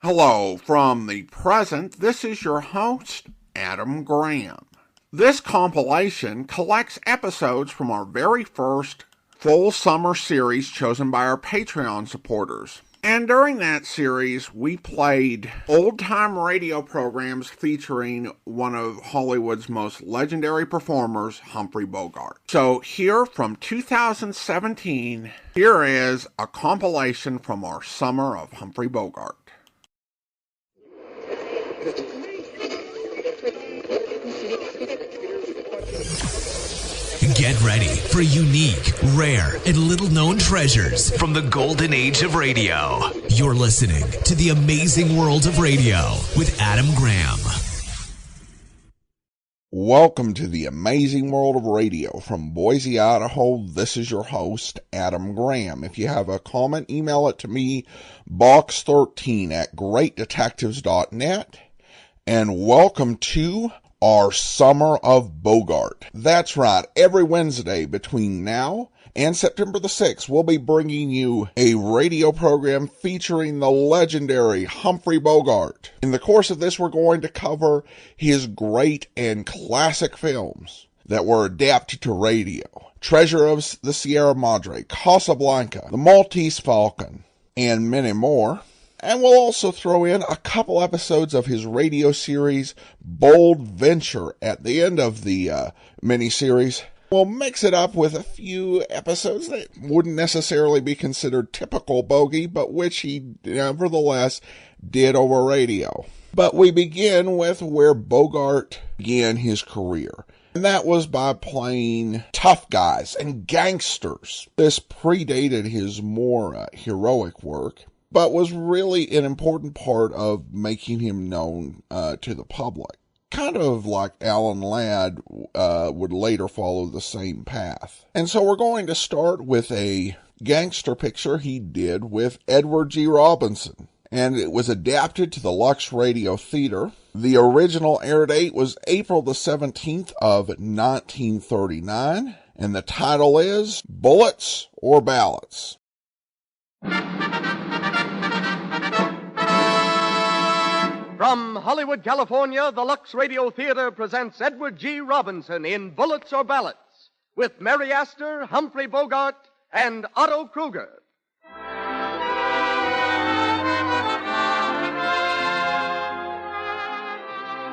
Hello, from the present, this is your host, Adam Graham. This compilation collects episodes from our very first full summer series chosen by our Patreon supporters. And during that series, we played old-time radio programs featuring one of Hollywood's most legendary performers, Humphrey Bogart. So here from 2017, here is a compilation from our summer of Humphrey Bogart. Get ready for unique, rare, and little-known treasures from the golden age of radio. You're listening to The Amazing World of Radio with Adam Graham. Welcome to The Amazing World of Radio. From Boise, Idaho, this is your host, Adam Graham. If you have a comment, email it to me, box13@greatdetectives.net. And welcome to our Summer of Bogart. That's right, every Wednesday between now and September the 6th, we'll be bringing you a radio program featuring the legendary Humphrey Bogart. In the course of this, we're going to cover his great and classic films that were adapted to radio. Treasure of the Sierra Madre, Casablanca, The Maltese Falcon, and many more. And we'll also throw in a couple episodes of his radio series, Bold Venture, at the end of the miniseries. We'll mix it up with a few episodes that wouldn't necessarily be considered typical Bogey, but which he nevertheless did over radio. But we begin with where Bogart began his career. And that was by playing tough guys and gangsters. This predated his more heroic work, but was really an important part of making him known to the public. Kind of like Alan Ladd would later follow the same path. And so we're going to start with a gangster picture he did with Edward G. Robinson. And it was adapted to the Lux Radio Theater. The original air date was April the 17th of 1939. And the title is Bullets or Ballets. From Hollywood, California, the Lux Radio Theater presents Edward G. Robinson in Bullets or Ballets with Mary Astor, Humphrey Bogart, and Otto Kruger.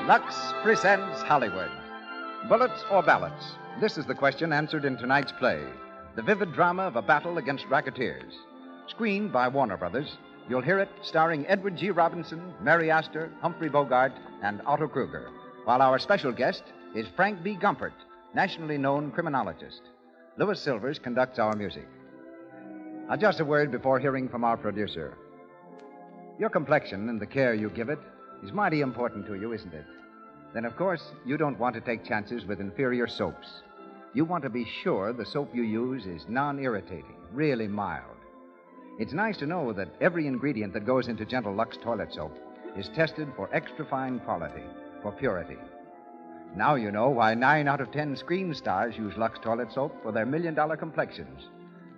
Lux presents Hollywood. Bullets or Ballets? This is the question answered in tonight's play, the vivid drama of a battle against racketeers. Screened by Warner Brothers, you'll hear it starring Edward G. Robinson, Mary Astor, Humphrey Bogart, and Otto Kruger, while our special guest is Frank B. Gumpert, nationally known criminologist. Louis Silvers conducts our music. Now, just a word before hearing from our producer. Your complexion and the care you give it is mighty important to you, isn't it? Then, of course, you don't want to take chances with inferior soaps. You want to be sure the soap you use is non-irritating, really mild. It's nice to know that every ingredient that goes into Gentle Lux toilet soap is tested for extra fine quality, for purity. Now you know why 9 out of 10 screen stars use Lux toilet soap for their million-dollar complexions.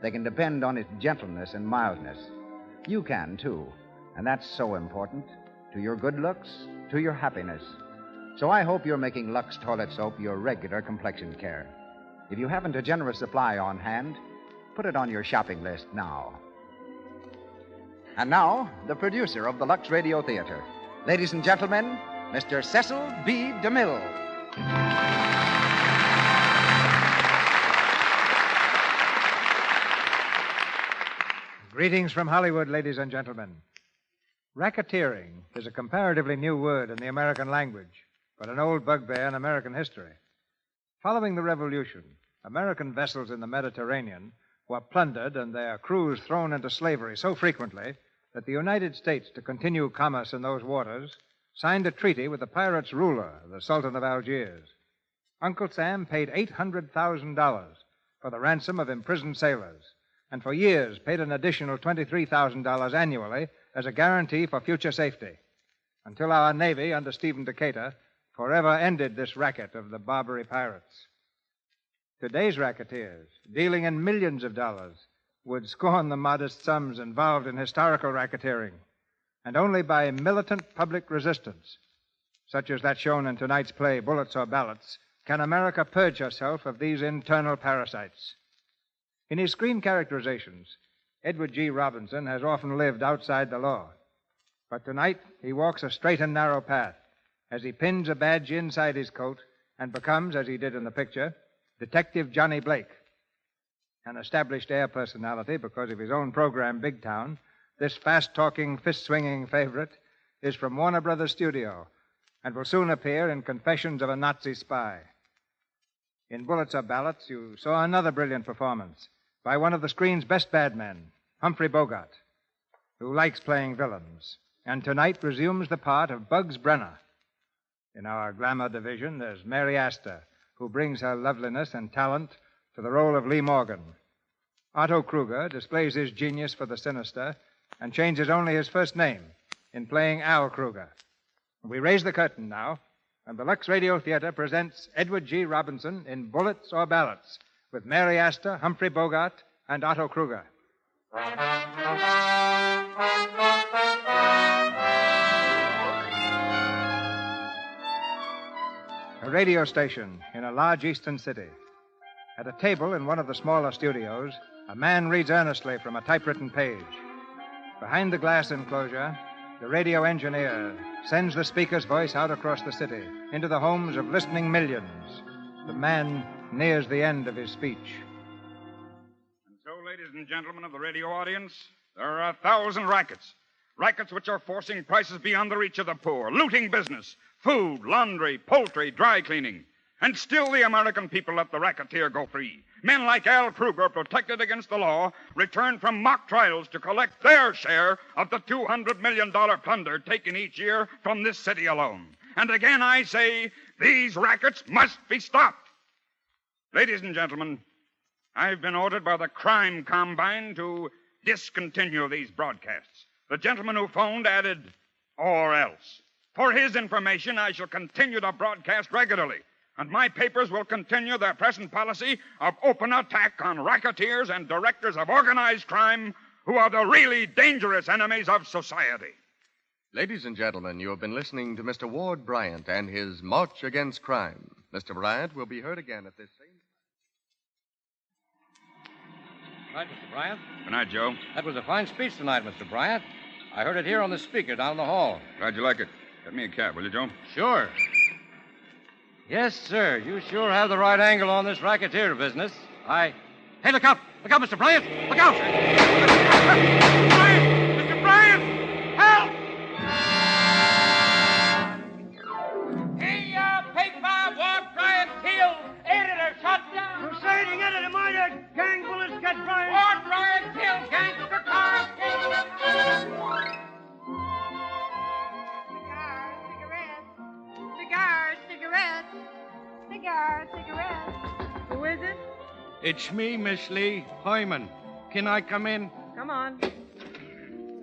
They can depend on its gentleness and mildness. You can, too, and that's so important to your good looks, to your happiness. So I hope you're making Lux toilet soap your regular complexion care. If you haven't a generous supply on hand, put it on your shopping list now. And now, the producer of the Lux Radio Theater. Ladies and gentlemen, Mr. Cecil B. DeMille. Greetings from Hollywood, ladies and gentlemen. Racketeering is a comparatively new word in the American language, but an old bugbear in American history. Following the Revolution, American vessels in the Mediterranean were plundered and their crews thrown into slavery so frequently that the United States, to continue commerce in those waters, signed a treaty with the pirates' ruler, the Sultan of Algiers. Uncle Sam paid $800,000 for the ransom of imprisoned sailors, and for years paid an additional $23,000 annually as a guarantee for future safety, until our Navy, under Stephen Decatur, forever ended this racket of the Barbary pirates. Today's racketeers, dealing in millions of dollars, would scorn the modest sums involved in historical racketeering. and only by militant public resistance, such as that shown in tonight's play, Bullets or Ballets, can America purge herself of these internal parasites. In his screen characterizations, Edward G. Robinson has often lived outside the law. But tonight, he walks a straight and narrow path as he pins a badge inside his coat and becomes, as he did in the picture, Detective Johnny Blake. An established air personality because of his own program, Big Town, this fast-talking, fist-swinging favorite is from Warner Brothers Studio and will soon appear in Confessions of a Nazi Spy. In Bullets or Ballets, you saw another brilliant performance by one of the screen's best bad men, Humphrey Bogart, who likes playing villains, and tonight resumes the part of Bugs Brenner. In our glamour division, there's Mary Astor, who brings her loveliness and talent to the role of Lee Morgan. Otto Kruger displays his genius for the sinister and changes only his first name in playing Al Kruger. We raise the curtain now, and the Lux Radio Theater presents Edward G. Robinson in Bullets or Ballets with Mary Astor, Humphrey Bogart, and Otto Kruger. A radio station in a large eastern city. At a table in one of the smaller studios, a man reads earnestly from a typewritten page. Behind the glass enclosure, the radio engineer sends the speaker's voice out across the city into the homes of listening millions. The man nears the end of his speech. And so, ladies and gentlemen of the radio audience, there are 1,000 rackets. Rackets which are forcing prices beyond the reach of the poor, looting business, food, laundry, poultry, dry cleaning. And still the American people let the racketeer go free. Men like Al Kruger, protected against the law, return from mock trials to collect their share of the $200 million plunder taken each year from this city alone. And again I say, these rackets must be stopped. Ladies and gentlemen, I've been ordered by the Crime Combine to discontinue these broadcasts. The gentleman who phoned added, or else. For his information, I shall continue to broadcast regularly. And my papers will continue their present policy of open attack on racketeers and directors of organized crime who are the really dangerous enemies of society. Ladies and gentlemen, you have been listening to Mr. Ward Bryant and his March Against Crime. Mr. Bryant will be heard again at this same time. Right, Mr. Bryant. Good night, Joe. That was a fine speech tonight, Mr. Bryant. I heard it here on the speaker down the hall. Glad you like it. Get me a cab, will you, Joe? Sure. Yes, sir. You sure have the right angle on this racketeer business. Hey, look out! Look out, Mr. Bryant! Look out! Bryant! Mr. Bryant! Help! Hey, paper, Ward Bryant killed. Editor shot down. Crusading editor murdered. Gang bullets got Bryant. Ward Bryant killed. Gangster car killed. Cigarettes. Who is it? It's me, Miss Lee. Hyman. Can I come in? Come on.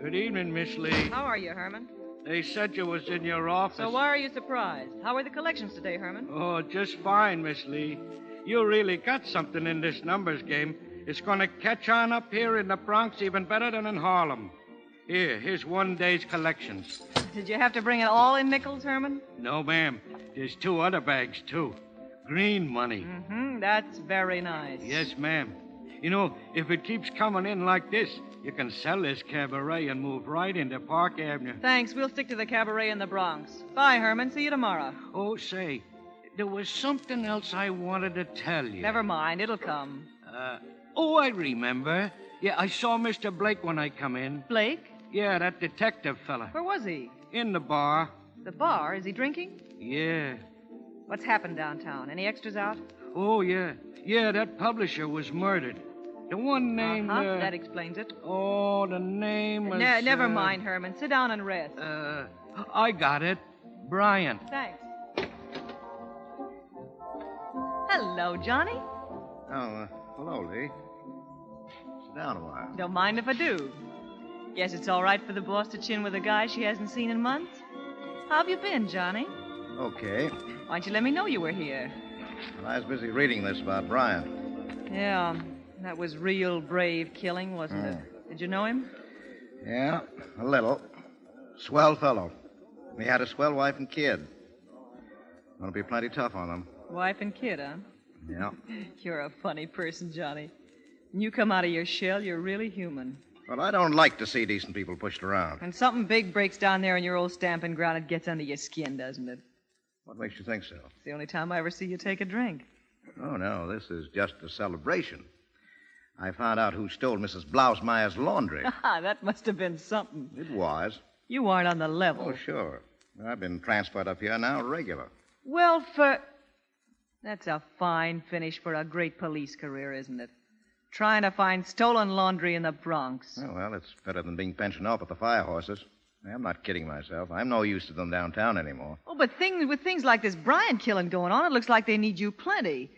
Good evening, Miss Lee. How are you, Herman? They said you was in your office. So why are you surprised? How are the collections today, Herman? Oh, just fine, Miss Lee. You really got something in this numbers game. It's going to catch on up here in the Bronx even better than in Harlem. Here's one day's collections. Did you have to bring it all in nickels, Herman? No, ma'am. There's 2 other bags, too. Green money. Mm-hmm. That's very nice. Yes, ma'am. You know, if it keeps coming in like this, you can sell this cabaret and move right into Park Avenue. Thanks. We'll stick to the cabaret in the Bronx. Bye, Herman. See you tomorrow. Oh, say, there was something else I wanted to tell you. Never mind. It'll come. I remember. Yeah, I saw Mr. Blake when I come in. Blake? Yeah, that detective fella. Where was he? In the bar. The bar? Is he drinking? Yeah. What's happened downtown? Any extras out? Oh, yeah. Yeah, that publisher was murdered. The one named... That explains it. Oh, the name was... Never mind, Herman. Sit down and rest. I got it. Bryant. Thanks. Hello, Johnny. Oh, hello, Lee. Sit down a while. Don't mind if I do. Guess it's all right for the boss to chin with a guy she hasn't seen in months. How have you been, Johnny? Okay. Why don't you let me know you were here? Well, I was busy reading this about Bryant. Yeah, that was real brave killing, wasn't it? Did you know him? Yeah, a little. Swell fellow. He had a swell wife and kid. Gonna be plenty tough on them. Wife and kid, huh? Yeah. You're a funny person, Johnny. When you come out of your shell, you're really human. Well, I don't like to see decent people pushed around. When something big breaks down there in your old stamping ground, it gets under your skin, doesn't it? What makes you think so? It's the only time I ever see you take a drink. Oh, no, this is just a celebration. I found out who stole Mrs. Blausmeyer's laundry. That must have been something. It was. You aren't on the level. Oh, sure. I've been transferred up here now regular. Well, That's a fine finish for a great police career, isn't it? Trying to find stolen laundry in the Bronx. Oh, well, it's better than being pensioned up at the fire horses. I'm not kidding myself. I'm no use to them downtown anymore. Oh, but with things like this Bryant killing going on, it looks like they need you plenty.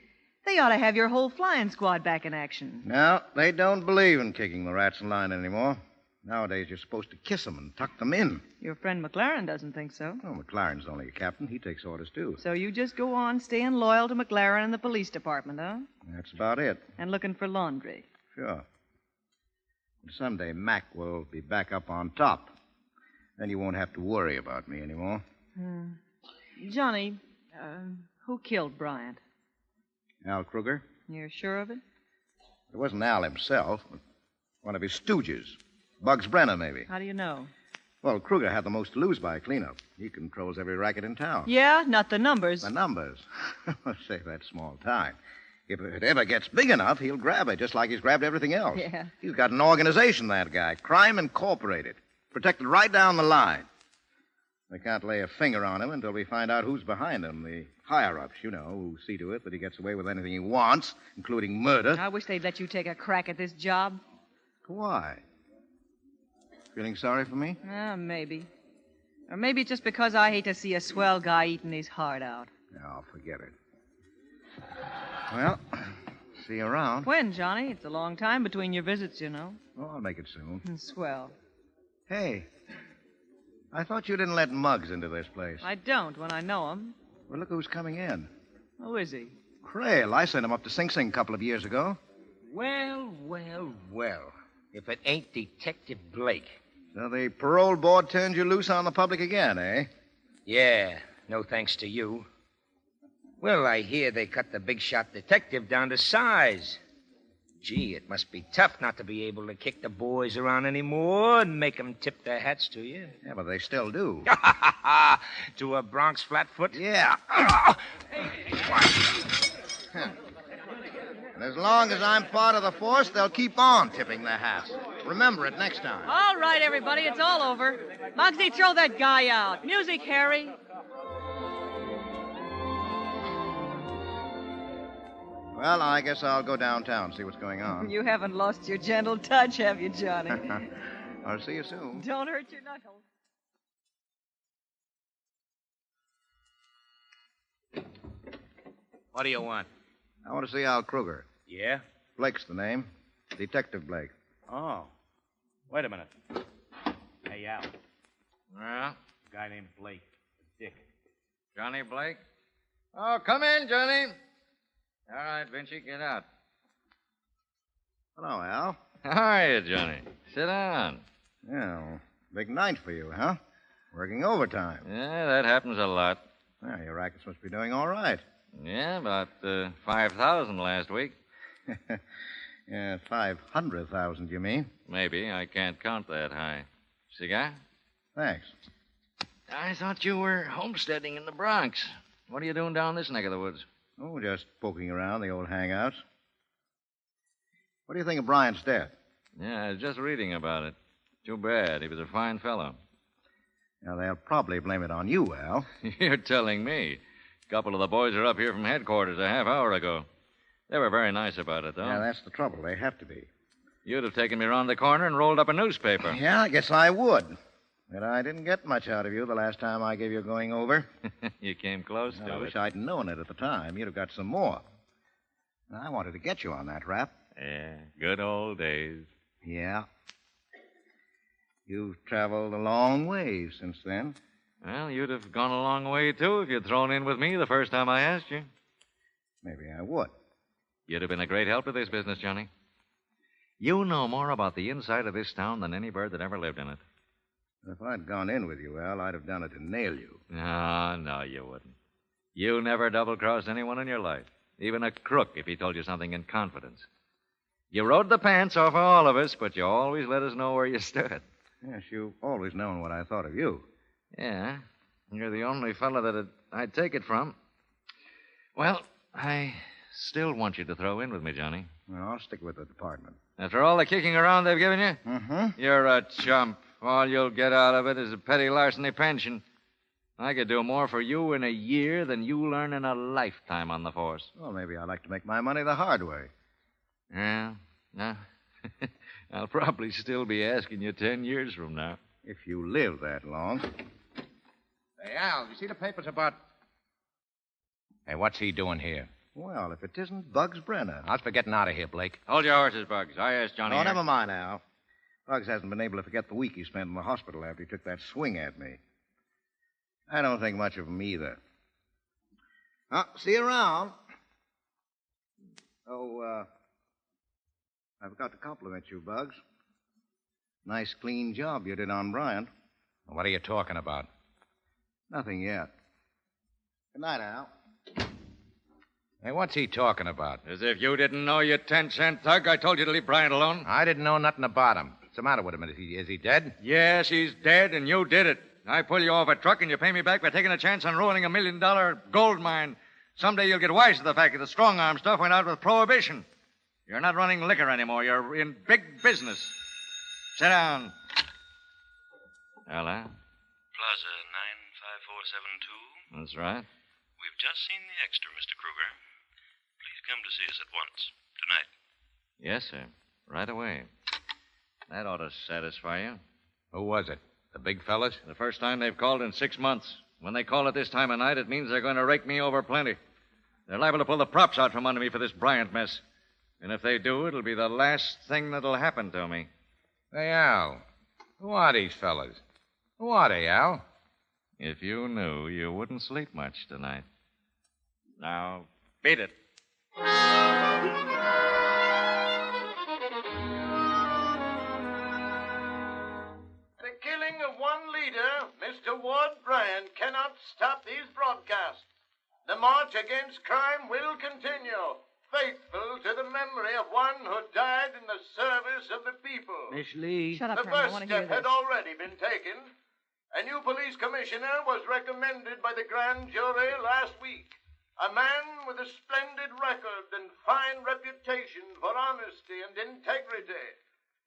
They ought to have your whole flying squad back in action. No, they don't believe in kicking the rats in line anymore. Nowadays, you're supposed to kiss them and tuck them in. Your friend McLaren doesn't think so. Oh, McLaren's only a captain. He takes orders, too. So you just go on staying loyal to McLaren and the police department, huh? That's about it. And looking for laundry. Sure. Someday Mac will be back up on top. Then you won't have to worry about me anymore. Johnny, who killed Bryant? Al Kruger? You're sure of it? It wasn't Al himself, but one of his stooges. Bugs Brenner, maybe. How do you know? Well, Kruger had the most to lose by cleanup. He controls every racket in town. Yeah, not the numbers. The numbers? Say, that's small time. If it ever gets big enough, he'll grab it, just like he's grabbed everything else. Yeah. He's got an organization, that guy. Crime Incorporated. Protected right down the line. They can't lay a finger on him until we find out who's behind him. The higher-ups, you know, who see to it that he gets away with anything he wants, including murder. I wish they'd let you take a crack at this job. Why? Feeling sorry for me? Maybe. Or maybe it's just because I hate to see a swell guy eating his heart out. No, forget it. Well, see you around. When, Johnny? It's a long time between your visits, you know. Oh, I'll make it soon. Swell. Hey, I thought you didn't let Muggs into this place. I don't when I know him. Well, look who's coming in. Who is he? Crail. I sent him up to Sing Sing a couple of years ago. Well, well, well. If it ain't Detective Blake. So the parole board turned you loose on the public again, eh? Yeah, no thanks to you. Well, I hear they cut the big shot detective down to size. Gee, it must be tough not to be able to kick the boys around anymore and make them tip their hats to you. Yeah, but they still do. To a Bronx flatfoot? Yeah. And as long as I'm part of the force, they'll keep on tipping their hats. Remember it next time. All right, everybody, it's all over. Muggsy, throw that guy out. Music, Harry. Well, I guess I'll go downtown, see what's going on. You haven't lost your gentle touch, have you, Johnny? I'll see you soon. Don't hurt your knuckles. What do you want? I want to see Al Kruger. Yeah? Blake's the name. Detective Blake. Oh. Wait a minute. Hey, Al. Well? A guy named Blake. Dick. Johnny Blake? Oh, come in, Johnny. All right, Vinci, get out. Hello, Al. How are you, Johnny? Sit down. Yeah, well, big night for you, huh? Working overtime. Yeah, that happens a lot. Well, your rackets must be doing all right. Yeah, about 5,000 last week. Yeah, 500,000, you mean? Maybe. I can't count that high. Cigar? Thanks. I thought you were homesteading in the Bronx. What are you doing down this neck of the woods? Oh, just poking around the old hangouts. What do you think of Bryant's death? Yeah, I was just reading about it. Too bad. He was a fine fellow. Now, they'll probably blame it on you, Al. You're telling me. A couple of the boys are up here from headquarters a half hour ago. They were very nice about it, though. Yeah, that's the trouble. They have to be. You'd have taken me around the corner and rolled up a newspaper. Yeah, I guess I would. But I didn't get much out of you the last time I gave you a going over. You came close to it. I wish I'd known it at the time. You'd have got some more. I wanted to get you on that rap. Yeah, good old days. Yeah. You've traveled a long way since then. Well, you'd have gone a long way, too, if you'd thrown in with me the first time I asked you. Maybe I would. You'd have been a great help to this business, Johnny. You know more about the inside of this town than any bird that ever lived in it. If I'd gone in with you, Al, I'd have done it to nail you. No, you wouldn't. You never double-crossed anyone in your life, even a crook if he told you something in confidence. You rode the pants off of all of us, but you always let us know where you stood. Yes, you've always known what I thought of you. Yeah, you're the only fellow that I'd take it from. Well, I still want you to throw in with me, Johnny. Well, I'll stick with the department. After all the kicking around they've given you? Mm-hmm. You're a chump. All you'll get out of it is a petty larceny pension. I could do more for you in a year than you learn in a lifetime on the force. Well, maybe I'd like to make my money the hard way. Yeah, no. I'll probably still be asking you 10 years from now. If you live that long. Hey, Al, you see the papers about... Hey, what's he doing here? Well, if it isn't Bugs Brenner. How's for getting out of here, Blake? Hold your horses, Bugs. I asked Johnny. No, never mind, Al. Bugs hasn't been able to forget the week he spent in the hospital after he took that swing at me. I don't think much of him either. See you around. Oh, I forgot to compliment you, Bugs. Nice, clean job you did on Bryant. What are you talking about? Nothing yet. Good night, Al. Hey, what's he talking about? As if you didn't know, you 10-cent thug. I told you to leave Bryant alone. I didn't know nothing about him. What's the matter with him? Is he dead? Yes, he's dead, and you did it. I pull you off a truck, and you pay me back by taking a chance on ruining $1 million gold mine. Someday you'll get wise to the fact that the strong-arm stuff went out with Prohibition. You're not running liquor anymore. You're in big business. Sit down. Ella? Plaza 95472. That's right. We've just seen the extra, Mr. Kruger. Please come to see us at once. Tonight. Yes, sir. Right away. That ought to satisfy you. Who was it? The big fellas? The first time they've called in 6 months. When they call at this time of night, it means they're going to rake me over plenty. They're liable to pull the props out from under me for this Bryant mess. And if they do, it'll be the last thing that'll happen to me. Hey, Al. Who are these fellas? Who are they, Al? If you knew, you wouldn't sleep much tonight. Now, beat it. The killing of one leader, Mr. Ward Bryant, cannot stop these broadcasts. The march against crime will continue, faithful to the memory of one who died in the service of the people. Miss Lee. Shut up, The Herman. I first want to hear step had this. already been taken. A new police commissioner was recommended by the grand jury last week. A man with a splendid record and fine reputation for honesty and integrity.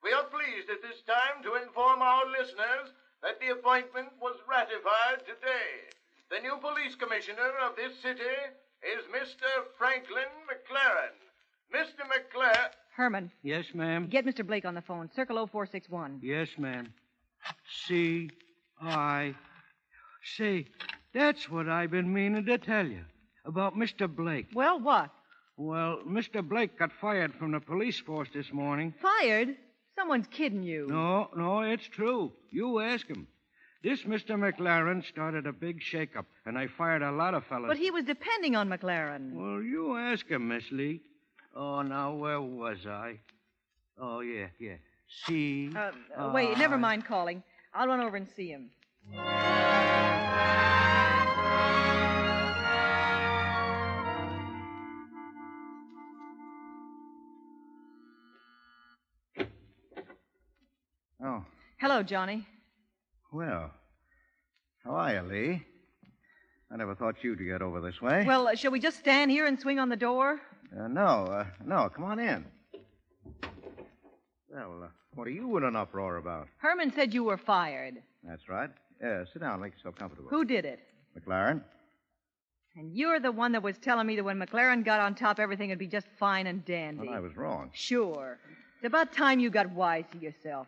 We are pleased at this time to inform our listeners that the appointment was ratified today. The new police commissioner of this city is Mr. Franklin McLaren. Mr. McLaren... Herman. Yes, ma'am. Get Mr. Blake on the phone. Circle 0461. Yes, ma'am. Say, that's what I've been meaning to tell you about Mr. Blake. Well, what? Well, Mr. Blake got fired from the police force this morning. Fired? Someone's kidding you. No, it's true. You ask him. This Mr. McLaren started a big shakeup, and I fired a lot of fellas. But he was depending on McLaren. Well, you ask him, Miss Lee. Oh, now, where was I? Oh, yeah. Wait, never mind calling. I'll run over and see him. Oh. Hello, Johnny. Well, how are you, Lee? I never thought you'd get over this way. Well, shall we just stand here and swing on the door? No. Come on in. Well, what are you in an uproar about? Herman said you were fired. That's right. Sit down. Make yourself comfortable. Who did it? McLaren. And you're the one that was telling me that when McLaren got on top, everything would be just fine and dandy. Well, I was wrong. Sure. It's about time you got wise to yourself.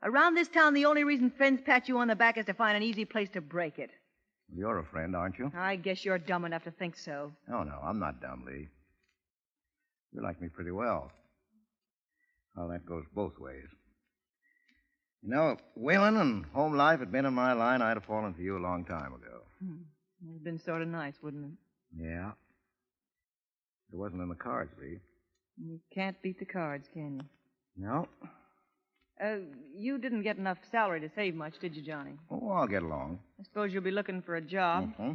Around this town, the only reason friends pat you on the back is to find an easy place to break it. You're a friend, aren't you? I guess you're dumb enough to think so. Oh, no, I'm not dumb, Lee. You like me pretty well. Well, that goes both ways. You know, if Wheeling and home life had been in my line, I'd have fallen for you a long time ago. It would have been sort of nice, wouldn't it? Yeah. It wasn't in the cards, Lee. You can't beat the cards, can you? No. You didn't get enough salary to save much, did you, Johnny? Oh, I'll get along. I suppose you'll be looking for a job. Mm-hmm.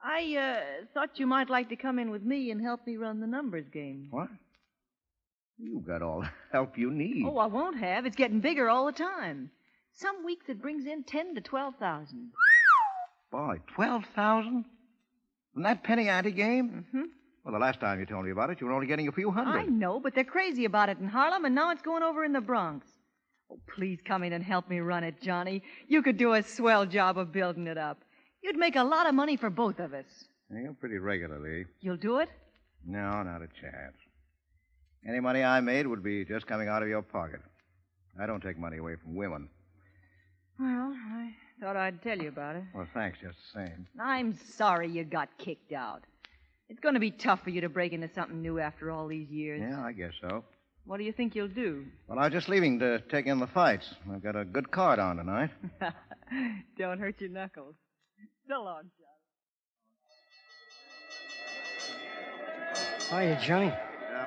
I thought you might like to come in with me and help me run the numbers game. What? You got all the help you need. Oh, I won't have. It's getting bigger all the time. Some weeks it brings in 10 to 12,000. Boy, 12,000? From that penny ante game? Mm-hmm. Well, the last time you told me about it, you were only getting a few hundred. I know, but they're crazy about it in Harlem, and now it's going over in the Bronx. Oh, please come in and help me run it, Johnny. You could do a swell job of building it up. You'd make a lot of money for both of us. Yeah, pretty regularly. You'll do it? No, not a chance. Any money I made would be just coming out of your pocket. I don't take money away from women. Well, I thought I'd tell you about it. Well, thanks just the same. I'm sorry you got kicked out. It's going to be tough for you to break into something new after all these years. Yeah, I guess so. What do you think you'll do? Well, I was just leaving to take in the fights. I've got a good card on tonight. Don't hurt your knuckles. So long, John. Hiya, Johnny.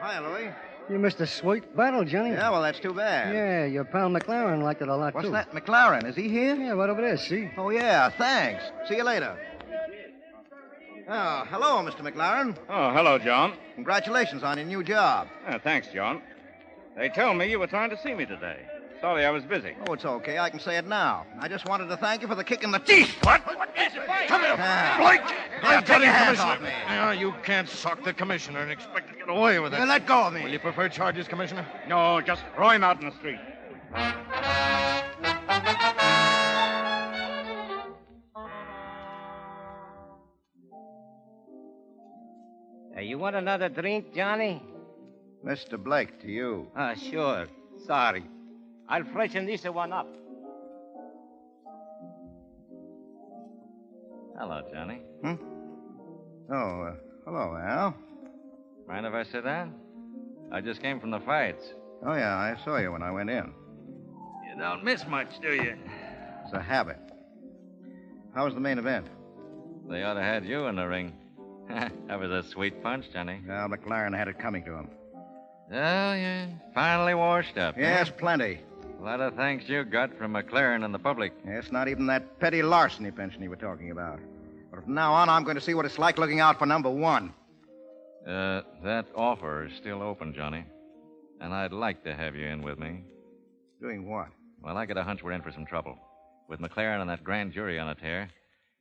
Hi, Louie. You missed a sweet battle, Johnny. Yeah, well, that's too bad. Yeah, your pal McLaren liked it a lot, What's too. that? McLaren, is he here? Yeah, right over there, see? Oh, yeah, thanks. See you later. Oh, hello, Mr. McLaren. Oh, hello, John. Congratulations on your new job. Thanks, John. They told me you were trying to see me today. Sorry, I was busy. Oh, it's okay. I can say it now. I just wanted to thank you for the kick in the teeth. What? Come here, Blake. I'm take your hands Commissioner. off me. Yeah, you can't sock the commissioner and expect to get away with it. You let go of me. Will you prefer charges, Commissioner? No, just throw him out in the street. You want another drink, Johnny? Mr. Blake, to you. Sure. Sorry. I'll freshen this one up. Hello, Johnny. Oh, hello, Al. Mind if I sit down? I just came from the fights. Oh, yeah, I saw you when I went in. You don't miss much, do you? It's a habit. How was the main event? They ought to have had you in the ring. That was a sweet punch, Johnny. Well, McLaren had it coming to him. Oh, you finally washed up. Yes, huh? plenty. A lot of thanks you got from McLaren and the public. Yes, not even that petty larceny pension you were talking about. But from now on, I'm going to see what it's like looking out for number one. That offer is still open, Johnny. And I'd like to have you in with me. Doing what? Well, I got a hunch we're in for some trouble. With McLaren and that grand jury on a tear,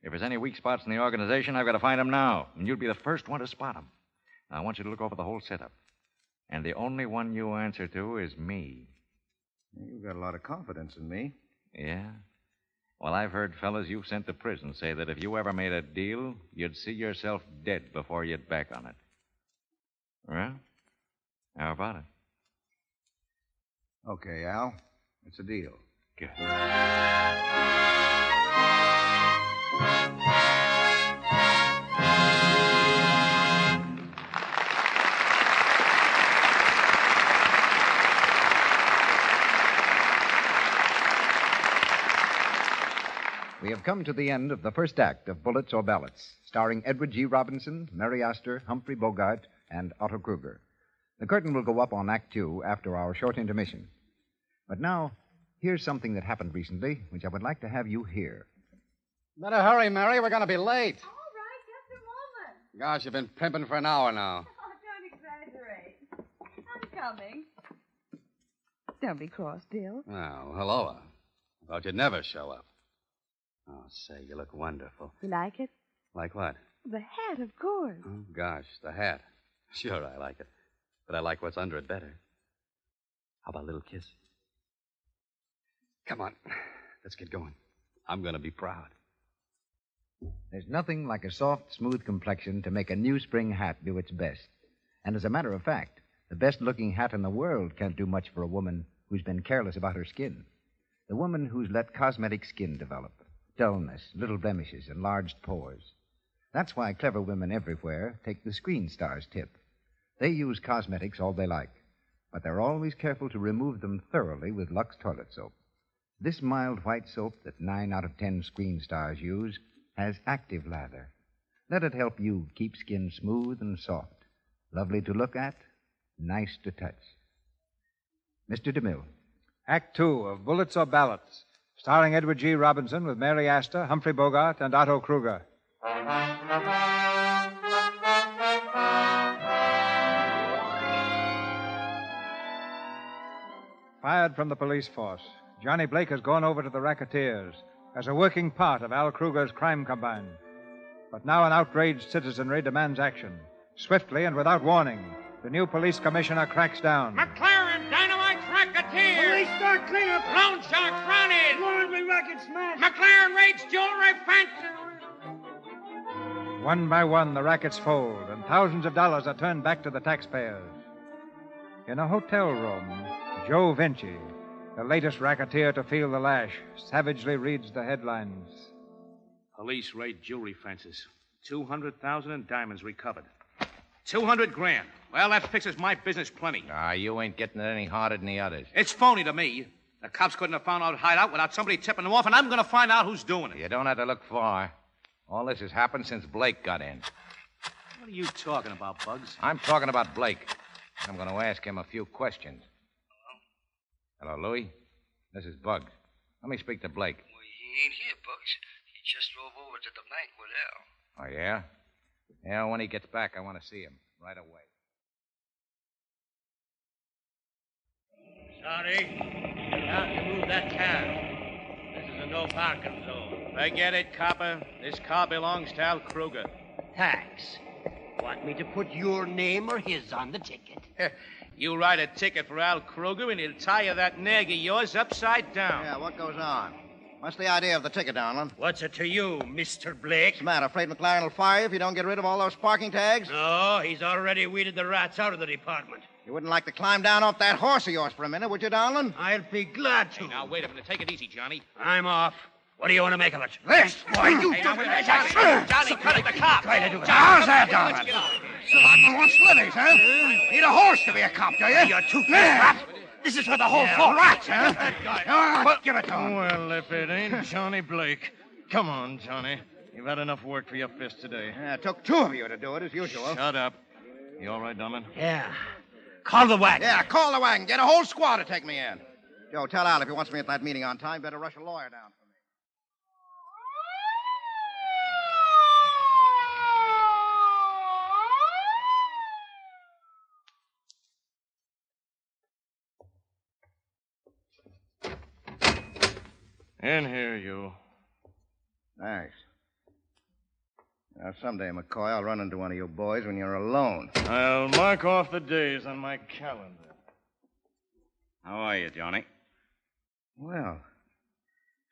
if there's any weak spots in the organization, I've got to find them now. And you'll be the first one to spot them. Now, I want you to look over the whole setup. And the only one you answer to is me. You've got a lot of confidence in me. Yeah? Well, I've heard fellas you've sent to prison say that if you ever made a deal, you'd see yourself dead before you'd back on it. Well, how about it? Okay, Al. It's a deal. Good. We have come to the end of the first act of Bullets or Ballets, starring Edward G. Robinson, Mary Astor, Humphrey Bogart, and Otto Kruger. The curtain will go up on Act Two after our short intermission. But now, here's something that happened recently, which I would like to have you hear. Better hurry, Mary. We're going to be late. All right, just a moment. Gosh, you've been pimping for an hour now. Oh, don't exaggerate. I'm coming. Don't be cross, Bill. Oh, hello. Thought you'd never show up. Oh, say, you look wonderful. You like it? Like what? The hat, of course. Oh, gosh, the hat. Sure, I like it. But I like what's under it better. How about a little kiss? Come on. Let's get going. I'm going to be proud. There's nothing like a soft, smooth complexion to make a new spring hat do its best. And as a matter of fact, the best-looking hat in the world can't do much for a woman who's been careless about her skin. The woman who's let cosmetic skin develop. Dullness, little blemishes, enlarged pores. That's why clever women everywhere take the screen star's tip. They use cosmetics all they like, but they're always careful to remove them thoroughly with Lux toilet soap. This mild white soap that 9 out of 10 screen stars use has active lather. Let it help you keep skin smooth and soft, lovely to look at, nice to touch. Mr. DeMille, Act Two of Bullets or Ballets, starring Edward G. Robinson with Mary Astor, Humphrey Bogart, and Otto Kruger. Fired from the police force, Johnny Blake has gone over to the racketeers as a working part of Al Kruger's crime combine. But now an outraged citizenry demands action. Swiftly and without warning, the new police commissioner cracks down. McLaren dynamite's racketeer. Police start cleanup. Loan shark cronies. Laundry racket smash. McLaren raids jewelry fancy. One by one, the rackets fold, and thousands of dollars are turned back to the taxpayers. In a hotel room, Joe Vinci, the latest racketeer to feel the lash, savagely reads the headlines. Police raid jewelry fences. 200,000 in diamonds recovered. 200 grand. Well, that fixes my business plenty. You ain't getting it any harder than the others. It's phony to me. The cops couldn't have found out hideout without somebody tipping them off, and I'm going to find out who's doing it. You don't have to look far. All this has happened since Blake got in. What are you talking about, Bugs? I'm talking about Blake. I'm going to ask him a few questions. Hello, Louie. This is Bugs. Let me speak to Blake. Well, he ain't here, Bugs. He just drove over to the bank with Al. Oh, yeah? Yeah, when he gets back, I want to see him right away. Sorry. You'll have to move that car. This is a no parking zone. Forget it, copper. This car belongs to Al Kruger. Thanks. Want me to put your name or his on the ticket? You write a ticket for Al Kruger, and he'll tie you that nag of yours upside down. Yeah, what goes on? What's the idea of the ticket, Donlin? What's it to you, Mr. Blake? What's the matter? Afraid McLaren will fire you if you don't get rid of all those parking tags? No, he's already weeded the rats out of the department. You wouldn't like to climb down off that horse of yours for a minute, would you, Donlin? I'll be glad to. Hey, now, wait a minute. Take it easy, Johnny. I'm off. What do you want to make of it? This? Why, you Hey, now, wait a minute. Johnny, cut it, the cop. Try to do it. How's that, Donlin? Somebody wants livings, huh? Need a horse to be a cop, do you? You're too fast. This is for the whole force. Rats, huh? Give it to him. Well, if it ain't Johnny Blake. Come on, Johnny. You've had enough work for your fist today. Yeah, it took two of you to do it, as usual. Shut up. You all right, Donlin? Yeah. Call the wagon. Yeah, call the wagon. Get a whole squad to take me in. Joe, tell Al if he wants me at that meeting on time, better rush a lawyer down for me. In here, you. Thanks. Now, someday, McCoy, I'll run into one of you boys when you're alone. I'll mark off the days on my calendar. How are you, Johnny? Well,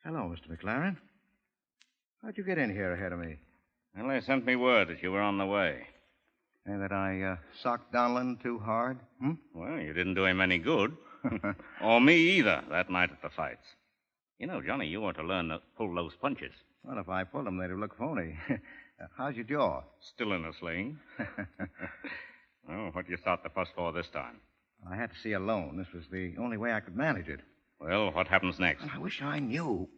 hello, Mr. McLaren. How'd you get in here ahead of me? Well, they sent me word that you were on the way. And that I socked Donlin too hard? Well, you didn't do him any good. Or me either, that night at the fights. You know, Johnny, you ought to learn to pull those punches. Well, if I pulled them, they'd look phony. How's your jaw? Still in a sling. Well, what do you start the fuss for this time? I had to see a loan. This was the only way I could manage it. Well, what happens next? I wish I knew.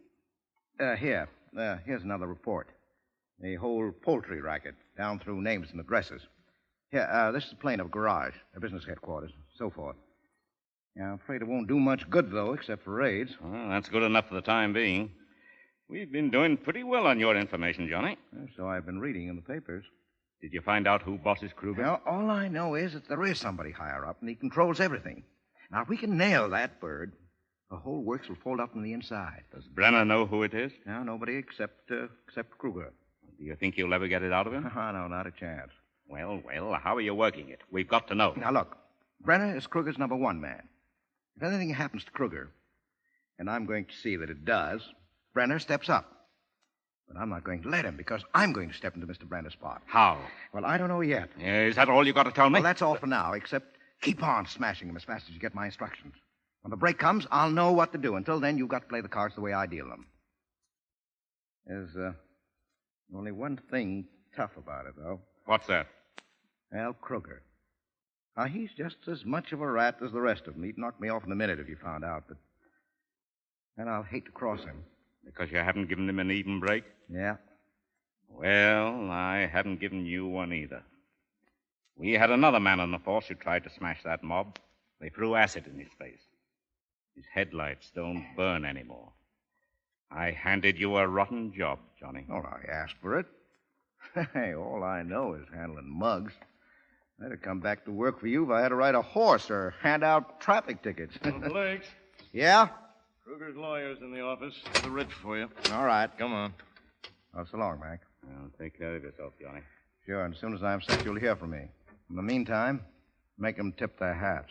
Here's another report. The whole poultry racket, down through names and addresses. Here, this is the plane of a garage, a business headquarters, so forth. Yeah, I'm afraid it won't do much good, though, except for raids. Well, that's good enough for the time being. We've been doing pretty well on your information, Johnny. So I've been reading in the papers. Did you find out who bosses Kruger? Well, all I know is that there is somebody higher up, and he controls everything. Now, if we can nail that bird, the whole works will fold up from the inside. Does Brenner know who it is? No, nobody except Kruger. Do you think you'll ever get it out of him? No, not a chance. Well, how are you working it? We've got to know. Now, look, Brenner is Kruger's number one man. If anything happens to Kruger, and I'm going to see that it does, Brenner steps up. But I'm not going to let him, because I'm going to step into Mr. Brenner's spot. How? Well, I don't know yet. Is that all you got to tell me? Well, that's all for now, except keep on smashing him as fast as you get my instructions. When the break comes, I'll know what to do. Until then, you've got to play the cards the way I deal them. There's only one thing tough about it, though. What's that? Al Kruger. Now, he's just as much of a rat as the rest of them. He'd knock me off in a minute if he found out, but then I'll hate to cross him. Because you haven't given him an even break? Yeah. Well, I haven't given you one either. We had another man on the force who tried to smash that mob. They threw acid in his face. His headlights don't burn anymore. I handed you a rotten job, Johnny. Oh, I asked for it. Hey, all I know is handling mugs. I'd have come back to work for you if I had to ride a horse or hand out traffic tickets. Blake. Yeah? Kruger's lawyer's in the office. The writ for you. All right. Come on. Oh, so long, Mac. Well, take care of yourself, Johnny. Sure, and as soon as I'm set, you'll hear from me. In the meantime, make them tip their hats.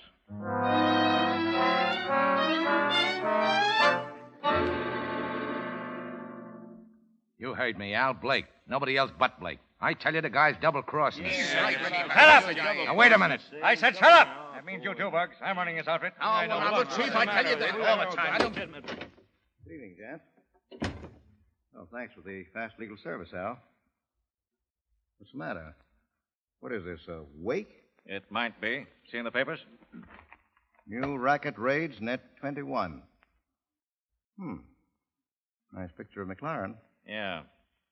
You heard me, Al. Blake. Nobody else but Blake. I tell you, the guy's double-crossing me. Shut up! Now, wait a minute. I said shut up! That means you too, Bugs. I'm running this outfit. Oh, well, now, Chief, I tell you that all the time. Good evening, gents. Oh, thanks for the fast legal service, Al. What's the matter? What is this, a wake? It might be. See in the papers? New racket raids, net 21. Nice picture of McLaren. Yeah.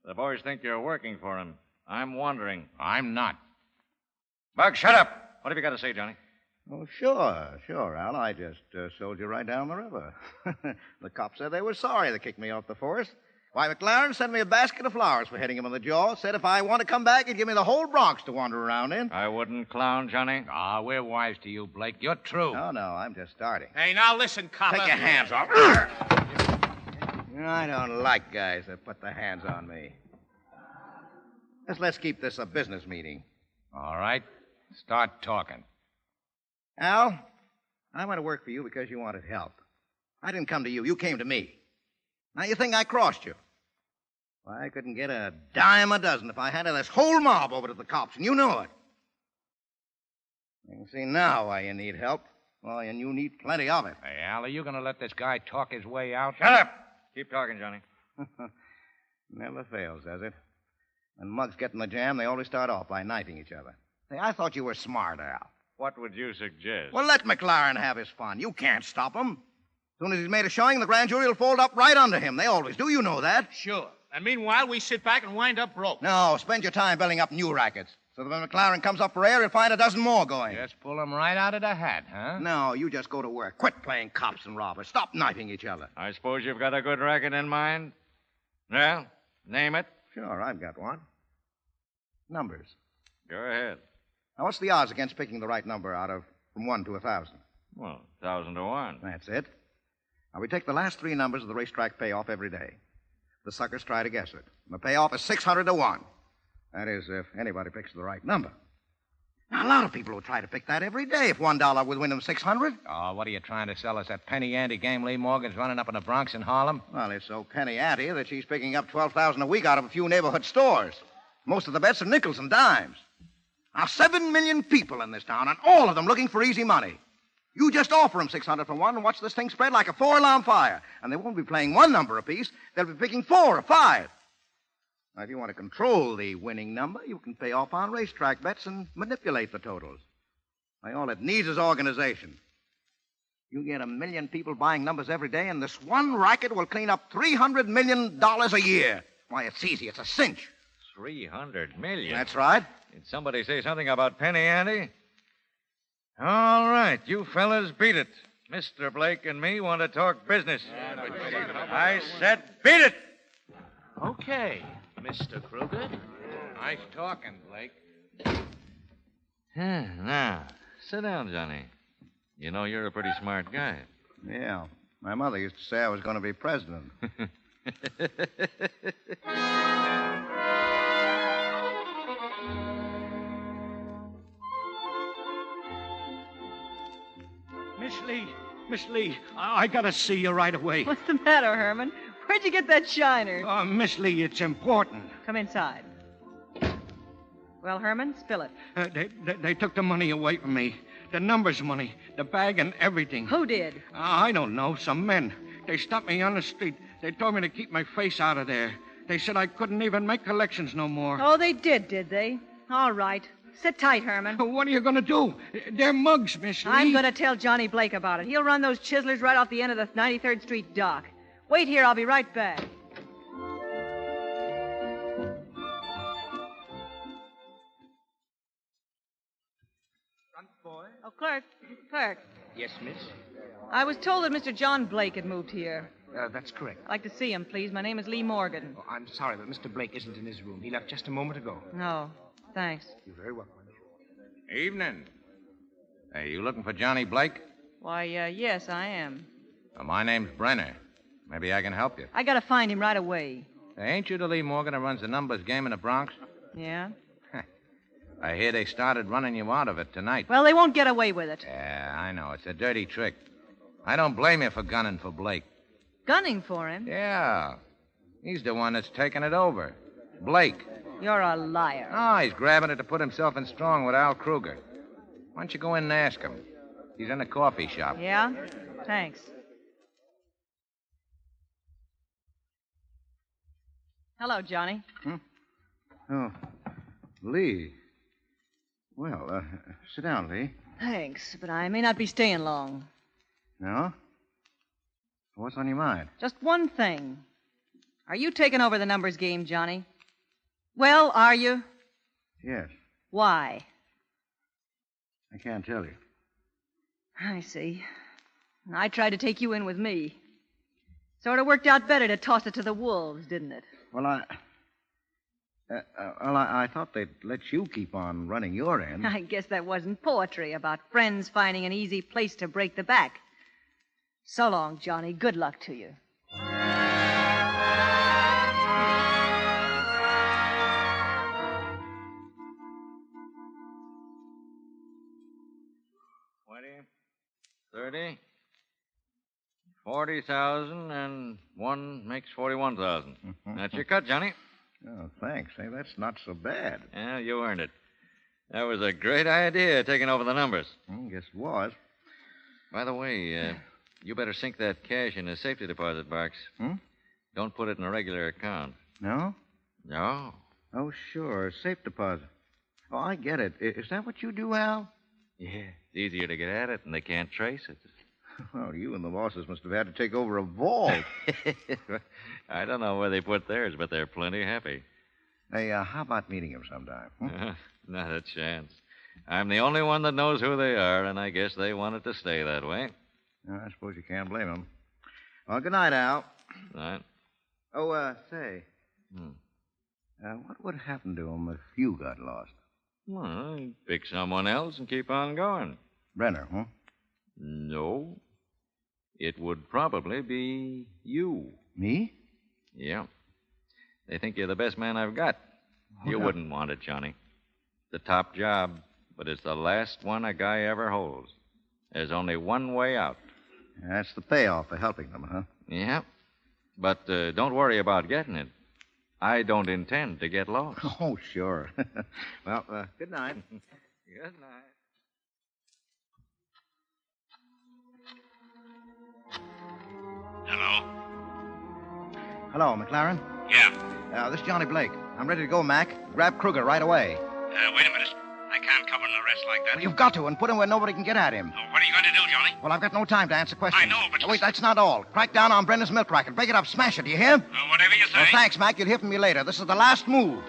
The boys think you're working for him. I'm wondering. I'm not. Bugs, shut up! What have you got to say, Johnny? Oh, sure, Al. I just sold you right down the river. The cops said they were sorry they kicked me off the force. Why, McLaren sent me a basket of flowers for hitting him in the jaw. Said if I want to come back, he'd give me the whole Bronx to wander around in. I wouldn't clown, Johnny. Ah, we're wise to you, Blake. You're true. No, I'm just starting. Hey, now listen, copper. Take your hands off. I don't like guys that put their hands on me. Let's keep this a business meeting. All right. Start talking. Al, I went to work for you because you wanted help. I didn't come to you. You came to me. Now you think I crossed you. Well, I couldn't get a dime a dozen if I handed this whole mob over to the cops, and you know it. You can see now why you need help. Well, and you need plenty of it. Hey, Al, are you going to let this guy talk his way out? Shut up! Keep talking, Johnny. Never fails, does it? When mugs get in the jam, they always start off by knifing each other. Say, I thought you were smart, Al. What would you suggest? Well, let McLaren have his fun. You can't stop him. As soon as he's made a showing, the grand jury will fold up right under him. They always do. You know that. Sure. And meanwhile, we sit back and wind up broke. No, spend your time building up new rackets. So that when McLaren comes up for air, he'll find a dozen more going. Just pull him right out of the hat, huh? No, you just go to work. Quit playing cops and robbers. Stop knifing each other. I suppose you've got a good racket in mind? Well, name it. Sure, I've got one. Numbers. Go ahead. Now, what's the odds against picking the right number out of from 1 to 1,000? Well, 1,000 to 1. That's it. Now, we take the last 3 numbers of the racetrack payoff every day. The suckers try to guess it. And the payoff is 600 to 1. That is, if anybody picks the right number. Now, a lot of people will try to pick that every day if $1 would win them 600. Oh, what are you trying to sell us? That penny ante game Lee Morgan's running up in the Bronx and Harlem? Well, it's so penny ante that she's picking up $12,000 a week out of a few neighborhood stores. Most of the bets are nickels and dimes. Now, 7 million people in this town, and all of them looking for easy money. You just offer them 600 for one and watch this thing spread like a 4-alarm fire. And they won't be playing 1 number apiece. They'll be picking 4 or 5. Now, if you want to control the winning number, you can pay off on racetrack bets and manipulate the totals. Now, all it needs is organization. You get 1 million people buying numbers every day, and this one racket will clean up $300 million a year. Why, it's easy. It's a cinch. 300 million? That's right. Did somebody say something about penny ante? All right, you fellas beat it. Mr. Blake and me want to talk business. I said beat it! Okay, Mr. Kruger. Nice talking, Blake. Now, sit down, Johnny. You know you're a pretty smart guy. Yeah. My mother used to say I was going to be president. Miss Lee, I gotta see you right away. What's the matter, Herman? Where'd you get that shiner? Miss Lee, it's important. Come inside. Well, Herman, spill it. They took the money away from me. The numbers money, the bag and everything. Who did? I don't know. Some men. They stopped me on the street. They told me to keep my face out of there. They said I couldn't even make collections no more. Oh, they did they? All right. Sit tight, Herman. What are you going to do? They're mugs, Miss Lee. I'm going to tell Johnny Blake about it. He'll run those chiselers right off the end of the 93rd Street dock. Wait here. I'll be right back. Front boy. Oh, clerk. Clerk. Yes, miss? I was told that Mr. John Blake had moved here. That's correct. I'd like to see him, please. My name is Lee Morgan. Oh, I'm sorry, but Mr. Blake isn't in his room. He left just a moment ago. No, thanks. You're very welcome. Evening. Hey, you looking for Johnny Blake? Why, yes, I am. My name's Brenner. Maybe I can help you. I gotta find him right away. Hey, ain't you the Lee Morgan who runs the numbers game in the Bronx? Yeah? I hear they started running you out of it tonight. Well, they won't get away with it. Yeah, I know. It's a dirty trick. I don't blame you for gunning for Blake. Gunning for him? Yeah. He's the one that's taking it over. Blake. You're a liar. Oh, he's grabbing it to put himself in strong with Al Kruger. Why don't you go in and ask him? He's in the coffee shop. Yeah? Thanks. Hello, Johnny. Oh, Lee. Well, sit down, Lee. Thanks, but I may not be staying long. No? What's on your mind? Just one thing. Are you taking over the numbers game, Johnny? Well, are you? Yes. Why? I can't tell you. I see. I tried to take you in with me. Sort of worked out better to toss it to the wolves, didn't it? Well, I thought they'd let you keep on running your end. I guess that wasn't poetry about friends finding an easy place to break the back. So long, Johnny. Good luck to you. $30,000, $40,000, and one makes $41,000. That's your cut, Johnny. Oh, thanks. Hey, that's not so bad. Yeah, you earned it. That was a great idea, taking over the numbers. Guess it was. By the way, you better sink that cash in a safety deposit box. Don't put it in a regular account. No? No. Oh, sure. Safe deposit. Oh, I get it. Is that what you do, Al? Yeah. It's easier to get at it, and they can't trace it. Well, you and the bosses must have had to take over a vault. I don't know where they put theirs, but they're plenty happy. Hey, how about meeting him sometime? Not a chance. I'm the only one that knows who they are, and I guess they want it to stay that way. I suppose you can't blame him. Well, good night, Al. Right. Oh, say. What would happen to him if you got lost? Well, he'd pick someone else and keep on going. Brenner, huh? No. It would probably be you. Me? Yeah. They think you're the best man I've got. You wouldn't want it, Johnny. The top job, but it's the last one a guy ever holds. There's only one way out. That's the payoff for helping them, huh? Yeah. But don't worry about getting it. I don't intend to get lost. Oh, sure. Well, good night. Good night. Hello? Hello, McLaren. Yeah. This is Johnny Blake. I'm ready to go, Mac. Grab Kruger right away. Wait a minute. I can't cover an arrest like that. Well, you've got to, and put him where nobody can get at him. What are you going to do, Johnny? Well, I've got no time to answer questions. I know, but... Wait, that's not all. Crack down on Brendan's milk racket. Break it up. Smash it, do you hear? Whatever you say. Well, thanks, Mac. You'll hear from me later. This is the last move.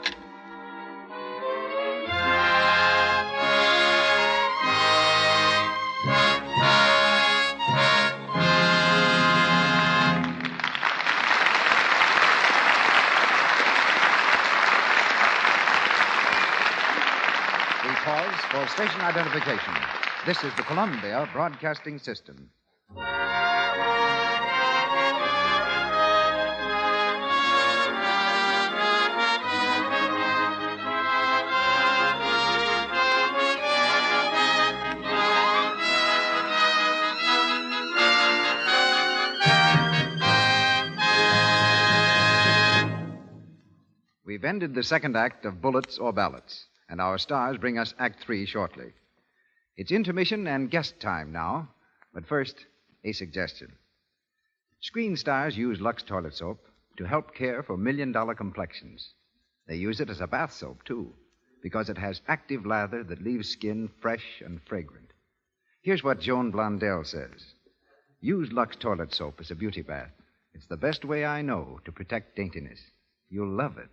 Pause for station identification. This is the Columbia Broadcasting System. We've ended the second act of Bullets or Ballets, and our stars bring us Act 3 shortly. It's intermission and guest time now, but first, a suggestion. Screen stars use Lux toilet soap to help care for million-dollar complexions. They use it as a bath soap, too, because it has active lather that leaves skin fresh and fragrant. Here's what Joan Blondell says. Use Lux toilet soap as a beauty bath. It's the best way I know to protect daintiness. You'll love it.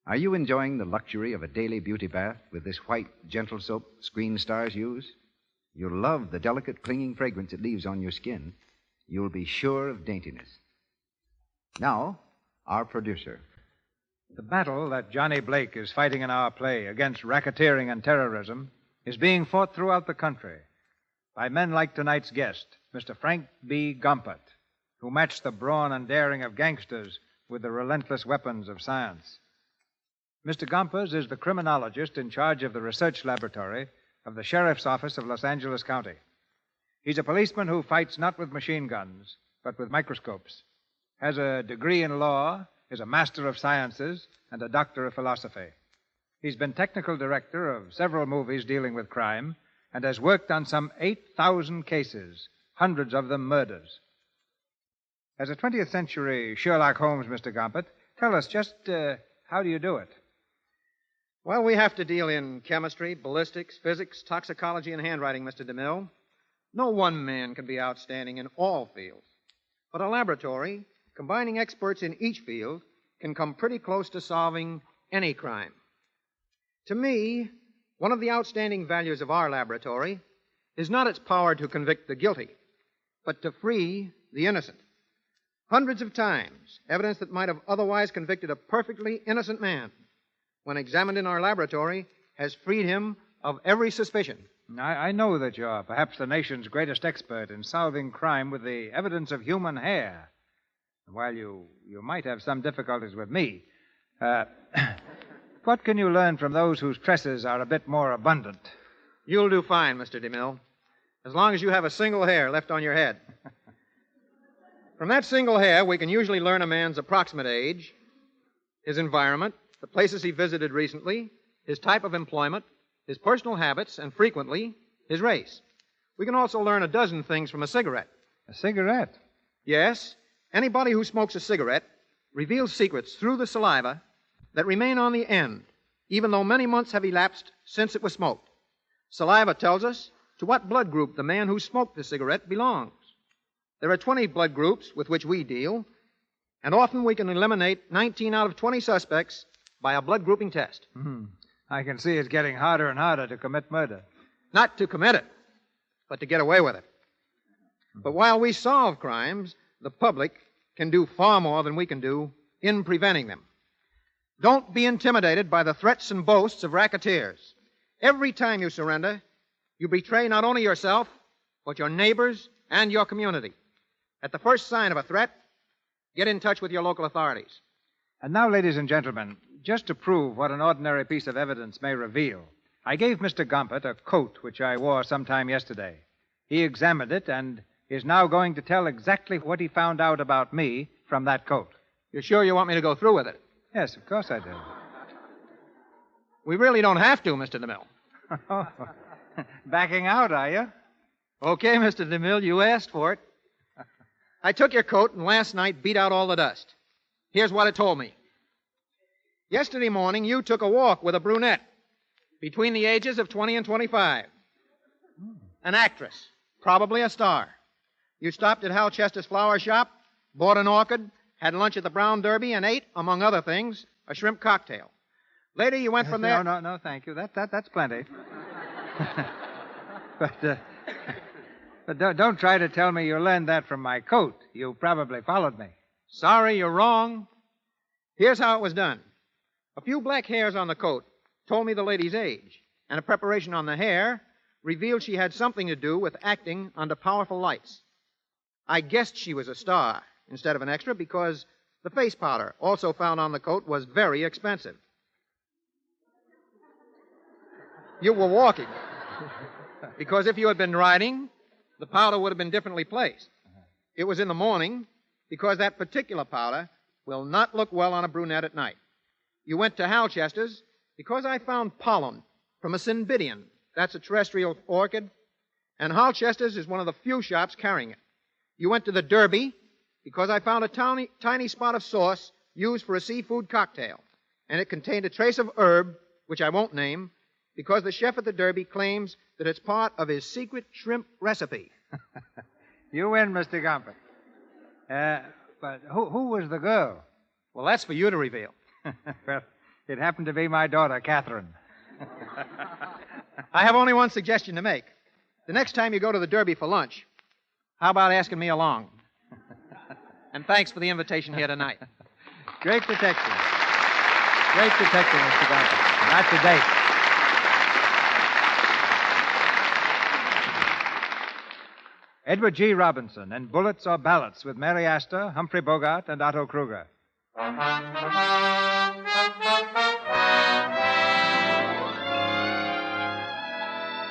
Are you enjoying the luxury of a daily beauty bath with this white, gentle soap screen stars use? You'll love the delicate, clinging fragrance it leaves on your skin. You'll be sure of daintiness. Now, our producer. The battle that Johnny Blake is fighting in our play against racketeering and terrorism is being fought throughout the country by men like tonight's guest, Mr. Frank B. Gompert, who matched the brawn and daring of gangsters with the relentless weapons of science. Mr. Gompers is the criminologist in charge of the research laboratory of the Sheriff's Office of Los Angeles County. He's a policeman who fights not with machine guns, but with microscopes, has a degree in law, is a master of sciences, and a doctor of philosophy. He's been technical director of several movies dealing with crime and has worked on some 8,000 cases, hundreds of them murders. As a 20th century Sherlock Holmes, Mr. Gompert, tell us just how do you do it? Well, we have to deal in chemistry, ballistics, physics, toxicology, and handwriting, Mr. DeMille. No one man can be outstanding in all fields. But a laboratory, combining experts in each field, can come pretty close to solving any crime. To me, one of the outstanding values of our laboratory is not its power to convict the guilty, but to free the innocent. Hundreds of times, evidence that might have otherwise convicted a perfectly innocent man, when examined in our laboratory, has freed him of every suspicion. I know that you're perhaps the nation's greatest expert in solving crime with the evidence of human hair. While you might have some difficulties with me, what can you learn from those whose tresses are a bit more abundant? You'll do fine, Mr. DeMille, as long as you have a single hair left on your head. From that single hair, we can usually learn a man's approximate age, his environment, the places he visited recently, his type of employment, his personal habits, and frequently, his race. We can also learn a dozen things from a cigarette. A cigarette? Yes. Anybody who smokes a cigarette reveals secrets through the saliva that remain on the end, even though many months have elapsed since it was smoked. Saliva tells us to what blood group the man who smoked the cigarette belongs. There are 20 blood groups with which we deal, and often we can eliminate 19 out of 20 suspects by a blood grouping test. I can see it's getting harder and harder to commit murder. Not to commit it, but to get away with it. But while we solve crimes, the public can do far more than we can do in preventing them. Don't be intimidated by the threats and boasts of racketeers. Every time you surrender, you betray not only yourself, but your neighbors and your community. At the first sign of a threat, get in touch with your local authorities. And now, ladies and gentlemen, just to prove what an ordinary piece of evidence may reveal, I gave Mr. Gompert a coat which I wore sometime yesterday. He examined it and is now going to tell exactly what he found out about me from that coat. You're sure you want me to go through with it? Yes, of course I do. We really don't have to, Mr. DeMille. Backing out, are you? Okay, Mr. DeMille, you asked for it. I took your coat and last night beat out all the dust. Here's what it told me. Yesterday morning, you took a walk with a brunette between the ages of 20 and 25. An actress, probably a star. You stopped at Hal Chester's flower shop, bought an orchid, had lunch at the Brown Derby, and ate, among other things, a shrimp cocktail. Later, you went from there... No, thank you. That's plenty. But don't try to tell me you learned that from my coat. You probably followed me. Sorry, you're wrong. Here's how it was done. A few black hairs on the coat told me the lady's age, and a preparation on the hair revealed she had something to do with acting under powerful lights. I guessed she was a star instead of an extra because the face powder, also found on the coat, was very expensive. You were walking. Because if you had been riding, the powder would have been differently placed. It was in the morning because that particular powder will not look well on a brunette at night. You went to Hal Chester's because I found pollen from a cymbidium. That's a terrestrial orchid. And Hal Chester's is one of the few shops carrying it. You went to the Derby because I found a tiny spot of sauce used for a seafood cocktail. And it contained a trace of herb, which I won't name, because the chef at the Derby claims that it's part of his secret shrimp recipe. You win, Mr. Gompert. But who was the girl? Well, that's for you to reveal. Well, it happened to be my daughter, Catherine. I have only one suggestion to make. The next time you go to the Derby for lunch, how about asking me along? And thanks for the invitation here tonight. Great detective. Great detective, Mr. Bogart. That's a date. Edward G. Robinson in Bullets or Ballets with Mary Astor, Humphrey Bogart, and Otto Kruger.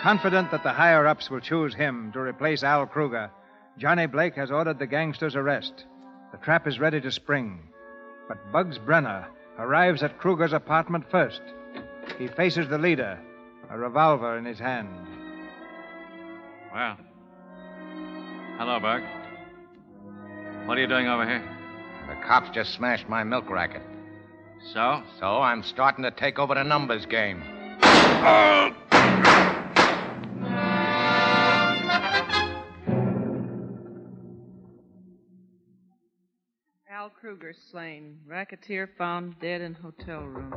Confident that the higher-ups will choose him to replace Al Kruger, Johnny Blake has ordered the gangster's arrest. The trap is ready to spring. But Bugs Brenner arrives at Kruger's apartment first. He faces the leader, a revolver in his hand. Well. Hello, Bugs. What are you doing over here? The cops just smashed my milk racket. So? So I'm starting to take over the numbers game. Al Kruger slain. Racketeer found dead in hotel room.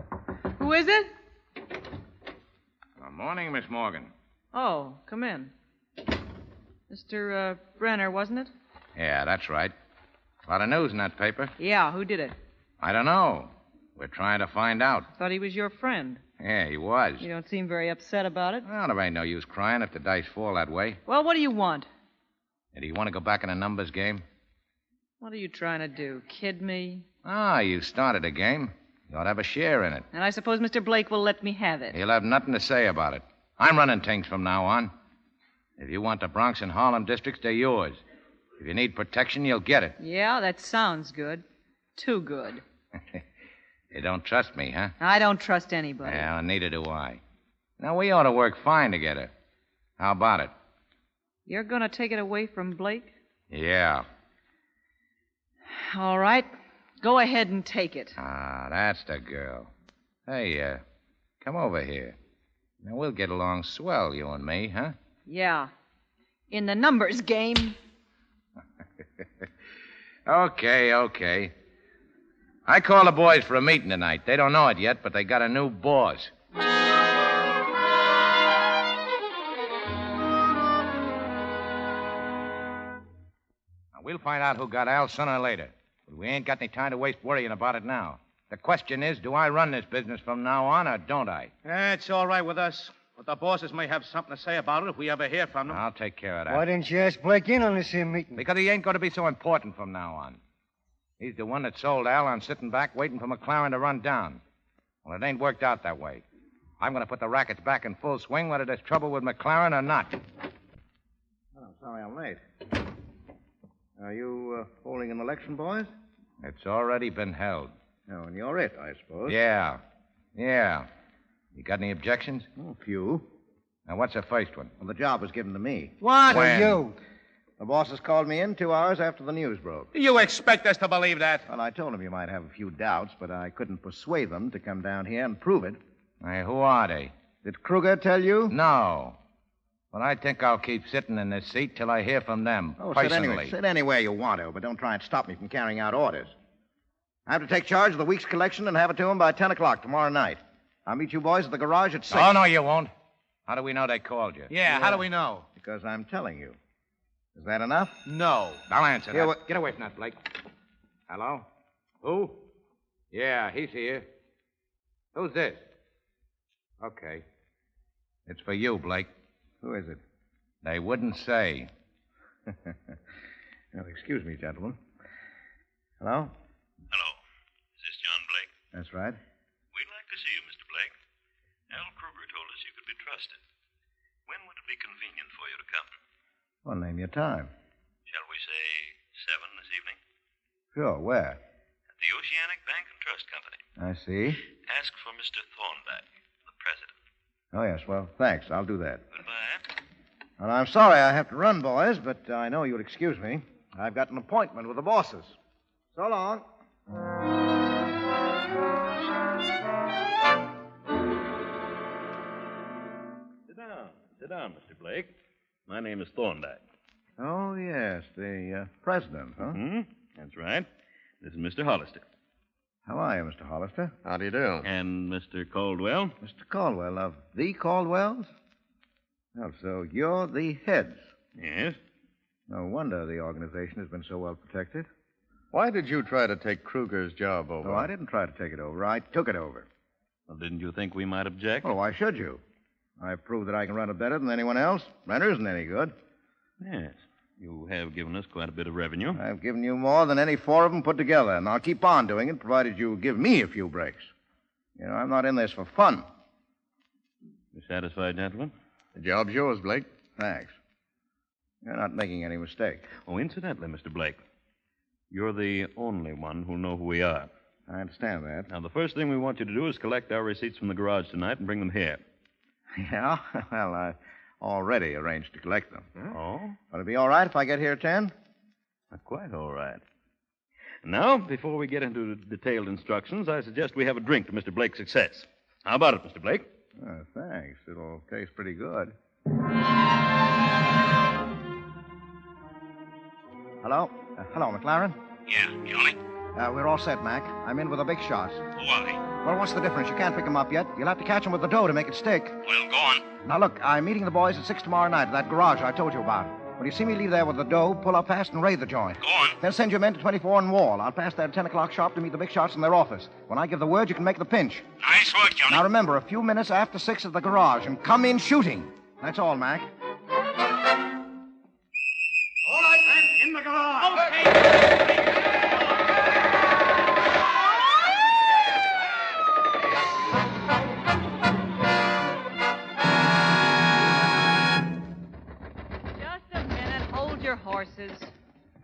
Who is it? Good morning, Miss Morgan. Oh, come in. Mr. Brenner, wasn't it? Yeah, that's right. A lot of news in that paper. Yeah, who did it? I don't know. We're trying to find out. Thought he was your friend. Yeah, he was. You don't seem very upset about it. Well, there ain't no use crying if the dice fall that way. Well, what do you want? Do you want to go back in the numbers game? What are you trying to do? Kid me? Ah, you started a game. You ought to have a share in it. And I suppose Mr. Blake will let me have it. He'll have nothing to say about it. I'm running things from now on. If you want the Bronx and Harlem districts, they're yours. If you need protection, you'll get it. Yeah, that sounds good. Too good. You don't trust me, huh? I don't trust anybody. Well, neither do I. Now, we ought to work fine together. How about it? You're going to take it away from Blake? Yeah. All right. Go ahead and take it. Ah, that's the girl. Hey, come over here. Now, we'll get along swell, you and me, huh? Yeah. In the numbers game. Okay. I called the boys for a meeting tonight. They don't know it yet, but they got a new boss. Now, we'll find out who got Al sooner or later. But we ain't got any time to waste worrying about it now. The question is, do I run this business from now on, or don't I? It's all right with us. But the bosses may have something to say about it if we ever hear from them. I'll take care of that. Why didn't you ask Blake in on this here meeting? Because he ain't going to be so important from now on. He's the one that sold Al on sitting back waiting for McLaren to run down. Well, it ain't worked out that way. I'm going to put the rackets back in full swing whether there's trouble with McLaren or not. Oh, sorry I'm late. Are you holding an election, boys? It's already been held. Oh, and you're it, I suppose. Yeah. You got any objections? Oh, a few. Now, what's the first one? Well, the job was given to me. What? When? You? The bosses called me in 2 hours after the news broke. You expect us to believe that? Well, I told them you might have a few doubts, but I couldn't persuade them to come down here and prove it. Hey, who are they? Did Kruger tell you? No. But I think I'll keep sitting in this seat till I hear from them, personally. Sit anywhere you want to, but don't try and stop me from carrying out orders. I have to take charge of the week's collection and have it to them by 10 o'clock tomorrow night. I'll meet you boys at the garage at 6. Oh, no, you won't. How do we know they called you? Yeah, how do we know? Because I'm telling you. Is that enough? No. I'll answer Here, that. Get away from that, Blake. Hello? Who? Yeah, he's here. Who's this? Okay. It's for you, Blake. Who is it? They wouldn't say. Well, excuse me, gentlemen. Hello? Hello. Is this John Blake? That's right. We'd like to see you, Mr. Blake. Al Kruger told us you could be trusted. When would it be convenient for you to come? Well, name your time. Shall we say 7 this evening? Sure, where? At the Oceanic Bank and Trust Company. I see. Ask for Mr. Thornback, the president. Oh, yes, well, thanks. I'll do that. Goodbye. Well, I'm sorry I have to run, boys, but I know you'll excuse me. I've got an appointment with the bosses. So long. Sit down, Mr. Blake. My name is Thornback. Oh, yes, the president, huh? Hmm? That's right. This is Mr. Hollister. How are you, Mr. Hollister? How do you do? And Mr. Caldwell? Mr. Caldwell, of the Caldwells? Well, so you're the heads. Yes. No wonder the organization has been so well protected. Why did you try to take Kruger's job over? Oh, I didn't try to take it over. I took it over. Well, didn't you think we might object? Well, why should you? I've proved that I can run it better than anyone else. Renter isn't any good. Yes. You have given us quite a bit of revenue. I've given you more than any four of them put together, and I'll keep on doing it, provided you give me a few breaks. You know, I'm not in this for fun. You satisfied, gentlemen? The job's yours, Blake. Thanks. You're not making any mistake. Oh, incidentally, Mr. Blake, you're the only one who'll know who we are. I understand that. Now, the first thing we want you to do is collect our receipts from the garage tonight and bring them here. Yeah? Well, I've already arranged to collect them. Oh? Will it be all right if I get here at 10? Not quite all right. Now, before we get into detailed instructions, I suggest we have a drink to Mr. Blake's success. How about it, Mr. Blake? Thanks. It'll taste pretty good. Hello? Hello, McLaren. Yeah, Johnny? We're all set, Mac. I'm in with the big shots. Who are they? Well, what's the difference? You can't pick them up yet. You'll have to catch them with the dough to make it stick. Well, go on. Now, look, I'm meeting the boys at 6 tomorrow night at that garage I told you about. When you see me leave there with the dough, pull up fast and raid the joint. Go on. Then send your men to 24 and Wall. I'll pass that 10 o'clock sharp to meet the big shots in their office. When I give the word, you can make the pinch. Nice work, Johnny. Now, remember, a few minutes after 6 at the garage, and come in shooting. That's all, Mac. All right, then, in the garage. Horses.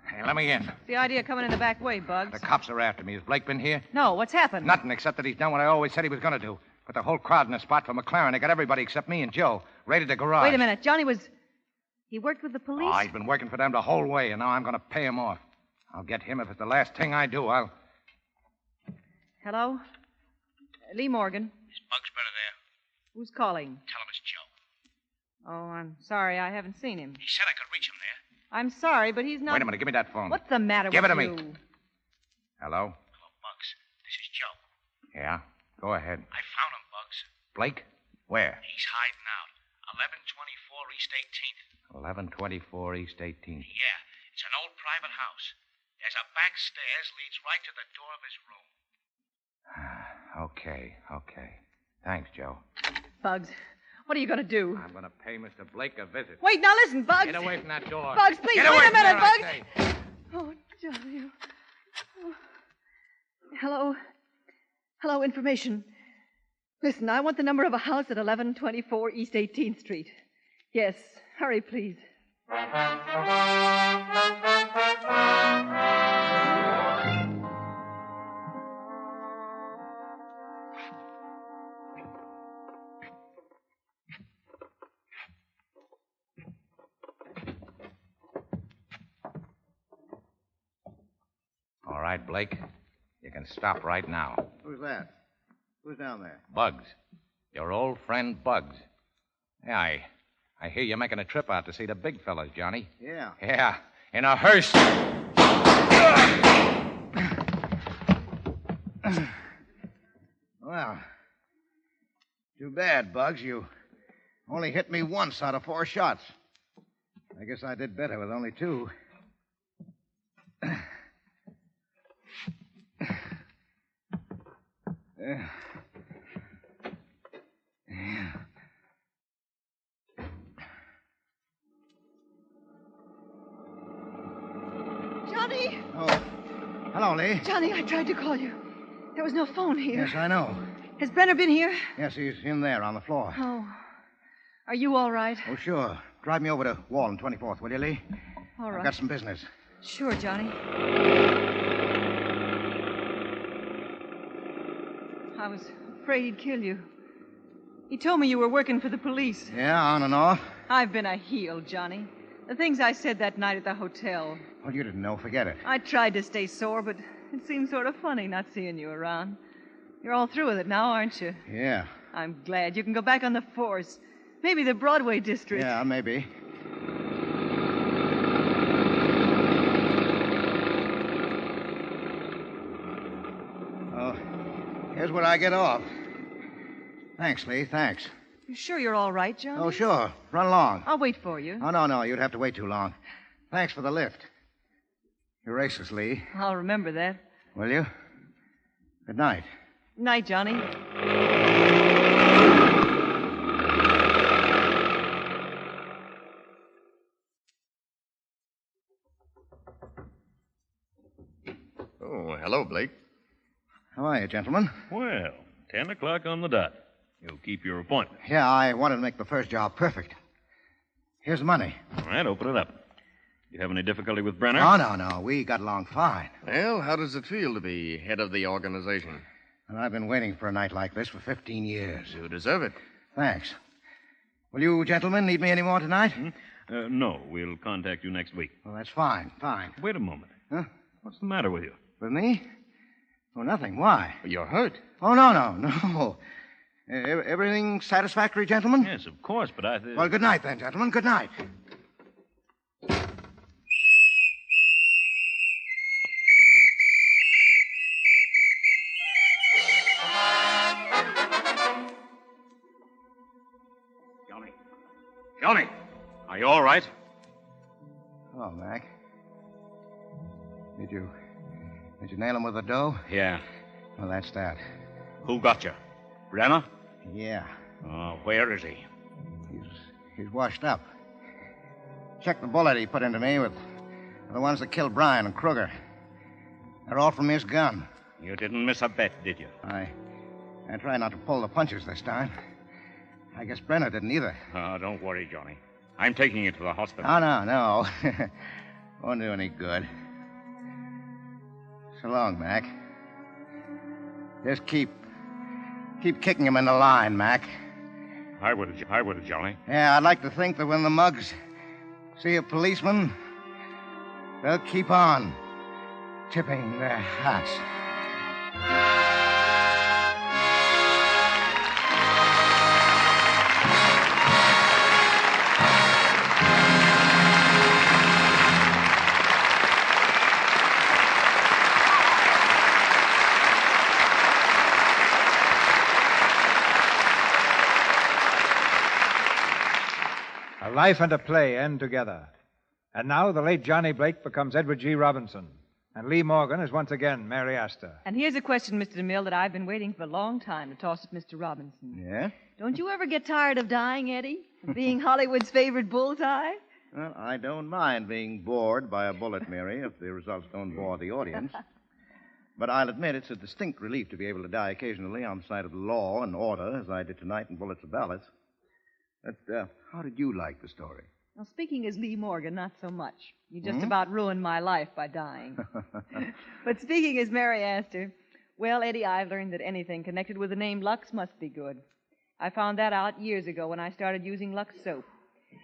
Hey, let me in. What's the idea of coming in the back way, Bugs? The cops are after me. Has Blake been here? No, what's happened? Nothing, except that he's done what I always said he was going to do. Put the whole crowd in a spot for McLaren. They got everybody except me and Joe. Raided the garage. Wait a minute. Johnny was... He worked with the police? Oh, he's been working for them the whole way, and now I'm going to pay him off. I'll get him if it's the last thing I do. Hello? Lee Morgan. Is Bugs better there? Who's calling? Tell him it's Joe. Oh, I'm sorry. I haven't seen him. He said I could reach him there. I'm sorry, but he's not... Wait a minute. Give me that phone. What's the matter Give with it to you? me. Hello? Hello, Bugs. This is Joe. Yeah? Go ahead. I found him, Bugs. Blake? Where? He's hiding out. 1124 East 18th. 1124 East 18th. Yeah, it's an old private house. There's a back stairs leads right to the door of his room. Okay. Thanks, Joe. Bugs, what are you going to do? I'm going to pay Mr. Blake a visit. Wait, now listen, Bugs. Get away from that door. Bugs, please, Get wait away a minute, from there, Bugs. I say. Oh, Johnny. Oh. Hello, information. Listen, I want the number of a house at 1124 East 18th Street. Yes, hurry, please. All right, Blake. You can stop right now. Who's that? Who's down there? Bugs. Your old friend Bugs. Yeah, I hear you're making a trip out to see the big fellas, Johnny. Yeah. Yeah, in a hearse. Well, too bad, Bugs. You only hit me once out of 4 shots. I guess I did better with only 2. Johnny! Oh. Hello, Lee. Johnny, I tried to call you. There was no phone here. Yes, I know. Has Brenner been here? Yes, he's in there on the floor. Oh. Are you all right? Oh, sure. Drive me over to Wall and 24th, will you, Lee? All right. I've got some business. Sure, Johnny. I was afraid he'd kill you. He told me you were working for the police. Yeah, on and off. I've been a heel, Johnny. The things I said that night at the hotel. Well, you didn't know. Forget it. I tried to stay sore, but it seemed sort of funny not seeing you around. You're all through with it now, aren't you? Yeah. I'm glad. You can go back on the force. Maybe the Broadway district. Yeah, maybe. Oh, here's where I get off. Thanks, Lee. Thanks. You sure you're all right, Johnny? Oh, sure. Run along. I'll wait for you. Oh, no. You'd have to wait too long. Thanks for the lift. You're racist, Lee. I'll remember that. Will you? Good night. Night, Johnny. Oh, hello, Blake. How are you, gentlemen? Well, 10 o'clock on the dot. You'll keep your appointment. Yeah, I wanted to make the first job perfect. Here's the money. All right, open it up. You have any difficulty with Brenner? Oh, no. We got along fine. Well, how does it feel to be head of the organization? And I've been waiting for a night like this for 15 years. You deserve it. Thanks. Will you gentlemen need me any more tonight? No, we'll contact you next week. Well, that's fine. Wait a moment. Huh? What's the matter with you? With me? Oh, nothing. Why? You're hurt. Oh, no. Everything satisfactory, gentlemen? Yes, of course, but I... Well, good night, then, gentlemen. Good night. Johnny, are you all right? Hello, Mac. Did you nail him with the dough? Yeah. Well, that's that. Who got you? Brenner? Yeah. Oh, where is he? He's washed up. Check the bullet he put into me with the ones that killed Bryan and Kruger. They're all from his gun. You didn't miss a bet, did you? I tried not to pull the punches this time. I guess Brenner didn't either. Oh, don't worry, Johnny. I'm taking you to the hospital. Oh, no. Won't do any good. So long, Mac. Just keep kicking him in the line, Mac. I will, Johnny. Yeah, I'd like to think that when the mugs see a policeman, they'll keep on tipping their hats. A life and a play end together. And now the late Johnny Blake becomes Edward G. Robinson. And Lee Morgan is once again Mary Astor. And here's a question, Mr. DeMille, that I've been waiting for a long time to toss at Mr. Robinson. Yeah? Don't you ever get tired of dying, Eddie? Of being Hollywood's favorite bullseye? Well, I don't mind being bored by a bullet, Mary, if the results don't bore the audience. But I'll admit it's a distinct relief to be able to die occasionally on the side of the law and order, as I did tonight in Bullets or Ballets. But how did you like the story? Well, speaking as Lee Morgan, not so much. You just about ruined my life by dying. But speaking as Mary Astor, well, Eddie, I've learned that anything connected with the name Lux must be good. I found that out years ago when I started using Lux soap.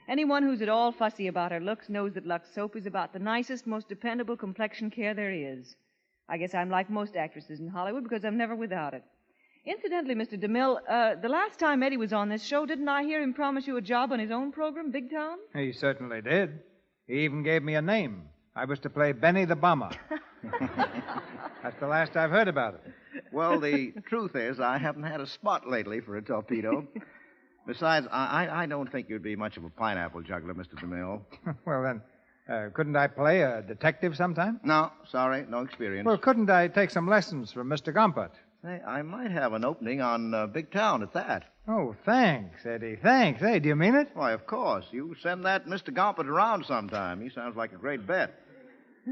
Anyone who's at all fussy about her looks knows that Lux soap is about the nicest, most dependable complexion care there is. I guess I'm like most actresses in Hollywood because I'm never without it. Incidentally, Mr. DeMille, the last time Eddie was on this show, didn't I hear him promise you a job on his own program, Big Town? He certainly did. He even gave me a name. I was to play Benny the Bomber. That's the last I've heard about it. Well, the truth is, I haven't had a spot lately for a torpedo. Besides, I don't think you'd be much of a pineapple juggler, Mr. DeMille. Well, then, couldn't I play a detective sometime? No, sorry, no experience. Well, couldn't I take some lessons from Mr. Gompert? Hey, I might have an opening on Big Town at that. Oh, thanks, Eddie. Thanks. Hey, do you mean it? Why, of course. You send that Mr. Gompert around sometime. He sounds like a great bet.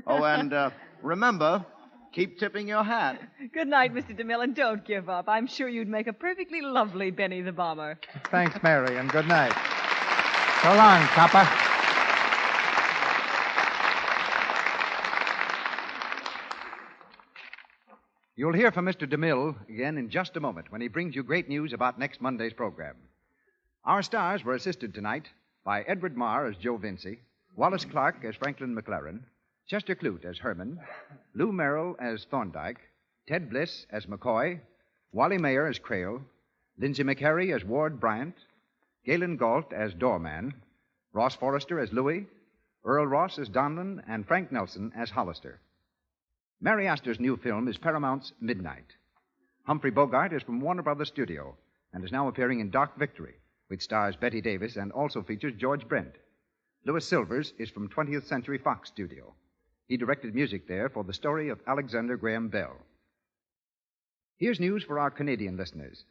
Oh, and remember, keep tipping your hat. Good night, Mr. DeMille, and don't give up. I'm sure you'd make a perfectly lovely Benny the Bomber. Thanks, Mary, and good night. So long, copper. You'll hear from Mr. DeMille again in just a moment when he brings you great news about next Monday's program. Our stars were assisted tonight by Edward Marr as Joe Vinci, Wallace Clark as Franklin McLaren, Chester Clute as Herman, Lou Merrill as Thorndyke, Ted Bliss as McCoy, Wally Mayer as Crail, Lindsay McHarry as Ward Bryant, Galen Galt as Doorman, Ross Forrester as Louis, Earl Ross as Donlin, and Frank Nelson as Hollister. Mary Astor's new film is Paramount's Midnight. Humphrey Bogart is from Warner Brothers Studio and is now appearing in Dark Victory, which stars Betty Davis and also features George Brent. Louis Silvers is from 20th Century Fox Studio. He directed music there for the story of Alexander Graham Bell. Here's news for our Canadian listeners.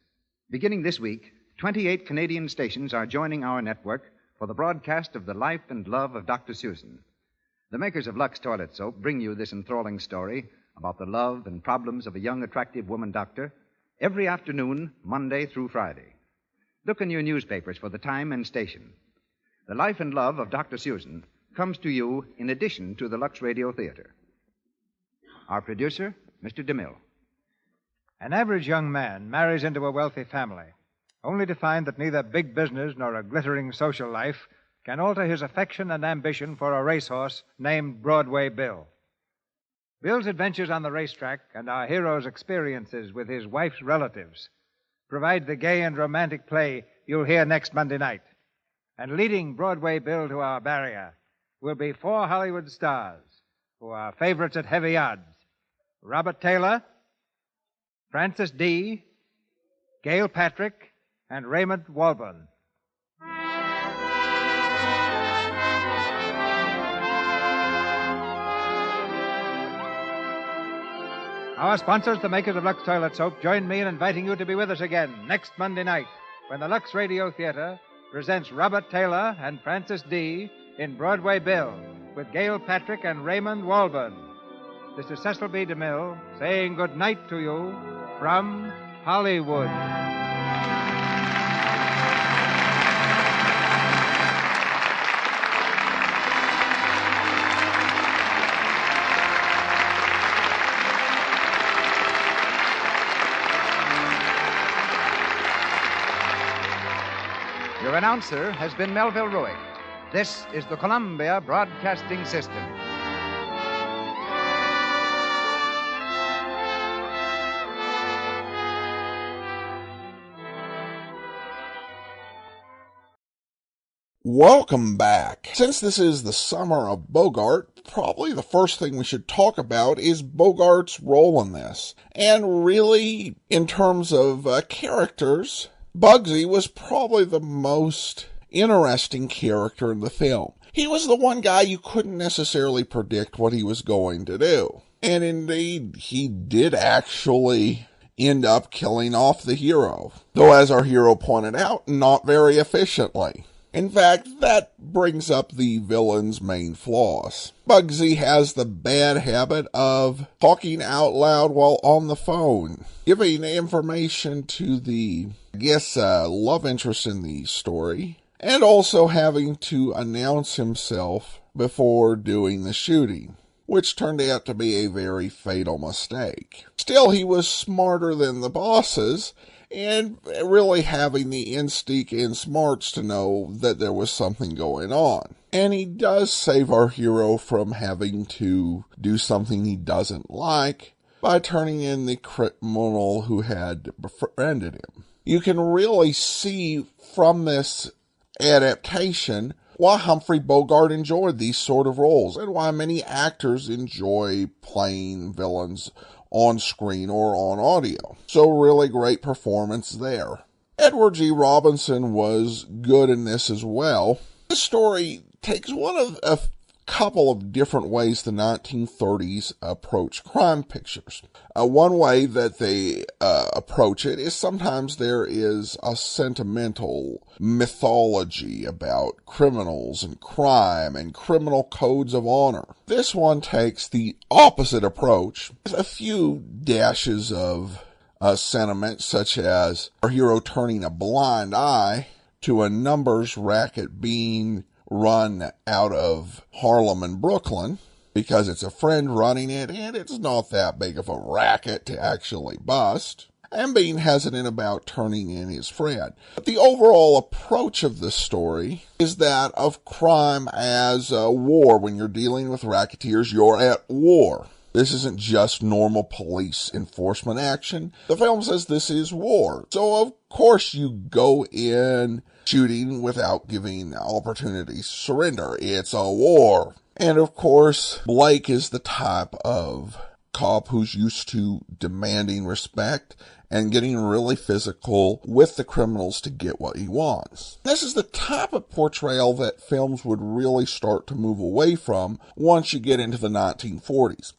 Beginning this week, 28 Canadian stations are joining our network for the broadcast of the life and love of Dr. Susan. The makers of Lux Toilet Soap bring you this enthralling story about the love and problems of a young, attractive woman doctor every afternoon, Monday through Friday. Look in your newspapers for the time and station. The life and love of Dr. Susan comes to you in addition to the Lux Radio Theater. Our producer, Mr. DeMille. An average young man marries into a wealthy family, only to find that neither big business nor a glittering social life can alter his affection and ambition for a racehorse named Broadway Bill. Bill's adventures on the racetrack and our hero's experiences with his wife's relatives provide the gay and romantic play you'll hear next Monday night. And leading Broadway Bill to our barrier will be 4 Hollywood stars who are favorites at heavy odds: Robert Taylor, Francis Dee, Gail Patrick, and Raymond Walburn. Our sponsors, the makers of Lux Toilet Soap, join me in inviting you to be with us again next Monday night when the Lux Radio Theater presents Robert Taylor and Francis Dee in Broadway Bill with Gail Patrick and Raymond Walburn. This is Cecil B. DeMille saying good night to you from Hollywood. Your announcer has been Melville Ruick. This is the Columbia Broadcasting System. Welcome back. Since this is the summer of Bogart, probably the first thing we should talk about is Bogart's role in this. And really, in terms of characters, Bugsy was probably the most interesting character in the film. He was the one guy you couldn't necessarily predict what he was going to do. And indeed, he did actually end up killing off the hero. Though, as our hero pointed out, not very efficiently. In fact, that brings up the villain's main flaws. Bugsy has the bad habit of talking out loud while on the phone, giving information to the, love interest in the story, and also having to announce himself before doing the shooting, which turned out to be a very fatal mistake. Still, he was smarter than the bosses, and really having the instinct and smarts to know that there was something going on. And he does save our hero from having to do something he doesn't like by turning in the criminal who had befriended him. You can really see from this adaptation why Humphrey Bogart enjoyed these sort of roles and why many actors enjoy playing villains on screen or on audio. So really great performance there. Edward G. Robinson was good in this as well. This story takes one of a couple of different ways the 1930s approach crime pictures. One way that they approach it is sometimes there is a sentimental mythology about criminals and crime and criminal codes of honor. This one takes the opposite approach with a few dashes of sentiment, such as our hero turning a blind eye to a numbers racket being run out of Harlem and Brooklyn because it's a friend running it and it's not that big of a racket to actually bust, and being hesitant about turning in his friend. But the overall approach of this story is that of crime as a war. When you're dealing with racketeers, you're at war. This isn't just normal police enforcement action. The film says this is war. So, of course, you go in shooting without giving opportunities to surrender. It's a war. And, of course, Blake is the type of cop who's used to demanding respect and getting really physical with the criminals to get what he wants. This is the type of portrayal that films would really start to move away from once you get into the 1940s.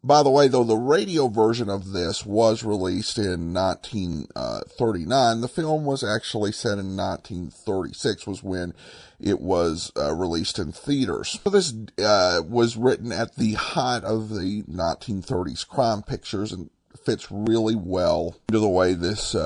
By the way, though, the radio version of this was released in 1939. The film was actually set in 1936, was when it was released in theaters. So this was written at the height of the 1930s crime pictures and fits really well into the way this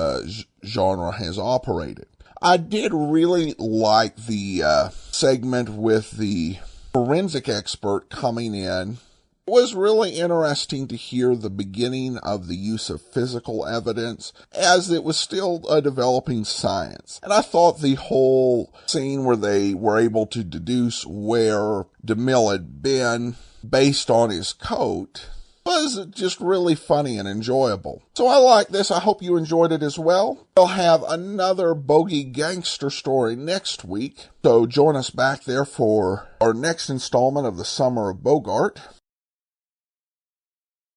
genre has operated. I did really like the segment with the forensic expert coming in. It was really interesting to hear the beginning of the use of physical evidence, as it was still a developing science. And I thought the whole scene where they were able to deduce where DeMille had been based on his coat was just really funny and enjoyable. So I like this. I hope you enjoyed it as well. We'll have another bogey gangster story next week, so join us back there for our next installment of the Summer of Bogart.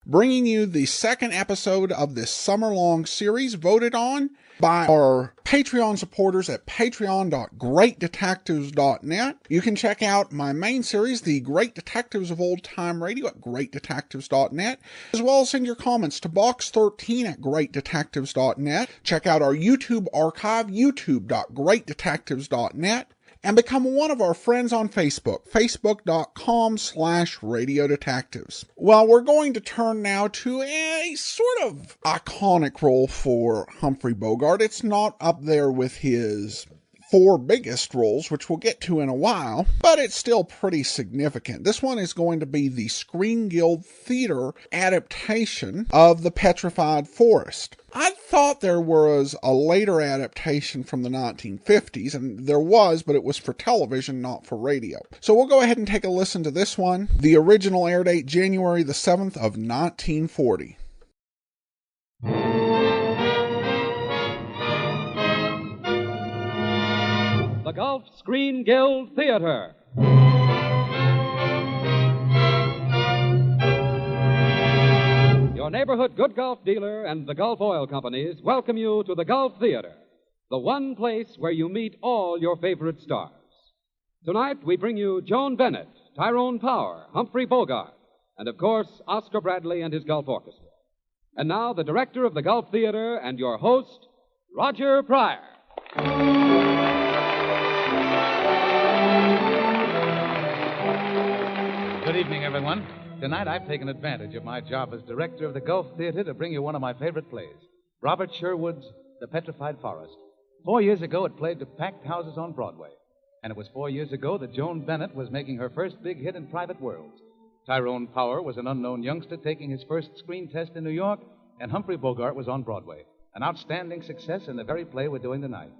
Bringing you the second episode of this summer-long series voted on by our Patreon supporters at patreon.greatdetectives.net. You can check out my main series, The Great Detectives of Old Time Radio, at greatdetectives.net, as well as send your comments to box13 at greatdetectives.net. Check out our YouTube archive, youtube.greatdetectives.net. And become one of our friends on Facebook, facebook.com/Radio Detectives. Well, we're going to turn now to a sort of iconic role for Humphrey Bogart. It's not up there with his 4 biggest roles, which we'll get to in a while, but it's still pretty significant. This one is going to be the Screen Guild Theater adaptation of The Petrified Forest. I thought there was a later adaptation from the 1950s, and there was, but it was for television, not for radio. So we'll go ahead and take a listen to this one. The original air date, January the 7th of 1940. The Gulf Screen Guild Theater. Your neighborhood Good Gulf dealer and the Gulf Oil Companies welcome you to the Gulf Theater, the one place where you meet all your favorite stars. Tonight we bring you Joan Bennett, Tyrone Power, Humphrey Bogart, and of course Oscar Bradley and his Gulf Orchestra. And now the director of the Gulf Theater and your host, Roger Pryor. Good evening, everyone. Tonight, I've taken advantage of my job as director of the Gulf Theater to bring you one of my favorite plays, Robert Sherwood's The Petrified Forest. 4 years ago, it played to packed houses on Broadway. And it was 4 years ago that Joan Bennett was making her first big hit in Private Worlds. Tyrone Power was an unknown youngster taking his first screen test in New York, and Humphrey Bogart was on Broadway. An outstanding success in the very play we're doing tonight.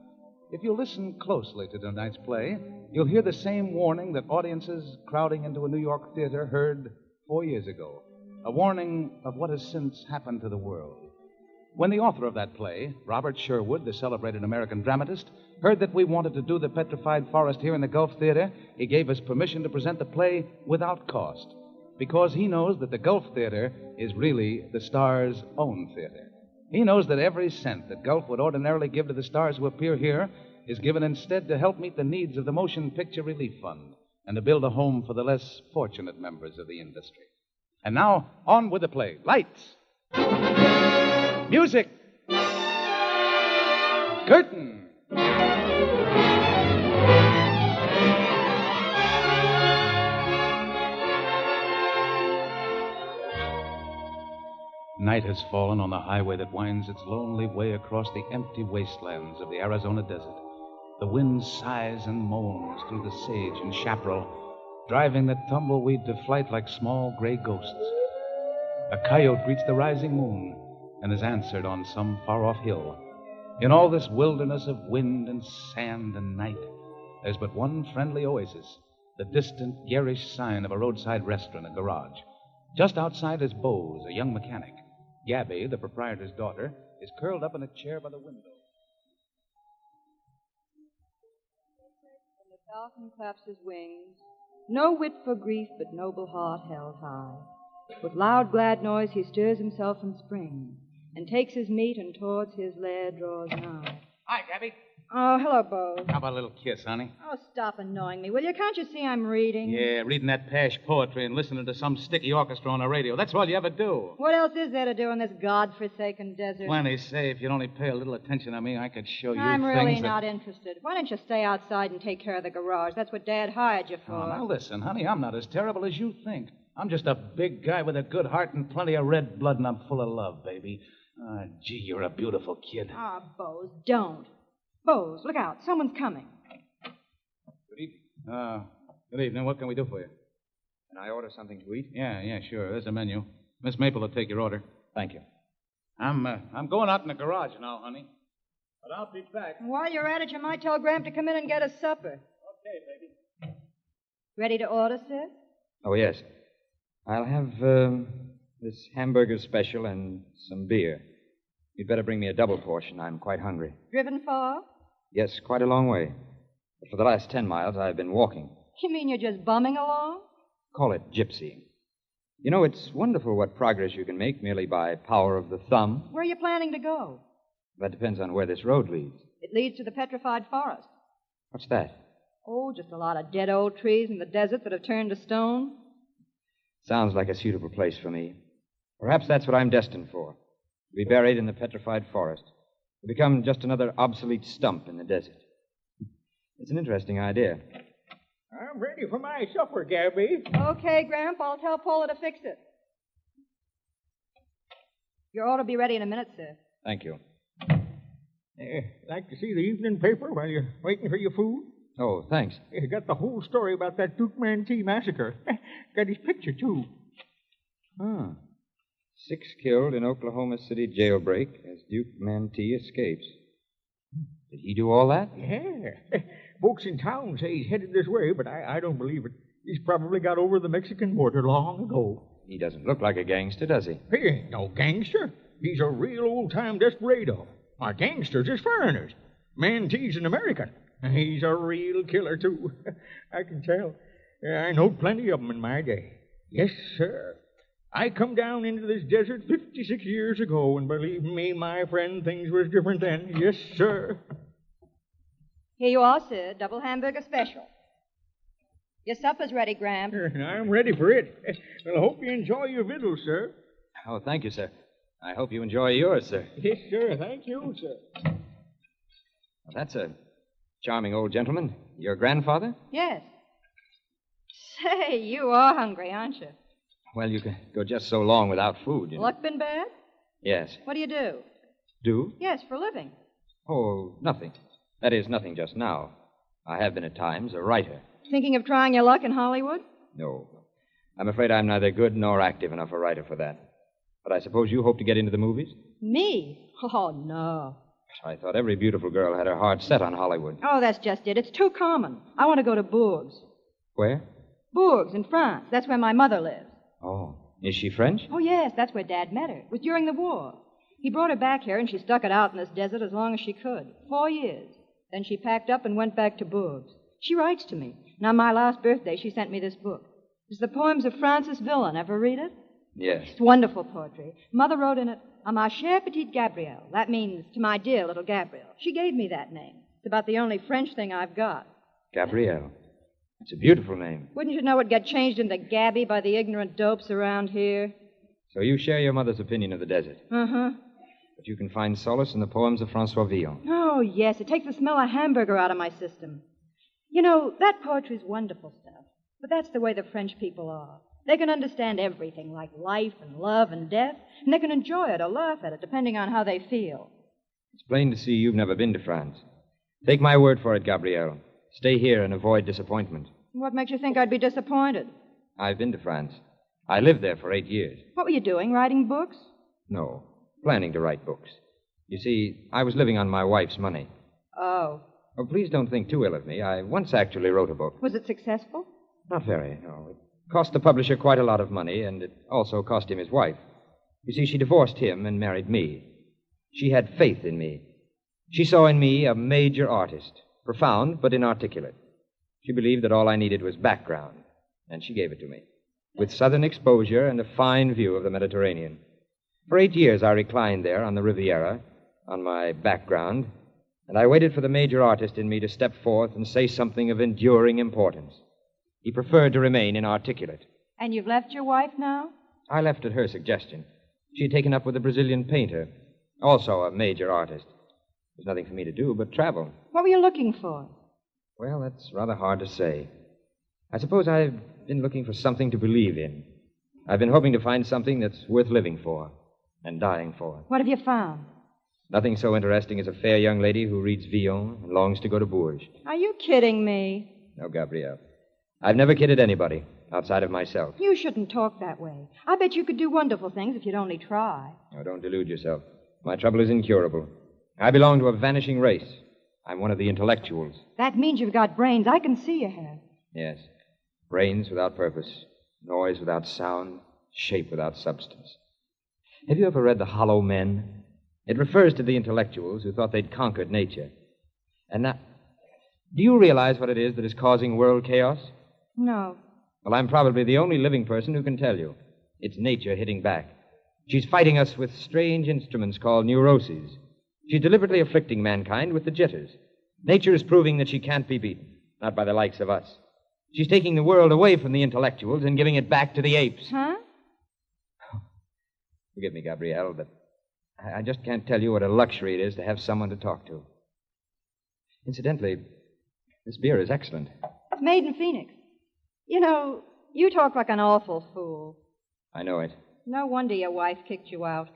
If you listen closely to tonight's play, you'll hear the same warning that audiences crowding into a New York theater heard 4 years ago. A warning of what has since happened to the world. When the author of that play, Robert Sherwood, the celebrated American dramatist, heard that we wanted to do The Petrified Forest here in the Gulf Theater, he gave us permission to present the play without cost, because he knows that the Gulf Theater is really the star's own theater. He knows that every cent that Gulf would ordinarily give to the stars who appear here is given instead to help meet the needs of the Motion Picture Relief Fund and to build a home for the less fortunate members of the industry. And now, on with the play. Lights. Music. Curtain. Night has fallen on the highway that winds its lonely way across the empty wastelands of the Arizona desert. The wind sighs and moans through the sage and chaparral, driving the tumbleweed to flight like small gray ghosts. A coyote greets the rising moon and is answered on some far-off hill. In all this wilderness of wind and sand and night, there's but one friendly oasis, the distant, garish sign of a roadside restaurant and garage. Just outside is Bose, a young mechanic. Gabby, the proprietor's daughter, is curled up in a chair by the window. When the falcon claps his wings, no wit for grief, but noble heart held high. With loud, glad noise he stirs himself in spring, and takes his meat and towards his lair draws nigh. Hi, Gabby. Oh, hello, Bose. How about a little kiss, honey? Oh, stop annoying me, will you? Can't you see I'm reading? Yeah, reading that pash poetry and listening to some sticky orchestra on the radio. That's all you ever do. What else is there to do in this godforsaken desert? Plenty say if you'd only pay a little attention to me, I could show you I'm things really that... not interested. Why don't you stay outside and take care of the garage? That's what Dad hired you for. Oh, now listen, honey, I'm not as terrible as you think. I'm just a big guy with a good heart and plenty of red blood, and I'm full of love, baby. Ah, gee, you're a beautiful kid. Ah, Bose, don't. Bose, look out. Someone's coming. Good evening. Good evening. What can we do for you? Can I order something to eat? Yeah, sure. There's a menu. Miss Maple will take your order. Thank you. I'm going out in the garage now, honey. But I'll be back. While you're at it, you might tell Graham to come in and get us supper. Okay, baby. Ready to order, sir? Oh, yes. I'll have this hamburger special and some beer. You'd better bring me a double portion. I'm quite hungry. Driven far? Yes, quite a long way. But for the last 10 miles, I've been walking. You mean you're just bumming along? Call it gypsying. You know, it's wonderful what progress you can make merely by power of the thumb. Where are you planning to go? That depends on where this road leads. It leads to the Petrified Forest. What's that? Oh, just a lot of dead old trees in the desert that have turned to stone. Sounds like a suitable place for me. Perhaps that's what I'm destined for. To be buried in the Petrified Forest. To become just another obsolete stump in the desert. It's an interesting idea. I'm ready for my supper, Gabby. Okay, Gramp, I'll tell Paula to fix it. Your order will be ready in a minute, sir. Thank you. Like to see the evening paper while you're waiting for your food? Oh, thanks. Got the whole story about that Duke Mantee massacre. Got his picture, too. Ah. 6 killed in Oklahoma City jailbreak as Duke Mantee escapes. Did he do all that? Yeah. Folks in town say he's headed this way, but I don't believe it. He's probably got over the Mexican border long ago. He doesn't look like a gangster, does he? He ain't no gangster. He's a real old-time desperado. Our gangsters is foreigners. Mantee's an American. He's a real killer, too. I can tell. I knowed plenty of them in my day. Yes, sir. I come down into this desert 56 years ago, and believe me, my friend, things was different then. Yes, sir. Here you are, sir. Double hamburger special. Your supper's ready, Gramp. I'm ready for it. Well, I hope you enjoy your victuals, sir. Oh, thank you, sir. I hope you enjoy yours, sir. Yes, sir. Thank you, sir. Well, that's a charming old gentleman. Your grandfather? Yes. Say, you are hungry, aren't you? Well, you can go just so long without food, you know. Luck been bad? Yes. What do you do? Do? Yes, for a living. Oh, nothing. That is, nothing just now. I have been at times a writer. Thinking of trying your luck in Hollywood? No. I'm afraid I'm neither good nor active enough a writer for that. But I suppose you hope to get into the movies? Me? Oh, no. I thought every beautiful girl had her heart set on Hollywood. Oh, that's just it. It's too common. I want to go to Bourges. Where? Bourges, in France. That's where my mother lives. Oh. Is she French? Oh, yes. That's where Dad met her. It was during the war. He brought her back here, and she stuck it out in this desert as long as she could. 4 years. Then she packed up and went back to Bourges. She writes to me. And on my last birthday, she sent me this book. It's the poems of Francis Villon. Ever read it? Yes. It's wonderful poetry. Mother wrote in it, "À ma chère petite Gabrielle." That means, to my dear little Gabrielle. She gave me that name. It's about the only French thing I've got. Gabrielle. It's a beautiful name. Wouldn't you know it'd get changed into Gabby by the ignorant dopes around here? So you share your mother's opinion of the desert. Uh-huh. But you can find solace in the poems of Francois Villon. Oh, yes. It takes the smell of hamburger out of my system. You know, that poetry's wonderful stuff. But that's the way the French people are. They can understand everything, like life and love and death, and they can enjoy it or laugh at it, depending on how they feel. It's plain to see you've never been to France. Take my word for it, Gabrielle. Stay here and avoid disappointment. What makes you think I'd be disappointed? I've been to France. I lived there for 8 years. What were you doing, writing books? No, planning to write books. You see, I was living on my wife's money. Oh. Oh, please don't think too ill of me. I once actually wrote a book. Was it successful? Not very, no. It cost the publisher quite a lot of money, and it also cost him his wife. You see, she divorced him and married me. She had faith in me. She saw in me a major artist, profound but inarticulate. She believed that all I needed was background, and she gave it to me, with southern exposure and a fine view of the Mediterranean. For 8 years, I reclined there on the Riviera, on my background, and I waited for the major artist in me to step forth and say something of enduring importance. He preferred to remain inarticulate. And you've left your wife now? I left at her suggestion. She had taken up with a Brazilian painter, also a major artist. There's nothing for me to do but travel. What were you looking for? Well, that's rather hard to say. I suppose I've been looking for something to believe in. I've been hoping to find something that's worth living for and dying for. What have you found? Nothing so interesting as a fair young lady who reads Villon and longs to go to Bourges. Are you kidding me? No, Gabrielle. I've never kidded anybody outside of myself. You shouldn't talk that way. I bet you could do wonderful things if you'd only try. Oh, don't delude yourself. My trouble is incurable. I belong to a vanishing race. I'm one of the intellectuals. That means you've got brains. I can see you have. Yes. Brains without purpose, noise without sound, shape without substance. Have you ever read The Hollow Men? It refers to the intellectuals who thought they'd conquered nature. And now, do you realize what it is that is causing world chaos? No. Well, I'm probably the only living person who can tell you. It's nature hitting back. She's fighting us with strange instruments called neuroses. She's deliberately afflicting mankind with the jitters. Nature is proving that she can't be beaten, not by the likes of us. She's taking the world away from the intellectuals and giving it back to the apes. Huh? Forgive me, Gabrielle, but I just can't tell you what a luxury it is to have someone to talk to. Incidentally, this beer is excellent. It's made in Phoenix. You know, you talk like an awful fool. I know it. No wonder your wife kicked you out.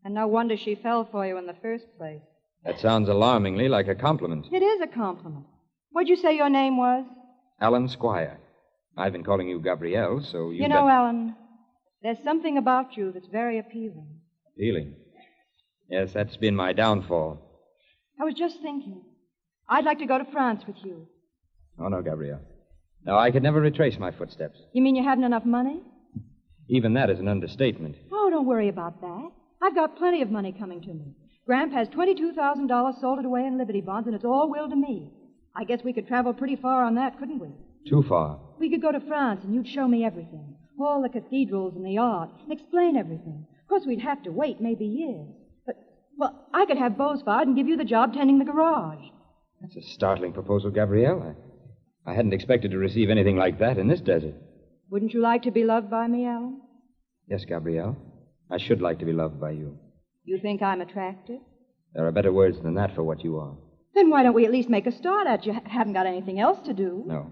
And no wonder she fell for you in the first place. That sounds alarmingly like a compliment. It is a compliment. What'd you say your name was? Alan Squire. I've been calling you Gabrielle, so You know, Alan, there's something about you that's very appealing. Appealing? Yes, that's been my downfall. I was just thinking. I'd like to go to France with you. Oh, no, Gabrielle. No, I could never retrace my footsteps. You mean you haven't enough money? Even that is an understatement. Oh, don't worry about that. I've got plenty of money coming to me. Gramp has $22,000 sold away in Liberty bonds, and it's all willed to me. I guess we could travel pretty far on that, couldn't we? Too far. We could go to France, and you'd show me everything. All the cathedrals and the art, and explain everything. Of course, we'd have to wait maybe years. But, well, I could have Beau's fired and give you the job tending the garage. That's a startling proposal, Gabrielle. I hadn't expected to receive anything like that in this desert. Wouldn't you like to be loved by me, Alan? Yes, Gabrielle. I should like to be loved by you. You think I'm attractive? There are better words than that for what you are. Then why don't we at least make a start at it? You haven't got anything else to do. No.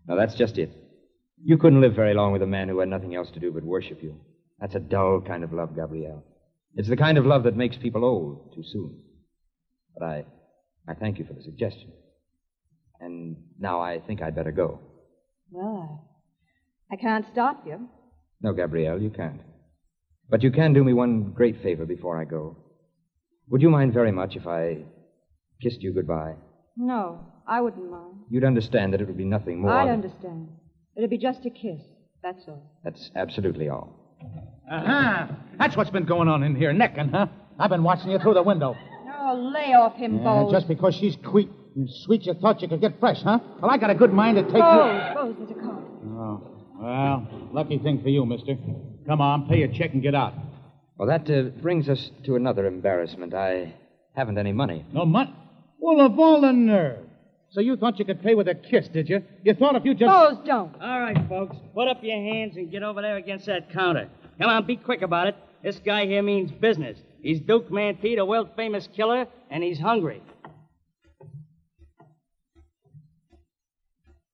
No, that's just it. You couldn't live very long with a man who had nothing else to do but worship you. That's a dull kind of love, Gabrielle. It's the kind of love that makes people old too soon. But I thank you for the suggestion. And now I think I'd better go. Well, I can't stop you. No, Gabrielle, you can't. But you can do me one great favor before I go. Would you mind very much if I kissed you goodbye? No, I wouldn't mind. You'd understand that it would be nothing more. I'd understand. It'd be just a kiss. That's all. That's absolutely all. Aha! That's what's been going on in here, necking, huh? I've been watching you through the window. Oh, lay off him, Bose. Just because she's sweet, you thought you could get fresh, huh? Well, I got a good mind to take Bose, there's a car. Oh, well, lucky thing for you, mister. Come on, pay your check and get out. Well, that brings us to another embarrassment. I haven't any money. No money? Well, of all the nerve. So you thought you could pay with a kiss, did you? You thought if you just... Bose, don't. All right, folks. Put up your hands and get over there against that counter. Come on, be quick about it. This guy here means business. He's Duke Mantee, a world-famous killer, and he's hungry.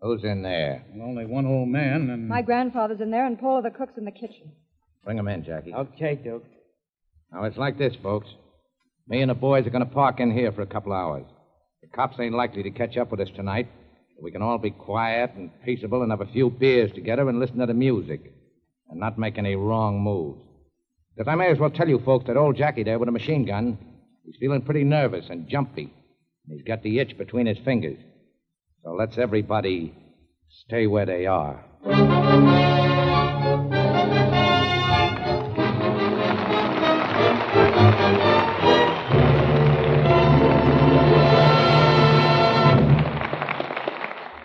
Who's in there? Well, only one old man and... My grandfather's in there, and Paula the cook's in the kitchen. Bring him in, Jackie. Okay, Duke. Now, it's like this, folks. Me and the boys are going to park in here for a couple hours. The cops ain't likely to catch up with us tonight. We can all be quiet and peaceable and have a few beers together and listen to the music and not make any wrong moves. Because I may as well tell you folks that old Jackie there with a machine gun, he's feeling pretty nervous and jumpy. He's got the itch between his fingers. So let's everybody stay where they are.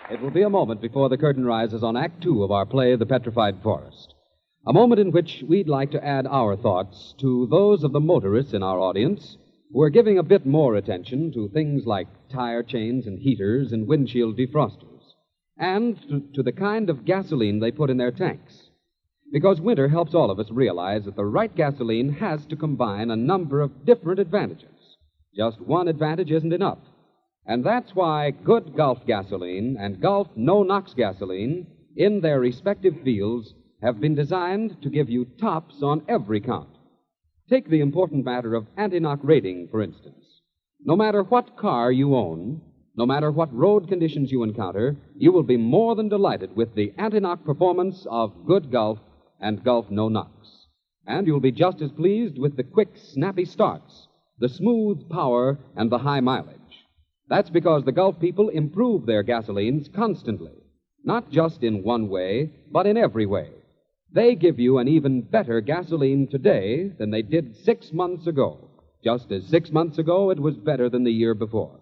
It will be a moment before the curtain rises on Act 2 of our play, The Petrified Forest. A moment in which we'd like to add our thoughts to those of the motorists in our audience who are giving a bit more attention to things like tire chains and heaters and windshield defrosters, and to the kind of gasoline they put in their tanks. Because winter helps all of us realize that the right gasoline has to combine a number of different advantages. Just one advantage isn't enough. And that's why good Gulf gasoline and Gulf no-NOx gasoline, in their respective fields, have been designed to give you tops on every count. Take the important matter of anti-knock rating, for instance. No matter what car you own, no matter what road conditions you encounter, you will be more than delighted with the anti-knock performance of good Gulf and Gulf no-NOx. And you'll be just as pleased with the quick, snappy starts, the smooth power, and the high mileage. That's because the Gulf people improve their gasolines constantly, not just in one way, but in every way. They give you an even better gasoline today than they did 6 months ago, just as 6 months ago it was better than the year before.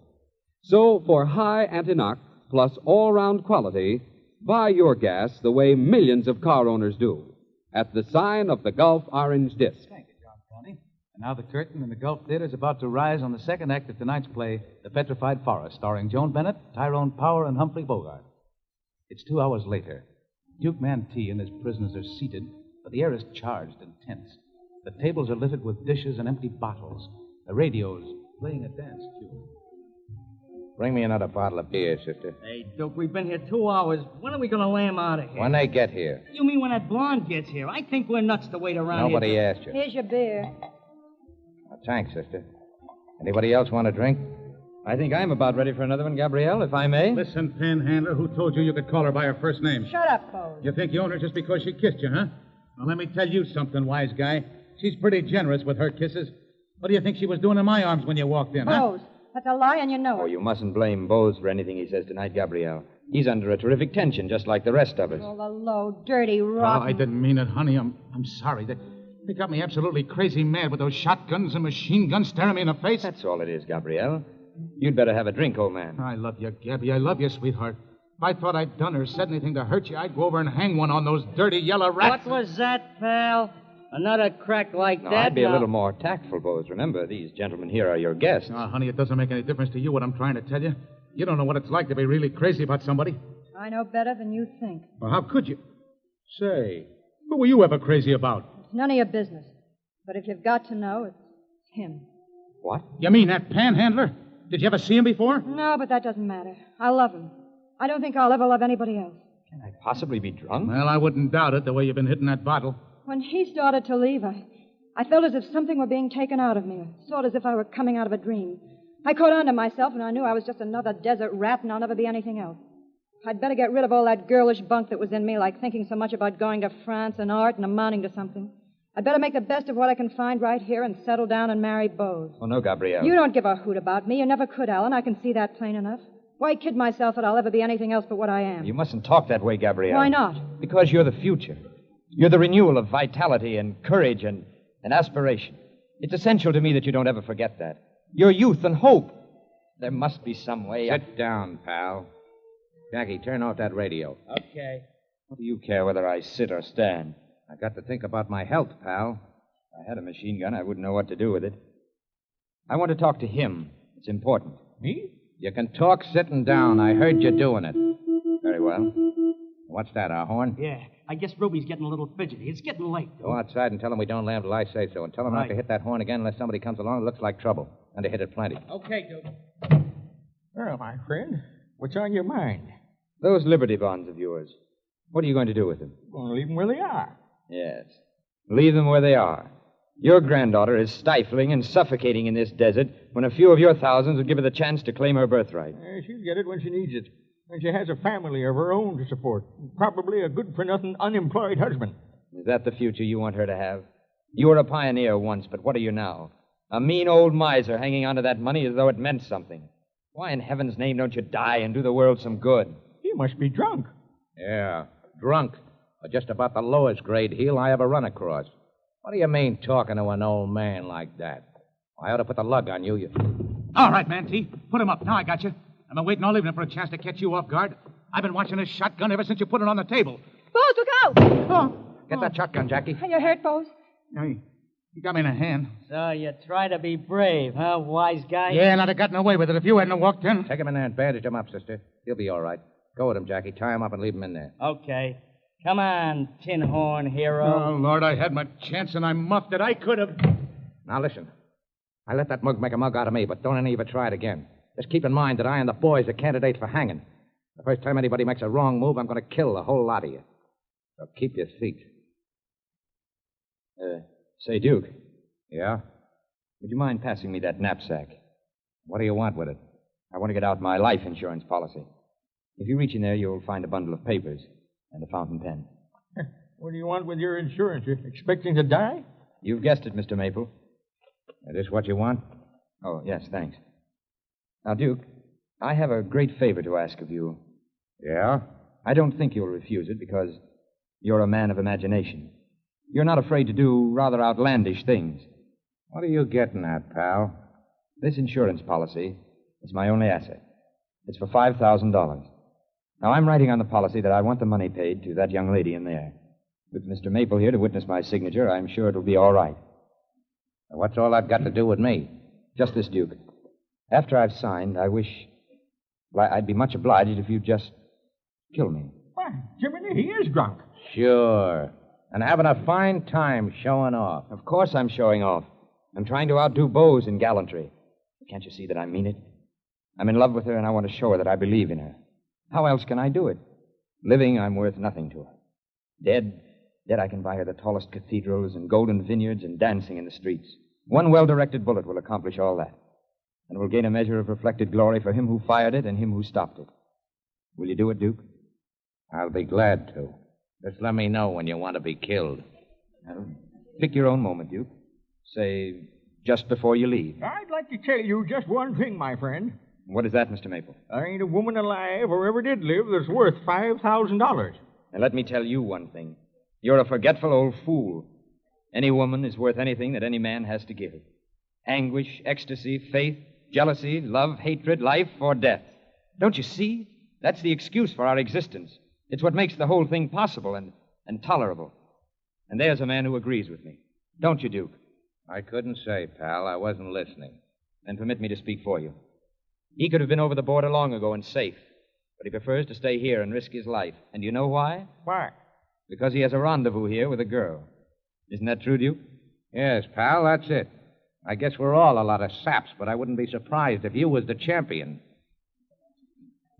So, for high anti-knock plus all-round quality, buy your gas the way millions of car owners do, at the sign of the Gulf Orange Disc. Thank you, John Tony. And now the curtain in the Gulf Theater is about to rise on the second act of tonight's play, The Petrified Forest, starring Joan Bennett, Tyrone Power, and Humphrey Bogart. It's 2 hours later. Duke Mantee and his prisoners are seated, but the air is charged and tense. The tables are littered with dishes and empty bottles. The radio's playing a dance tune. Bring me another bottle of beer, sister. Hey, Duke, we've been here 2 hours. When are we going to lay him out of here? When they get here. You mean when that blonde gets here? I think we're nuts to wait around Nobody here. asked you. Here's your beer. Thanks, sister. Anybody else want a drink? I think I'm about ready for another one, Gabrielle, if I may. Listen, panhandler, who told you could call her by her first name? Shut up, Pose. You think you own her just because she kissed you, huh? Well, let me tell you something, wise guy. She's pretty generous with her kisses. What do you think she was doing in my arms when you walked in, huh? Pose. That's a lie, and you know it. Oh, you mustn't blame Bose for anything he says tonight, Gabrielle. He's under a terrific tension, just like the rest of us. Oh, the low, dirty, Oh, rotten... I didn't mean it, honey. I'm sorry. They got me absolutely crazy mad with those shotguns and machine guns staring me in the face. That's all it is, Gabrielle. You'd better have a drink, old man. I love you, Gabby. I love you, sweetheart. If I thought I'd done or said anything to hurt you, I'd go over and hang one on those dirty yellow rats. What was that, pal? Another crack like No, that? I'd be a little more tactful, Bose. Remember, these gentlemen here are your guests. Oh, honey, it doesn't make any difference to you what I'm trying to tell you. You don't know what it's like to be really crazy about somebody. I know better than you think. Well, how could you? Say, who were you ever crazy about? It's none of your business. But if you've got to know, it's him. What? You mean that panhandler? Did you ever see him before? No, but that doesn't matter. I love him. I don't think I'll ever love anybody else. Can I possibly be drunk? Well, I wouldn't doubt it, the way you've been hitting that bottle. When he started to leave, I felt as if something were being taken out of me, sort as if I were coming out of a dream. I caught on to myself, and I knew I was just another desert rat, and I'll never be anything else. I'd better get rid of all that girlish bunk that was in me, like thinking so much about going to France and art and amounting to something. I'd better make the best of what I can find right here and settle down and marry Bose. Oh, no, Gabrielle. You don't give a hoot about me. You never could, Alan. I can see that plain enough. Why kid myself that I'll ever be anything else but what I am? You mustn't talk that way, Gabrielle. Why not? Because you're the future. You're the renewal of vitality and courage and aspiration. It's essential to me that you don't ever forget that. Your youth and hope. There must be some way. Sit down, pal. Jackie, turn off that radio. Okay. What do you care whether I sit or stand? I got to think about my health, pal. If I had a machine gun, I wouldn't know what to do with it. I want to talk to him. It's important. Me? You can talk sitting down. I heard you doing it. Very well. What's that, our horn? Yeah, I guess Ruby's getting a little fidgety. It's getting late. Go outside and tell him we don't land till I say so. And tell him not to hit that horn again unless somebody comes along that looks like trouble. And to hit it plenty. Okay, Duke. Well, my friend, what's on your mind? Those Liberty bonds of yours. What are you going to do with them? Going to leave them where they are. Yes. Leave them where they are. Your granddaughter is stifling and suffocating in this desert when a few of your thousands would give her the chance to claim her birthright. She'll get it when she needs it. And she has a family of her own to support. Probably a good-for-nothing unemployed husband. Is that the future you want her to have? You were a pioneer once, but what are you now? A mean old miser hanging onto that money as though it meant something. Why in heaven's name don't you die and do the world some good? You must be drunk. Yeah, drunk. Or just about the lowest grade heel I ever run across. What do you mean talking to an old man like that? I ought to put the lug on you. All right, Mantee. Put him up. Now I got you. I've been waiting all evening for a chance to catch you off guard. I've been watching this shotgun ever since you put it on the table. Bose, look out! Oh, Get that shotgun, Jackie. Are you hurt, Bose? No, he got me in a hand. So you try to be brave, huh, wise guy? Yeah, and I'd have gotten away with it if you hadn't have walked in. Take him in there and bandage him up, sister. He'll be all right. Go with him, Jackie. Tie him up and leave him in there. Okay. Come on, tin horn hero. Oh, Lord, I had my chance and I muffed it. I could have. Now, listen. I let that mug make a mug out of me, but don't any of you try it again. Just keep in mind that I and the boys are candidates for hanging. The first time anybody makes a wrong move, I'm going to kill the whole lot of you. So keep your seat. Say, Duke. Yeah? Would you mind passing me that knapsack? What do you want with it? I want to get out my life insurance policy. If you reach in there, you'll find a bundle of papers and a fountain pen. What do you want with your insurance? You expecting to die? You've guessed it, Mr. Maple. Is this what you want? Oh, yes, thanks. Now, Duke, I have a great favor to ask of you. Yeah? I don't think you'll refuse it because you're a man of imagination. You're not afraid to do rather outlandish things. What are you getting at, pal? This insurance policy is my only asset. It's for $5,000. Now, I'm writing on the policy that I want the money paid to that young lady in there. With Mr. Maple here to witness my signature, I'm sure it'll be all right. What's all that got to do with me? Just this, Duke. After I've signed, I'd be much obliged if you'd just kill me. Why, Jiminy, he is drunk. Sure. And having a fine time showing off. Of course I'm showing off. I'm trying to outdo Bose in gallantry. Can't you see that I mean it? I'm in love with her, and I want to show her that I believe in her. How else can I do it? Living, I'm worth nothing to her. Dead, I can buy her the tallest cathedrals and golden vineyards and dancing in the streets. One well-directed bullet will accomplish all that. And will gain a measure of reflected glory for him who fired it and him who stopped it. Will you do it, Duke? I'll be glad to. Just let me know when you want to be killed. Well, pick your own moment, Duke. Say, just before you leave. I'd like to tell you just one thing, my friend. What is that, Mr. Maple? There ain't a woman alive or ever did live that's worth $5,000. And let me tell you one thing. You're a forgetful old fool. Any woman is worth anything that any man has to give. Anguish, ecstasy, faith, jealousy, love, hatred, life, or death. Don't you see? That's the excuse for our existence. It's what makes the whole thing possible and tolerable. And there's a man who agrees with me. Don't you, Duke? I couldn't say, pal. I wasn't listening. Then permit me to speak for you. He could have been over the border long ago and safe, but he prefers to stay here and risk his life. And you know why? Why? Because he has a rendezvous here with a girl. Isn't that true, Duke? Yes, pal, that's it. I guess we're all a lot of saps, but I wouldn't be surprised if you was the champion.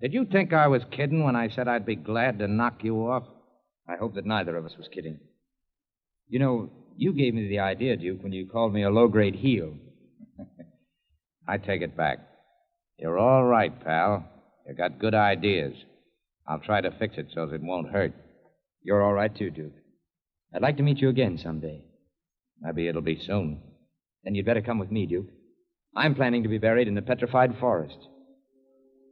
Did you think I was kidding when I said I'd be glad to knock you off? I hope that neither of us was kidding. You know, you gave me the idea, Duke, when you called me a low-grade heel. I take it back. You're all right, pal. You got good ideas. I'll try to fix it so that it won't hurt. You're all right, too, Duke. I'd like to meet you again someday. Maybe it'll be soon. Then you'd better come with me, Duke. I'm planning to be buried in the Petrified forest.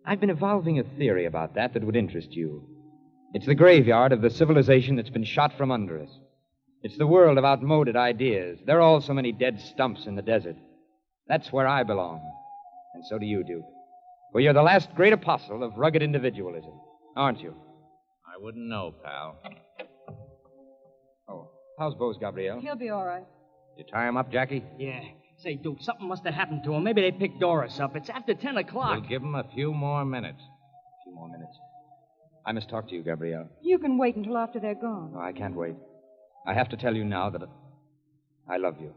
I've been evolving a theory about that would interest you. It's the graveyard of the civilization that's been shot from under us. It's the world of outmoded ideas. There are all so many dead stumps in the desert. That's where I belong. And so do you, Duke. For you're the last great apostle of rugged individualism, aren't you? I wouldn't know, pal. Oh, how's Bose, Gabrielle? He'll be all right. You tie him up, Jackie? Yeah. Say, Duke, something must have happened to him. Maybe they picked Doris up. It's after 10 o'clock. We'll give him a few more minutes. A few more minutes. I must talk to you, Gabrielle. You can wait until after they're gone. No, I can't wait. I have to tell you now that I love you.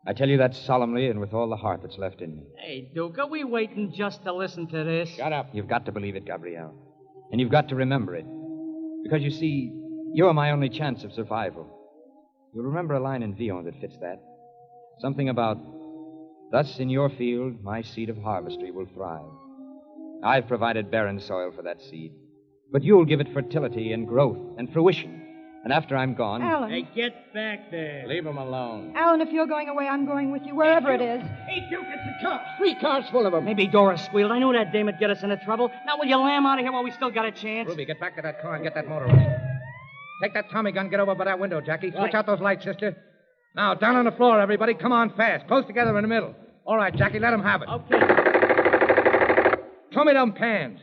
I tell you that solemnly and with all the heart that's left in me. Hey, Duke, are we waiting just to listen to this? Shut up. You've got to believe it, Gabrielle. And you've got to remember it. Because, you see, you're my only chance of survival. You'll remember a line in Villon that fits that. Something about, thus in your field, my seed of harvestry will thrive. I've provided barren soil for that seed. But you'll give it fertility and growth and fruition. And after I'm gone... Alan. Hey, get back there. Leave him alone. Alan, if you're going away, I'm going with you, wherever it is. Hey, Duke, it's the cops. 3 cars full of them. Maybe Doris squealed. I knew that dame would get us into trouble. Now, will you lamb out of here while we still got a chance? Ruby, get back to that car and get that motor running. Take that Tommy gun, get over by that window, Jackie. Switch Right. out those lights, sister. Now, down on the floor, everybody. Come on fast. Close together in the middle. All right, Jackie, let him have it. Okay. Show me them pans.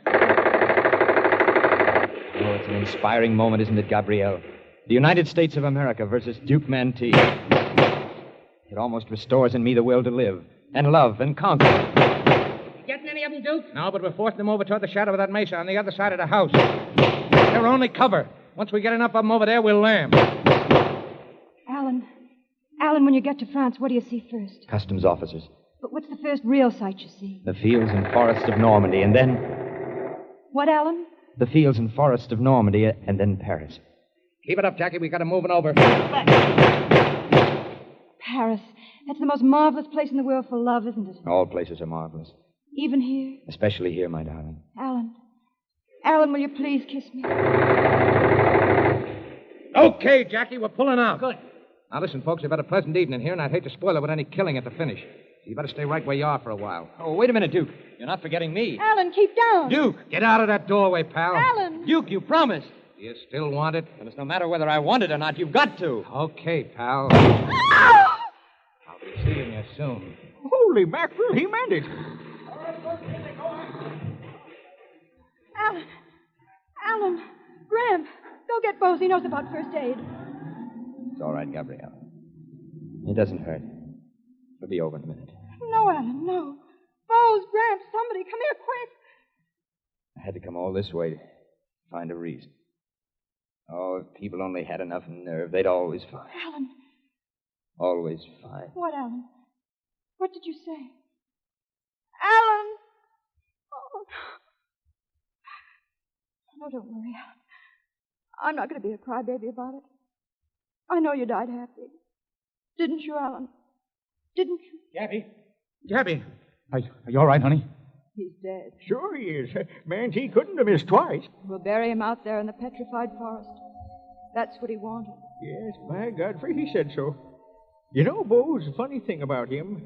Oh, it's an inspiring moment, isn't it, Gabrielle? The United States of America versus Duke Mantee. It almost restores in me the will to live and love and conquer. You getting any of them, Duke? No, but we're forcing them over toward the shadow of that mesa on the other side of the house. They're only cover. Once we get enough of them over there, we'll land. Alan, when you get to France, what do you see first? Customs officers. But what's the first real sight you see? The fields and forests of Normandy, and then... What, Alan? The fields and forests of Normandy, and then Paris. Keep it up, Jackie. We got them moving over. Paris. That's the most marvelous place in the world for love, isn't it? All places are marvelous. Even here? Especially here, my darling. Alan, will you please kiss me? Okay, Jackie, we're pulling out. Good. Now, listen, folks, we've had a pleasant evening here, and I'd hate to spoil it with any killing at the finish. You better stay right where you are for a while. Oh, wait a minute, Duke. You're not forgetting me. Alan, keep down. Duke, get out of that doorway, pal. Alan. Duke, you promised. Do you still want it? And it's no matter whether I want it or not, you've got to. Okay, pal. I'll be seeing you soon. Holy mackerel, he meant it. Alan, Gramp, go get Bose. He knows about first aid. It's all right, Gabrielle. It doesn't hurt. It'll be over in a minute. No, Alan, no. Bose, Gramp, somebody, come here quick. I had to come all this way to find a reason. Oh, if people only had enough nerve, they'd always find. Alan. Always find. What, Alan? What did you say? Alan! Oh, no, don't worry, Alan. I'm not going to be a crybaby about it. I know you died happy. Didn't you, Alan? Didn't you? Gabby. Are you all right, honey? He's dead. Sure he is. Mantee couldn't have missed twice. We'll bury him out there in the petrified forest. That's what he wanted. Yes, by Godfrey, he said so. You know, Bose, the funny thing about him...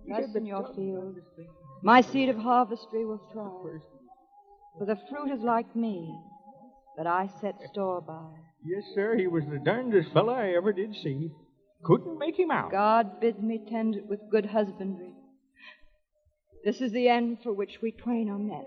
Thus in your field, my seed of harvestry will thrive. For the fruit is like me, that I set store by. Yes, sir, he was the darndest fella I ever did see. Couldn't make him out. God bids me tend it with good husbandry. This is the end for which we twain are met.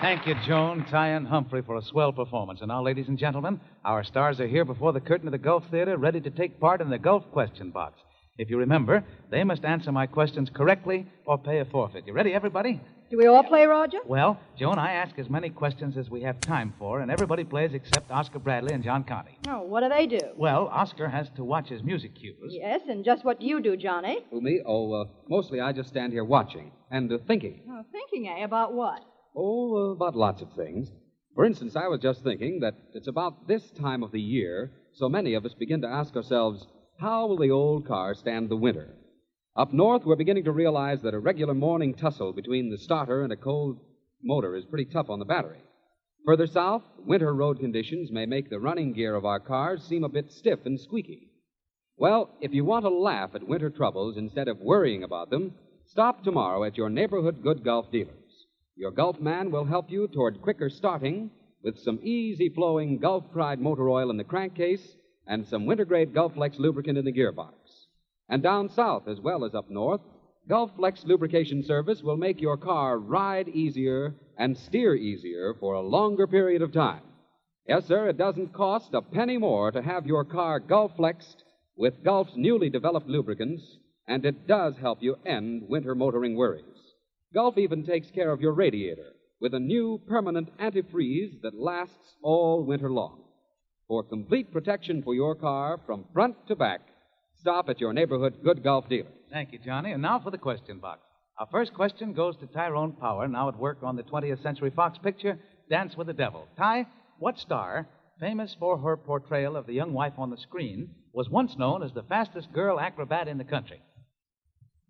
Thank you, Joan, Ty, and Humphrey, for a swell performance. And now, ladies and gentlemen, our stars are here before the curtain of the Gulf Theater, ready to take part in the Gulf Question Box. If you remember, they must answer my questions correctly or pay a forfeit. You ready, everybody? Do we all play, Roger? Well, Joan, I ask as many questions as we have time for, and everybody plays except Oscar Bradley and John Conte. Oh, what do they do? Well, Oscar has to watch his music cues. Yes, and just what do you do, Johnny? Who, me? Oh, mostly I just stand here watching and thinking. Oh, thinking, eh? About what? Oh, about lots of things. For instance, I was just thinking that it's about this time of the year so many of us begin to ask ourselves, how will the old car stand the winter? Up north, we're beginning to realize that a regular morning tussle between the starter and a cold motor is pretty tough on the battery. Further south, winter road conditions may make the running gear of our cars seem a bit stiff and squeaky. Well, if you want to laugh at winter troubles instead of worrying about them, stop tomorrow at your neighborhood Good Gulf dealers. Your Gulf man will help you toward quicker starting with some easy-flowing Gulf Pride motor oil in the crankcase and some winter-grade Gulf Flex lubricant in the gearbox. And down south, as well as up north, Gulf Flex lubrication service will make your car ride easier and steer easier for a longer period of time. Yes, sir, it doesn't cost a penny more to have your car Gulf Flexed with Gulf's newly developed lubricants, and it does help you end winter motoring worries. Gulf even takes care of your radiator with a new permanent antifreeze that lasts all winter long. For complete protection for your car from front to back, stop at your neighborhood Good Gulf dealer. Thank you, Johnny. And now for the question box. Our first question goes to Tyrone Power, now at work on the 20th Century Fox picture, Dance with the Devil. Ty, what star, famous for her portrayal of the young wife on the screen, was once known as the fastest girl acrobat in the country?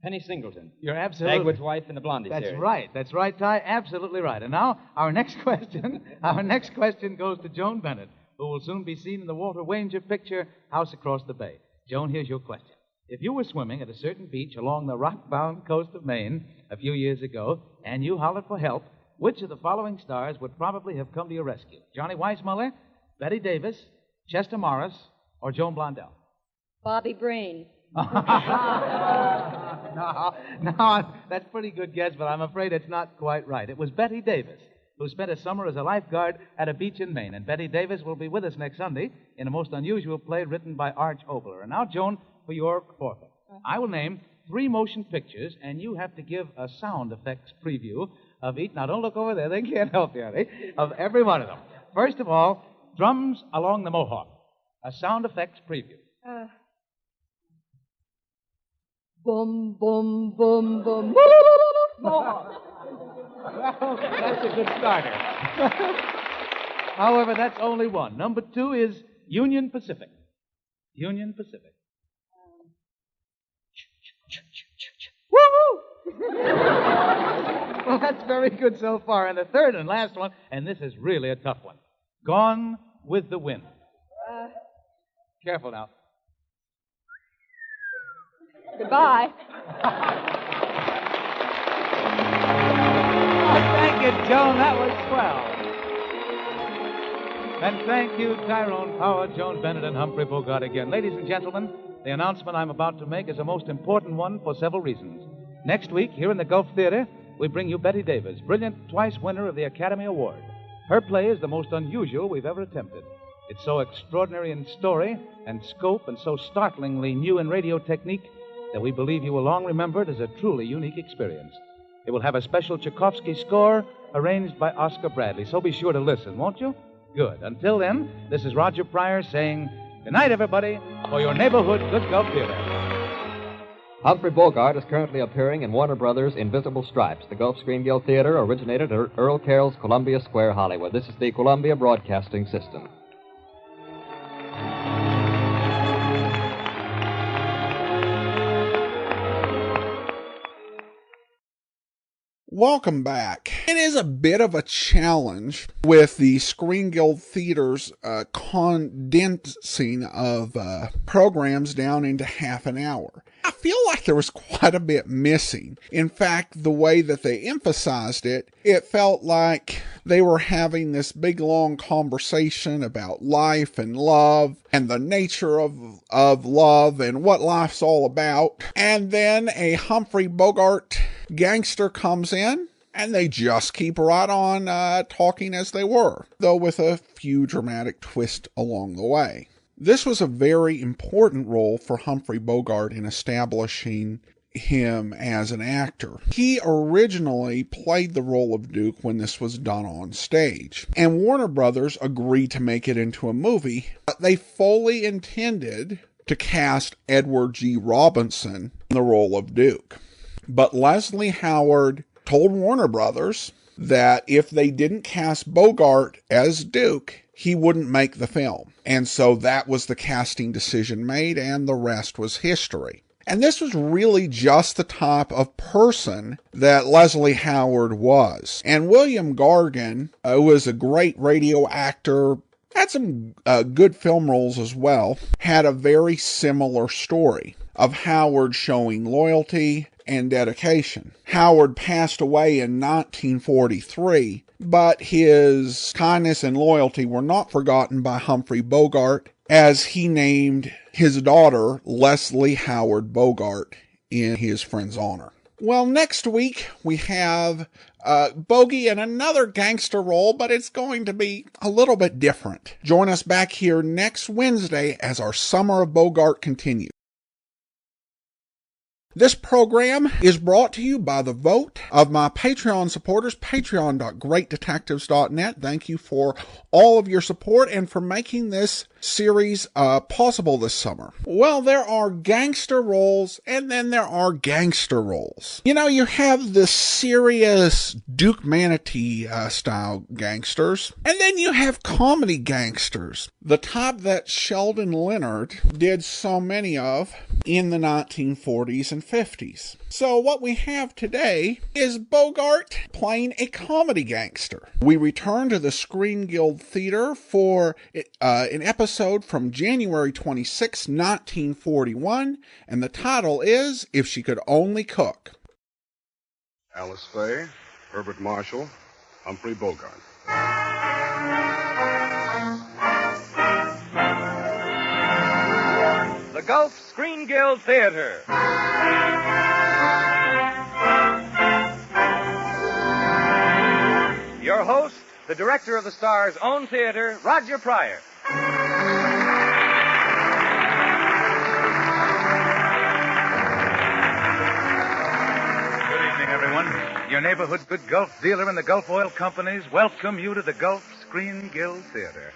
Penny Singleton. You're absolutely... Dagwood's wife in the Blondie That's series. right. That's right, Ty. Absolutely right. And now, our next question goes to Joan Bennett, who will soon be seen in the Walter Wanger picture, House Across the Bay. Joan, here's your question. If you were swimming at a certain beach along the rock-bound coast of Maine a few years ago, and you hollered for help, which of the following stars would probably have come to your rescue? Johnny Weissmuller, Betty Davis, Chester Morris, or Joan Blondell? Bobby Breen. No, that's a pretty good guess, but I'm afraid it's not quite right. It was Betty Davis, who spent a summer as a lifeguard at a beach in Maine. And Betty Davis will be with us next Sunday in a most unusual play written by Arch Obler. And now, Joan, for your forfeit. I will name 3 motion pictures, and you have to give a sound effects preview of each. Now, don't look over there. They can't help you, honey. Of every one of them. First of all, Drums Along the Mohawk. A sound effects preview. Boom, boom, boom, boom. Mohawk. Well, that's a good starter. However, that's only one. Number 2 is Union Pacific. Union Pacific. Woo-hoo! Well, that's very good so far. And the third and last one, and this is really a tough one. Gone with the Wind. Careful now. Goodbye. Thank you, Joan. That was swell. And thank you, Tyrone Power, Joan Bennett, and Humphrey Bogart again. Ladies and gentlemen, the announcement I'm about to make is a most important one for several reasons. Next week, here in the Gulf Theater, we bring you Betty Davis, brilliant twice winner of the Academy Award. Her play is the most unusual we've ever attempted. It's so extraordinary in story and scope and so startlingly new in radio technique that we believe you will long remember it as a truly unique experience. It will have a special Tchaikovsky score arranged by Oscar Bradley, so be sure to listen, won't you? Good. Until then, this is Roger Pryor saying good night, everybody, for your neighborhood Good Gulf Theater. Humphrey Bogart is currently appearing in Warner Brothers' Invisible Stripes. The Gulf Screen Guild Theater originated at Earl Carroll's Columbia Square, Hollywood. This is the Columbia Broadcasting System. Welcome back. It is a bit of a challenge with the Screen Guild Theater's condensing of programs down into half an hour. I feel like there was quite a bit missing. In fact, the way that they emphasized it, it felt like they were having this big long conversation about life and love and the nature of love and what life's all about. And then a Humphrey Bogart gangster comes in and they just keep right on talking as they were, though with a few dramatic twists along the way. This was a very important role for Humphrey Bogart in establishing him as an actor. He originally played the role of Duke when this was done on stage, and Warner Brothers agreed to make it into a movie, but they fully intended to cast Edward G. Robinson in the role of Duke. But Leslie Howard told Warner Brothers that if they didn't cast Bogart as Duke, he wouldn't make the film. And so that was the casting decision made, and the rest was history. And this was really just the type of person that Leslie Howard was. And William Gargan, who was a great radio actor, had some good film roles as well, had a very similar story of Howard showing loyalty and dedication. Howard passed away in 1943, but his kindness and loyalty were not forgotten by Humphrey Bogart, as he named his daughter Leslie Howard Bogart in his friend's honor. Well, next week we have Bogey in another gangster role, but it's going to be a little bit different. Join us back here next Wednesday as our Summer of Bogart continues. This program is brought to you by the vote of my Patreon supporters, patreon.greatdetectives.net. Thank you for all of your support and for making this series possible this summer. Well, there are gangster roles, and then there are gangster roles. You know, you have the serious Duke Manatee style gangsters, and then you have comedy gangsters, the type that Sheldon Leonard did so many of in the 1940s and 50s. So what we have today is Bogart playing a comedy gangster. We return to the Screen Guild Theater for an episode from January 26, 1941, and the title is If She Could Only Cook. Alice Faye, Herbert Marshall, Humphrey Bogart. The Gulf Screen Guild Theater. Your host, the director of the Star's own theater, Roger Pryor. Good evening, everyone. Your neighborhood good Gulf dealer and the Gulf Oil Companies welcome you to the Gulf Screen Guild Theater.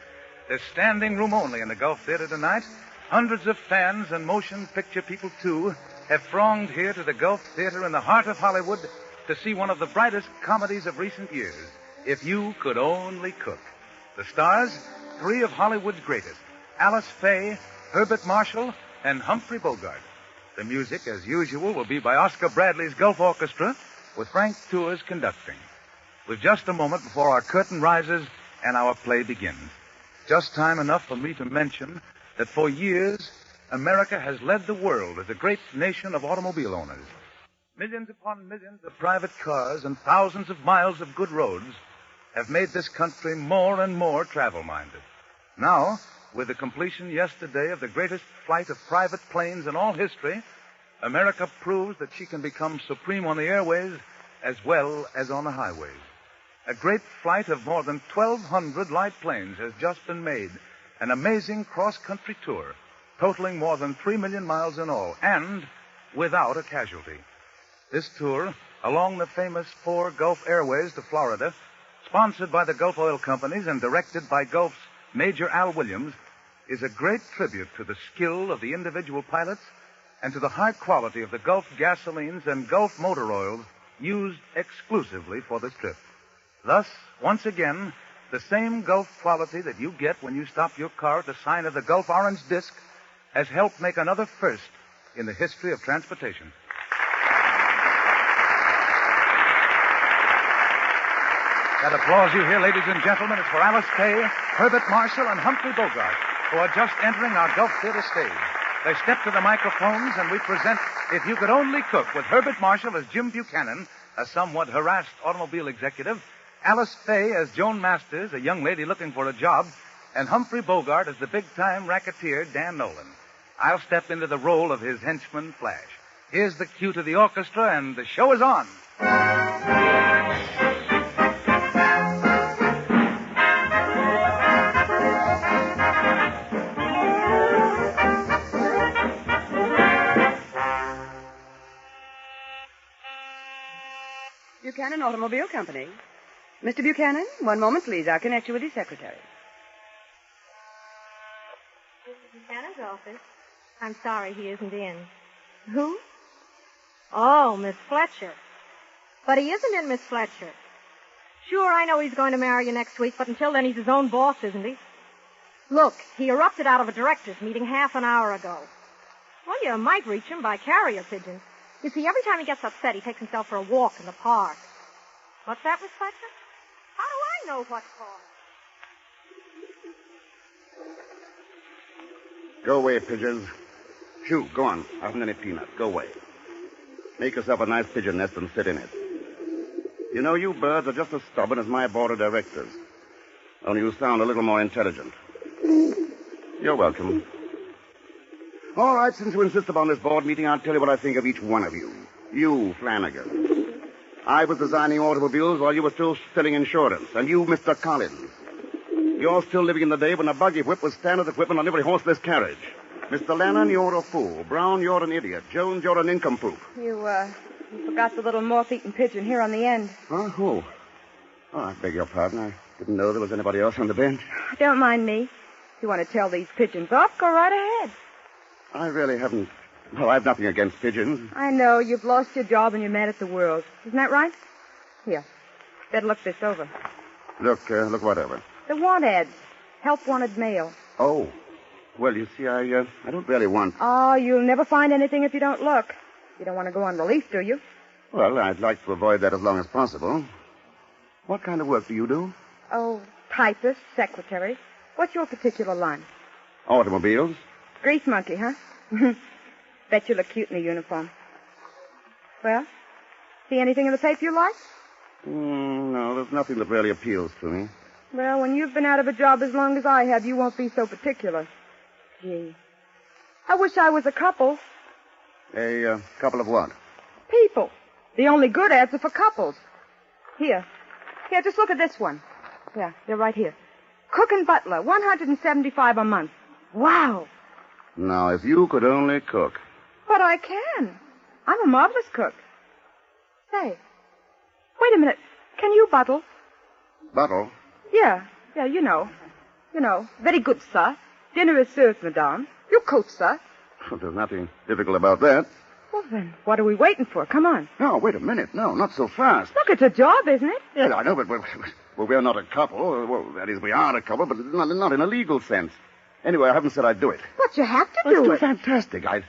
There's standing room only in the Gulf Theater tonight. Hundreds of fans and motion picture people, too, have thronged here to the Gulf Theater in the heart of Hollywood to see one of the brightest comedies of recent years, If You Could Only Cook. The stars, three of Hollywood's greatest, Alice Faye, Herbert Marshall, and Humphrey Bogart. The music, as usual, will be by Oscar Bradley's Gulf Orchestra, with Frank Tours conducting. With just a moment before our curtain rises and our play begins. Just time enough for me to mention that for years, America has led the world as a great nation of automobile owners. Millions upon millions of private cars and thousands of miles of good roads have made this country more and more travel-minded. Now, with the completion yesterday of the greatest flight of private planes in all history, America proves that she can become supreme on the airways as well as on the highways. A great flight of more than 1,200 light planes has just been made, an amazing cross-country tour, totaling more than 3 million miles in all, and without a casualty. This tour, along the famous 4 Gulf Airways to Florida, sponsored by the Gulf Oil Companies and directed by Gulf's Major Al Williams, is a great tribute to the skill of the individual pilots and to the high quality of the Gulf gasolines and Gulf motor oils used exclusively for this trip. Thus, once again, the same Gulf quality that you get when you stop your car at the sign of the Gulf Orange Disc has helped make another first in the history of transportation. That applause you hear, ladies and gentlemen, is for Alice Faye, Herbert Marshall, and Humphrey Bogart, who are just entering our Gulf Theater stage. They step to the microphones, and we present If You Could Only Cook, with Herbert Marshall as Jim Buchanan, a somewhat harassed automobile executive, Alice Faye as Joan Masters, a young lady looking for a job, and Humphrey Bogart as the big-time racketeer, Dan Nolan. I'll step into the role of his henchman, Flash. Here's the cue to the orchestra, and the show is on. Buchanan Automobile Company. Mr. Buchanan, one moment, please. I'll connect you with his secretary. Mr. Buchanan's office. I'm sorry he isn't in. Who? Oh, Miss Fletcher. But he isn't in, Miss Fletcher. Sure, I know he's going to marry you next week, but until then he's his own boss, isn't he? Look, he erupted out of a director's meeting half an hour ago. Well, you might reach him by carrier pigeon. You see, every time he gets upset, he takes himself for a walk in the park. What's that, Miss Fletcher? How do I know what for? Go away, pigeons. Shoo, go on. I haven't any peanuts. Go away. Make yourself a nice pigeon nest and sit in it. You know, you birds are just as stubborn as my board of directors. Only you sound a little more intelligent. You're welcome. All right, since you insist upon this board meeting, I'll tell you what I think of each one of you. You, Flanagan. I was designing automobiles while you were still selling insurance. And you, Mr. Collins. You're still living in the day when a buggy whip was standard equipment on every horseless carriage. Mr. Lannon, you're a fool. Brown, you're an idiot. Jones, you're a nincompoop. You forgot the little moth-eaten pigeon here on the end. Huh? Who? Oh, I beg your pardon. I didn't know there was anybody else on the bench. Don't mind me. If you want to tell these pigeons off, go right ahead. I really haven't. Well, I've nothing against pigeons. I know. You've lost your job and you're mad at the world. Isn't that right? Here. Better look this over. Look what over? The want ads. Help wanted mail. Oh. Well, you see, I don't really want... Oh, you'll never find anything if you don't look. You don't want to go on relief, do you? Well, I'd like to avoid that as long as possible. What kind of work do you do? Oh, typist, secretary. What's your particular line? Automobiles. Grease monkey, huh? Bet you look cute in a uniform. Well, see anything in the paper you like? No, there's nothing that really appeals to me. Well, when you've been out of a job as long as I have, you won't be so particular. Gee. I wish I was a couple. A couple of what? People. The only good ads are for couples. Here, just look at this one. Yeah, they're right here. Cook and butler, $175 a month. Wow. Now, if you could only cook. But I can. I'm a marvelous cook. Say, wait a minute. Can you buttle? Buttle? Yeah, you know. Very good, sir. Dinner is served, madame. You coach, sir. Well, there's nothing difficult about that. Well, then, what are we waiting for? Come on. No, wait a minute. No, not so fast. Look, it's a job, isn't it? Yeah, I know, but we're not a couple. Well, that is, we are a couple, but not in a legal sense. Anyway, I haven't said I'd do it. But you have to Well, do it's it. fantastic. I'd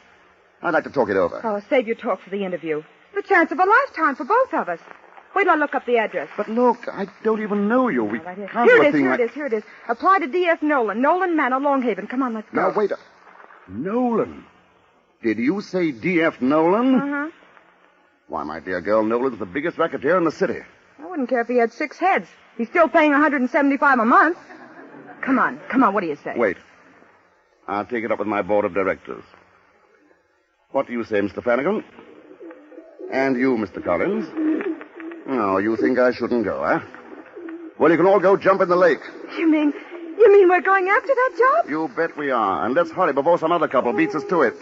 like to talk it over. Oh, save your talk for the interview. The chance of a lifetime for both of us. Wait till I look up the address. But look, I don't even know you. We Right here. can't do a thing Here it is. Apply to D.F. Nolan. Nolan Manor, Longhaven. Come on, let's go. Now, wait. Nolan. Did you say D.F. Nolan? Uh-huh. Why, my dear girl, Nolan's the biggest racketeer in the city. I wouldn't care if he had 6 heads. He's still paying $175 a month. Come on, what do you say? Wait. I'll take it up with my board of directors. What do you say, Mr. Flanagan? And you, Mr. Collins? No, you think I shouldn't go, huh? Well, you can all go jump in the lake. You mean we're going after that job? You bet we are. And let's hurry before some other couple beats us to it.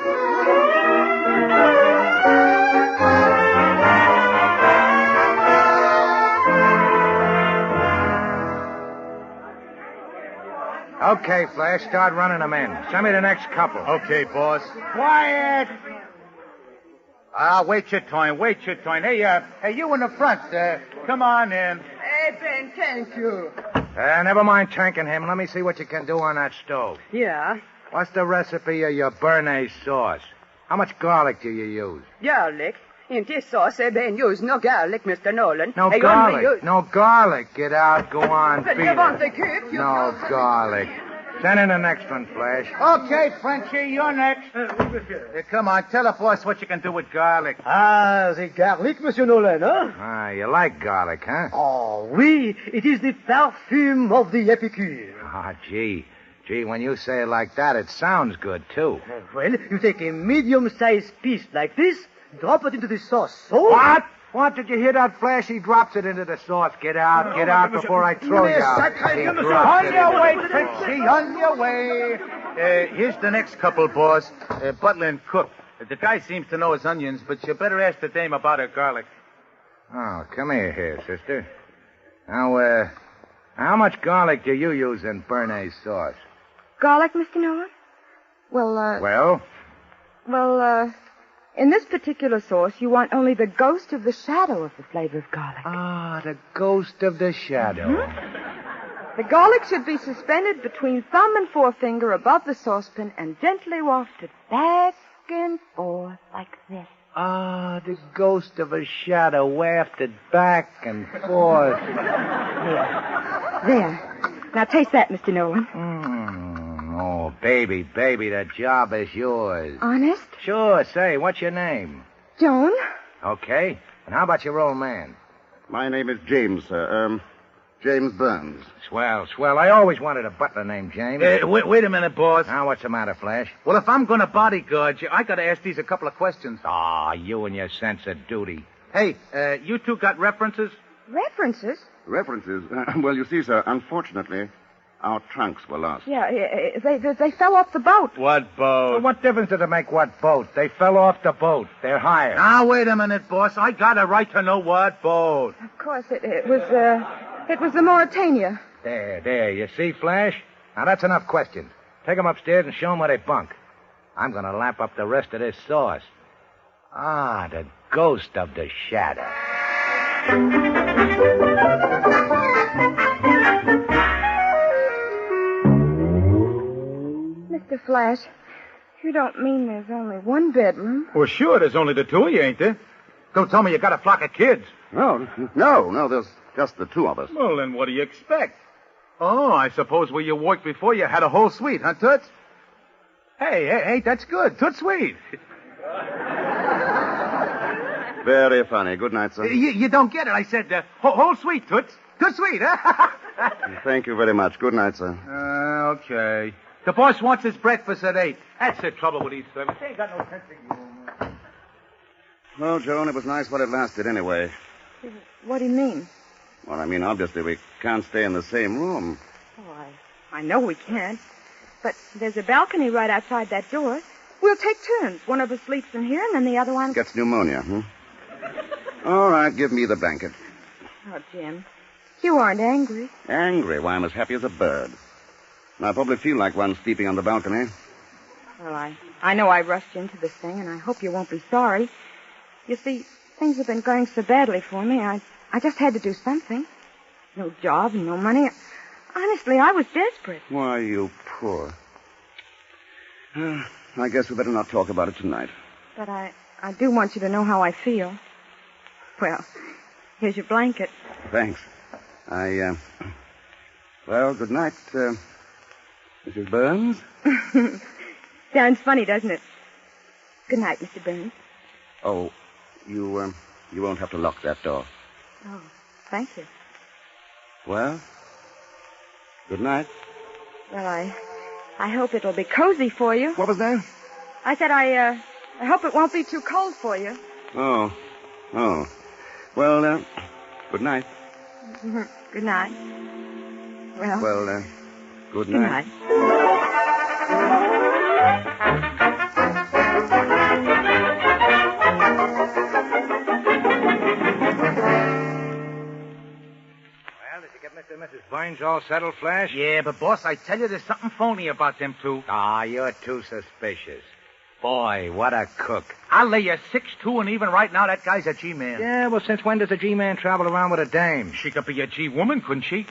Okay, Flash, start running them in. Send me the next couple. Okay, boss. Quiet! Wait your turn. Hey, you in the front. Come on in. Hey, Ben, thank you. Never mind tanking him. Let me see what you can do on that stove. Yeah. What's the recipe of your béarnaise sauce? How much garlic do you use? Garlic. In this sauce, Ben use no garlic, Mr. Nolan. No garlic. No garlic. Get out. Go on. But beat you it. want the cook? No garlic. Send in the next one, Flash. Okay, Frenchie, you're next. Come on, tell the boss what you can do with garlic. The garlic, Monsieur Nolan, huh? You like garlic, huh? Oh, oui. It is the perfume of the epicure. Gee, when you say it like that, it sounds good, too. Well, you take a medium-sized piece like this, drop it into the sauce. So... What? Did you hear that, Flash? He drops it into the sauce. Get out before I throw you out. On your way, Frenchie, on your way. Here's the next couple, boss. Butler and cook. The guy seems to know his onions, but you better ask the dame about her garlic. Oh, come here, sister. Now, how much garlic do you use in béarnaise sauce? Garlic, Mr. Nolan? Well, Well? In this particular sauce, you want only the ghost of the shadow of the flavor of garlic. The ghost of the shadow. Mm-hmm. The garlic should be suspended between thumb and forefinger above the saucepan and gently wafted back and forth like this. The ghost of a shadow wafted back and forth. There. Now taste that, Mr. Nolan. Oh, baby, the job is yours. Honest? Sure, say, what's your name? Joan? Okay. And how about your old man? My name is James, sir. James Burns. Swell. I always wanted a butler named James. Wait a minute, boss. Now, what's the matter, Flash? Well, if I'm going to bodyguard you, I got to ask these a couple of questions. You and your sense of duty. Hey, you two got references? References? References? Well, you see, sir, unfortunately, our trunks were lost. Yeah, they fell off the boat. What boat? Well, what difference does it make what boat? They fell off the boat. They're hired. Now, wait a minute, boss. I got a right to know what boat. Of course, it was the Mauritania. There. You see, Flash? Now, that's enough questions. Take them upstairs and show them where they bunk. I'm going to lap up the rest of this sauce. The ghost of the shadow. Mr. Flash, you don't mean there's only one bedroom? Well, sure, there's only the two of you, ain't there? Don't tell me you got a flock of kids. No, there's just the two of us. Well, then what do you expect? Oh, I suppose where you worked before you had a whole suite, huh, Toots? Hey, that's good. Toots sweet. Very funny. Good night, sir. You don't get it. I said, whole sweet, Toots. Too sweet, huh? Thank you very much. Good night, sir. Okay. The boss wants his breakfast at 8. That's the trouble with these servants. They ain't got no sense of humor. Well, Joan, it was nice while it lasted anyway. What do you mean? Well, I mean, obviously we can't stay in the same room. Oh, I know we can't. But there's a balcony right outside that door. We'll take turns. One of us sleeps in here, and then the other one... Gets pneumonia, huh? All right, give me the blanket. Oh, Jim, you aren't angry. Angry? Why, I'm as happy as a bird. And I probably feel like one sleeping on the balcony. Well, I know I rushed into this thing, and I hope you won't be sorry. You see, things have been going so badly for me, I just had to do something. No job and no money. Honestly, I was desperate. Why, you poor. I guess we better not talk about it tonight. But I do want you to know how I feel. Well, here's your blanket. Thanks. Well, good night, Mrs. Burns. Sounds funny, doesn't it? Good night, Mr. Burns. Oh, you won't have to lock that door. Oh, thank you. Well, good night. Well, I hope it'll be cozy for you. What was that? I said I hope it won't be too cold for you. Oh. Well, good night. Good night. Well, good night. Good night. Mr. and Mrs. Burns all settled, Flash? Yeah, but, boss, I tell you, there's something phony about them two. Ah, you're too suspicious. Boy, what a cook. I'll lay you 6'2", and even right now, that guy's a G-man. Yeah, well, since when does a G-man travel around with a dame? She could be a G-woman, couldn't she?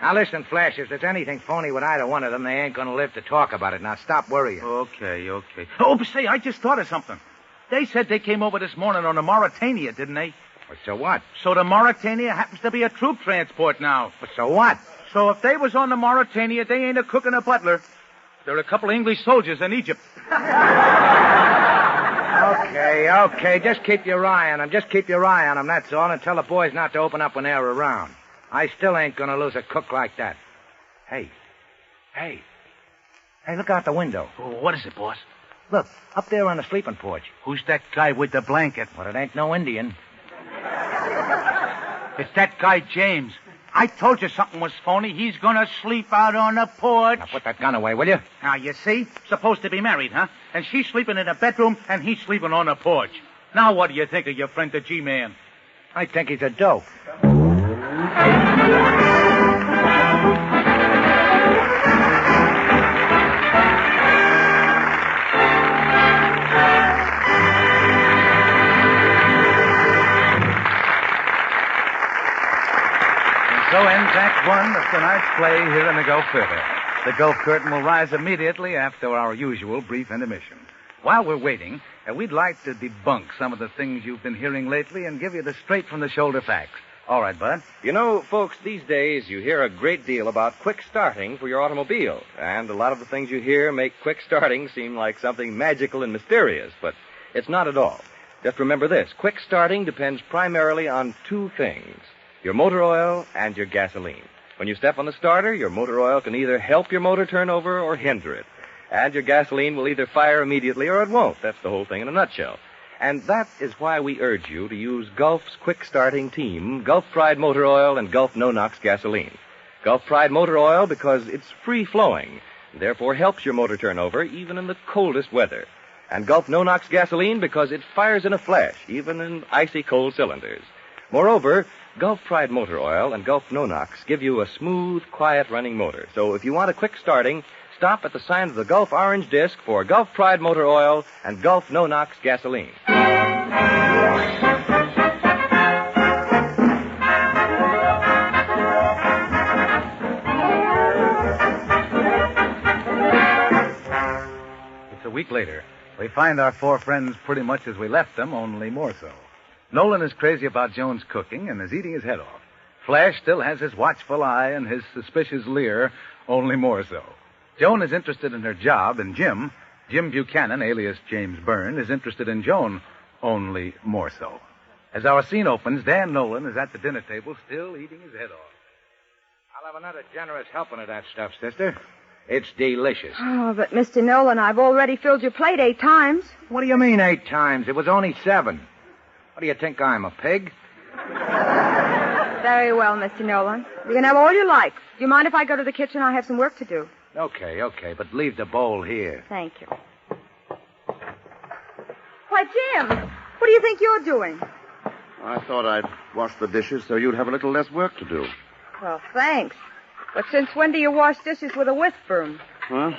Now, listen, Flash, if there's anything phony with either one of them, they ain't going to live to talk about it. Now, stop worrying. Okay. Oh, but say, I just thought of something. They said they came over this morning on the Mauritania, didn't they? Well, so what? So the Mauritania happens to be a troop transport now. Well, so what? So if they was on the Mauritania, they ain't a cook and a butler. They're a couple of English soldiers in Egypt. Okay. Just keep your eye on them, that's all, and tell the boys not to open up when they're around. I still ain't going to lose a cook like that. Hey, look out the window. Oh, what is it, boss? Look, up there on the sleeping porch. Who's that guy with the blanket? Well, it ain't no Indian. It's that guy, James. I told you something was phony. He's gonna sleep out on the porch. Now, put that gun away, will you? Now, you see? Supposed to be married, huh? And she's sleeping in a bedroom, and he's sleeping on the porch. Now, what do you think of your friend, the G-Man? I think he's a dope. So ends Act One of tonight's play here in the Gulf Theater. The Gulf Curtain will rise immediately after our usual brief intermission. While we're waiting, we'd like to debunk some of the things you've been hearing lately and give you the straight-from-the-shoulder facts. All right, Bud? You know, folks, these days you hear a great deal about quick starting for your automobile. And a lot of the things you hear make quick starting seem like something magical and mysterious, but it's not at all. Just remember this. Quick starting depends primarily on two things: your motor oil and your gasoline. When you step on the starter, your motor oil can either help your motor turn over or hinder it. And your gasoline will either fire immediately or it won't. That's the whole thing in a nutshell. And that is why we urge you to use Gulf's quick-starting team, Gulf Pride Motor Oil and Gulf No-Nox Gasoline. Gulf Pride Motor Oil because it's free-flowing, and therefore helps your motor turn over even in the coldest weather. And Gulf No-Nox Gasoline because it fires in a flash, even in icy cold cylinders. Moreover, Gulf Pride Motor Oil and Gulf No-Nox give you a smooth, quiet-running motor. So if you want a quick starting, stop at the sign of the Gulf orange disc for Gulf Pride Motor Oil and Gulf No-Nox Gasoline. It's a week later. We find our four friends pretty much as we left them, only more so. Nolan is crazy about Joan's cooking and is eating his head off. Flash still has his watchful eye and his suspicious leer, only more so. Joan is interested in her job, and Jim Buchanan, alias James Byrne, is interested in Joan, only more so. As our scene opens, Dan Nolan is at the dinner table still eating his head off. I'll have another generous helping of that stuff, sister. It's delicious. Oh, but Mr. Nolan, I've already filled your plate 8 times. What do you mean 8 times? It was only 7. What do you think I'm, a pig? Very well, Mr. Nolan. You can have all you like. Do you mind if I go to the kitchen? I have some work to do. Okay, but leave the bowl here. Thank you. Why, Jim, what do you think you're doing? I thought I'd wash the dishes so you'd have a little less work to do. Well, thanks. But since when do you wash dishes with a whisk broom? Huh?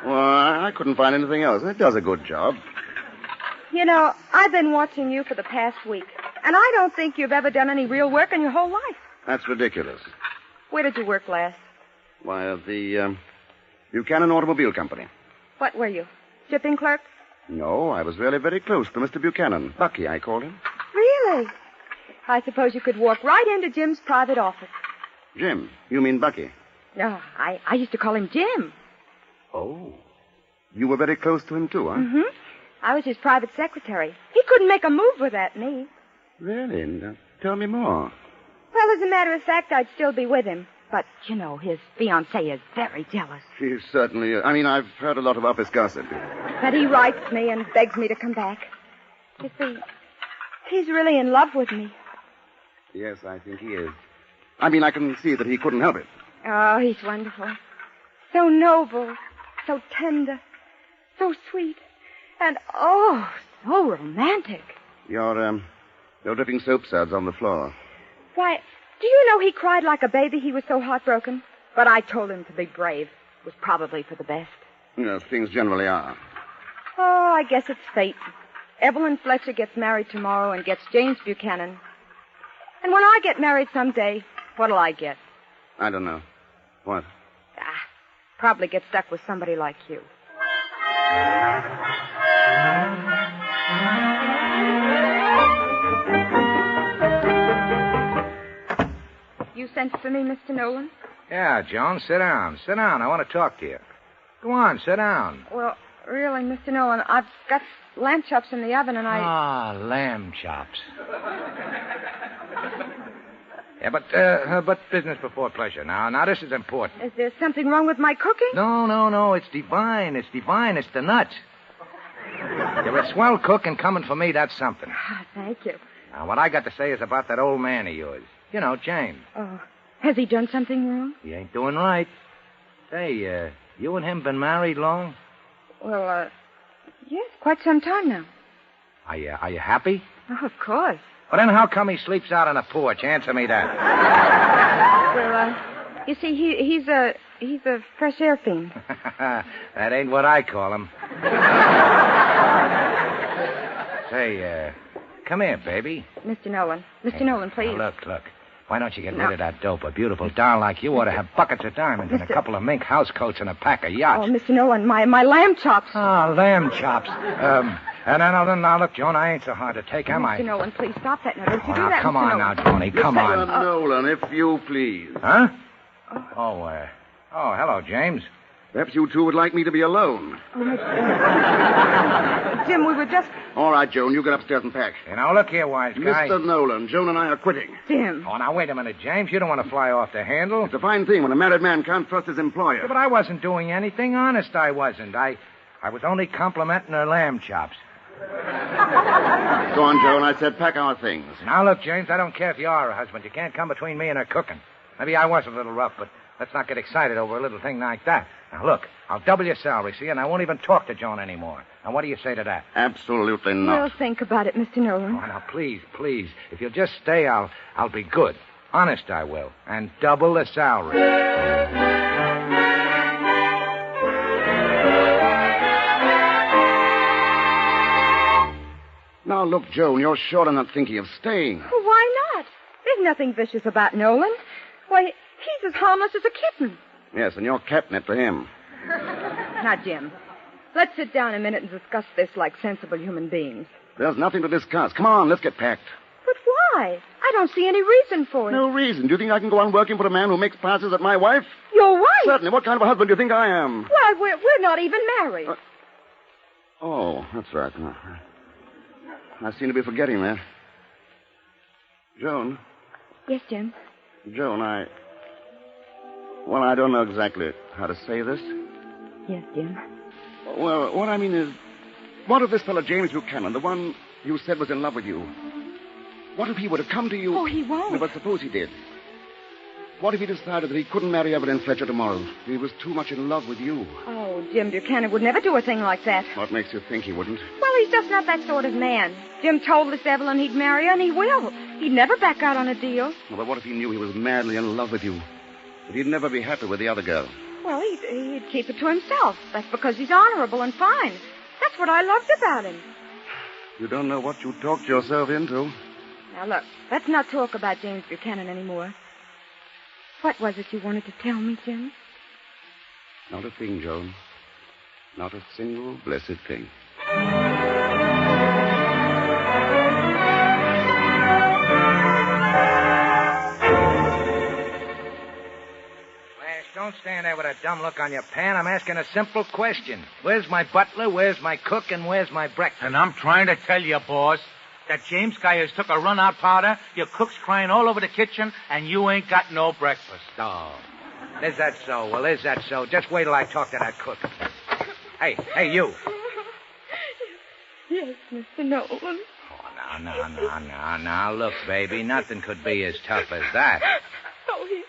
Well, I couldn't find anything else. It does a good job. You know, I've been watching you for the past week, and I don't think you've ever done any real work in your whole life. That's ridiculous. Where did you work last? Why, at the Buchanan Automobile Company. What were you? Shipping clerk? No, I was really very close to Mr. Buchanan. Bucky, I called him. Really? I suppose you could walk right into Jim's private office. Jim, you mean Bucky? No, I used to call him Jim. Oh. You were very close to him, too, huh? Mm-hmm. I was his private secretary. He couldn't make a move without me. Really? Now, tell me more. Well, as a matter of fact, I'd still be with him. But, you know, his fiancée is very jealous. She certainly is. I mean, I've heard a lot of office gossip. But he writes me and begs me to come back. You see, he's really in love with me. Yes, I think he is. I mean, I can see that he couldn't help it. Oh, he's wonderful. So noble, so tender, so sweet, and, oh, so romantic. You're dripping soap suds on the floor. Why, do you know he cried like a baby? He was so heartbroken. But I told him to be brave. It was probably for the best. Yes, things generally are. Oh, I guess it's fate. Evelyn Fletcher gets married tomorrow and gets James Buchanan. And when I get married someday, what'll I get? I don't know. What? Probably get stuck with somebody like you. You sent for me, Mr. Nolan? Yeah, Joan, sit down. Sit down. I want to talk to you. Go on, sit down. Well, really, Mr. Nolan, I've got lamb chops in the oven and Ah, lamb chops. Yeah, but business before pleasure. Now, this is important. Is there something wrong with my cooking? No. It's divine. It's divine. It's the nuts. You're a swell cook, and coming for me, that's something. Ah, thank you. Now, what I got to say is about that old man of yours. You know, James. Oh, has he done something wrong? He ain't doing right. Say, you and him been married long? Well, yes, quite some time now. Are you happy? Oh, of course. Well, then how come he sleeps out on the porch? Answer me that. Well, you see, he's a fresh air fiend. That ain't what I call him. Say, come here, baby. Mr. Nolan. Mr. Nolan, please. Now, look. Why don't you get rid of that dope? A beautiful doll like you ought to have buckets of diamonds and a couple of mink housecoats and a pack of yachts. Oh, Mr. Nolan, my lamb chops. Ah, lamb chops. And now, look, Joan, I ain't so hard to take, am I? Mr. Nolan, please stop that now. Don't you do now, that, come Mr. on Nolan. now, Johnny, come on. Mr. Nolan, if you please. Huh? Oh, hello, James. Perhaps you two would like me to be alone. Jim, we were just... All right, Joan, you get upstairs and pack. You know, look here, wise guy. Mr. Nolan, Joan and I are quitting. Jim. Oh, now, wait a minute, James. You don't want to fly off the handle. It's a fine thing when a married man can't trust his employer. Yeah, but I wasn't doing anything. Honest, I wasn't. I was only complimenting her lamb chops. Go on, Joan. I said pack our things. Now, look, James, I don't care if you are a husband. You can't come between me and her cooking. Maybe I was a little rough, but let's not get excited over a little thing like that. Now, look, I'll double your salary, see, and I won't even talk to Joan anymore. Now, what do you say to that? Absolutely We'll not. think about it, Mr. Nolan. Oh, now, please. If you'll just stay, I'll be good. Honest, I will. And double the salary. Now, look, Joan, you're sure not thinking of staying. Well, why not? There's nothing vicious about Nolan. Why, he's as harmless as a kitten. Yes, and you're catnip to him. Now, Jim, let's sit down a minute and discuss this like sensible human beings. There's nothing to discuss. Come on, let's get packed. But why? I don't see any reason for it. No reason. Do you think I can go on working for a man who makes passes at my wife? Your wife? Certainly. What kind of a husband do you think I am? Why, we're not even married. Oh, that's right. No. I seem to be forgetting that. Joan. Yes, Jim. Joan, I don't know exactly how to say this. Yes, Jim. Well, what I mean is, what if this fellow James Buchanan, the one you said was in love with you, what if he would have come to you... Oh, he won't. No, but suppose he did. What if he decided that he couldn't marry Evelyn Fletcher tomorrow? He was too much in love with you. Oh, Jim Buchanan would never do a thing like that. What makes you think he wouldn't? Well, he's just not that sort of man. Jim told Miss Evelyn he'd marry her, and he will. He'd never back out on a deal. Well, but what if he knew he was madly in love with you? That he'd never be happy with the other girl? Well, he'd keep it to himself. That's because he's honorable and fine. That's what I loved about him. You don't know what you talked yourself into. Now, look, let's not talk about James Buchanan anymore. What was it you wanted to tell me, Jim? Not a thing, Joan. Not a single blessed thing. Don't stand there with a dumb look on your pan. I'm asking a simple question. Where's my butler, where's my cook, and where's my breakfast? And I'm trying to tell you, boss, that James guy has took a run-out powder, your cook's crying all over the kitchen, and you ain't got no breakfast. Oh. Is that so? Well, is that so? Just wait till I talk to that cook. Hey, you. Yes, Mr. Nolan. Oh, now. Look, baby, nothing could be as tough as that. Oh, he's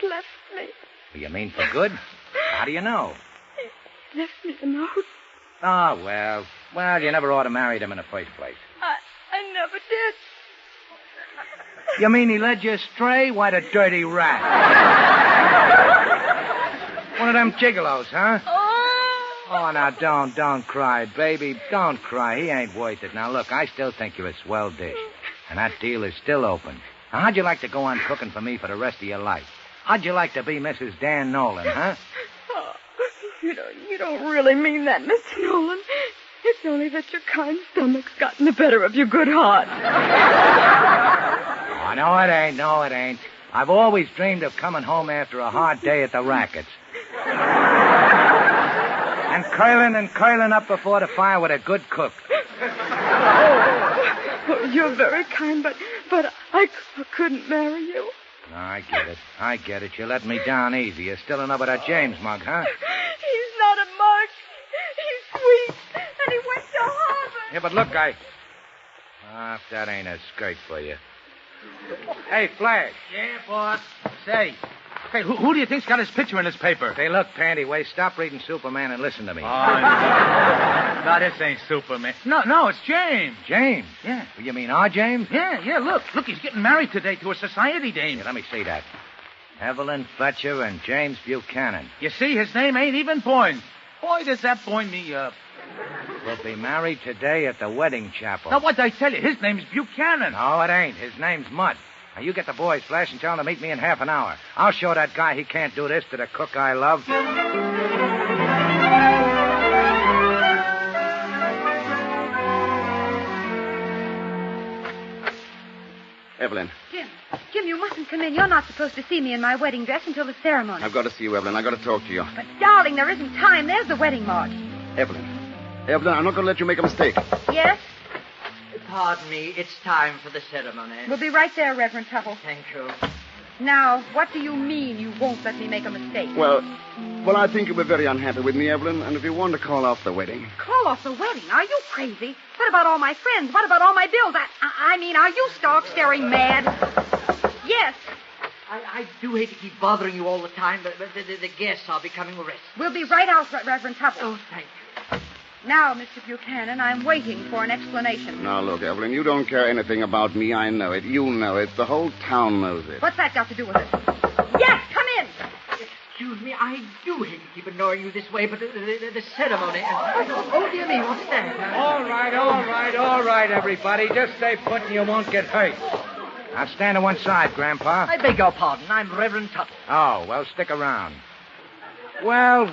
left me. You mean for good? How do you know? He left me a note. Oh, well, you never ought to marry him in the first place. I never did. You mean he led you astray? Why, the dirty rat. One of them gigolos, huh? Oh, now, don't cry, baby. Don't cry. He ain't worth it. Now, look, I still think you're a swell dish. And that deal is still open. Now, how'd you like to go on cooking for me for the rest of your life? How'd you like to be Mrs. Dan Nolan, huh? Oh, you don't really mean that, Mr. Nolan. It's only that your kind stomach's gotten the better of your good heart. Oh, no, it ain't. I've always dreamed of coming home after a hard day at the rackets. And curling up before the fire with a good cook. Oh, you're very kind, but I couldn't marry you. No, I get it. You let me down easy. You're still in love with that James mug, huh? He's not a mug. He's sweet. And he went to Harvard. Yeah, but look, if that ain't a skirt for you. Hey, Flash. Yeah, boss. Say, who do you think's got his picture in this paper? Say, look, Pantywaist, stop reading Superman and listen to me. Oh, no, this ain't Superman. No, it's James. James? Yeah. You mean our James? Yeah, look, he's getting married today to a society dame. Yeah, let me see that. Evelyn Fletcher and James Buchanan. You see, his name ain't even Boyne. Boy, does that buoy me up. We'll be married today at the wedding chapel. Now, what'd I tell you? His name's Buchanan. No, it ain't. His name's Mudd. Now, you get the boys, Flash, and tell them to meet me in half an hour. I'll show that guy he can't do this to the cook I love. Evelyn. Jim, you mustn't come in. You're not supposed to see me in my wedding dress until the ceremony. I've got to see you, Evelyn. I've got to talk to you. But, darling, there isn't time. There's the wedding march. Evelyn, I'm not going to let you make a mistake. Yes? Pardon me. It's time for the ceremony. We'll be right there, Reverend Tuttle. Thank you. Now, what do you mean you won't let me make a mistake? Well, I think you'll be very unhappy with me, Evelyn, and if you want to call off the wedding. Call off the wedding? Are you crazy? What about all my friends? What about all my bills? I mean, are you stark staring mad? Yes. I do hate to keep bothering you all the time, but the guests are becoming restless. We'll be right out, Reverend Tuttle. Oh, thank you. Now, Mr. Buchanan, I'm waiting for an explanation. Now, look, Evelyn, you don't care anything about me. I know it. You know it. The whole town knows it. What's that got to do with it? Yes, come in. Excuse me, I do hate to keep annoying you this way, but the ceremony... Oh, dear me, what's that? All right, everybody. Just stay put and you won't get hurt. Now stand to one side, Grandpa. I beg your pardon. I'm Reverend Tuttle. Oh, well, stick around. Well,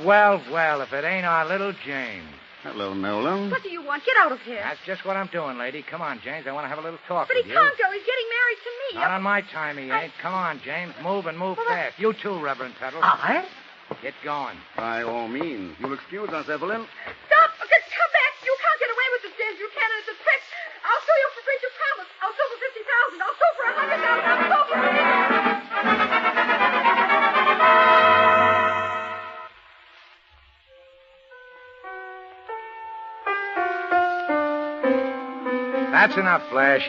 if it ain't our little James. Hello, Nolan. What do you want? Get out of here. That's just what I'm doing, lady. Come on, James. I want to have a little talk But with he you. can't go. He's getting married to me. Not on my time, he ain't. Come on, James. Move and move fast. You too, Reverend Tuttle. I? Get going. By all means. You'll excuse us, Evelyn. Stop! Come back. You can't get away with this, James Buchanan. It's a trick. I'll show you That's enough, Flash.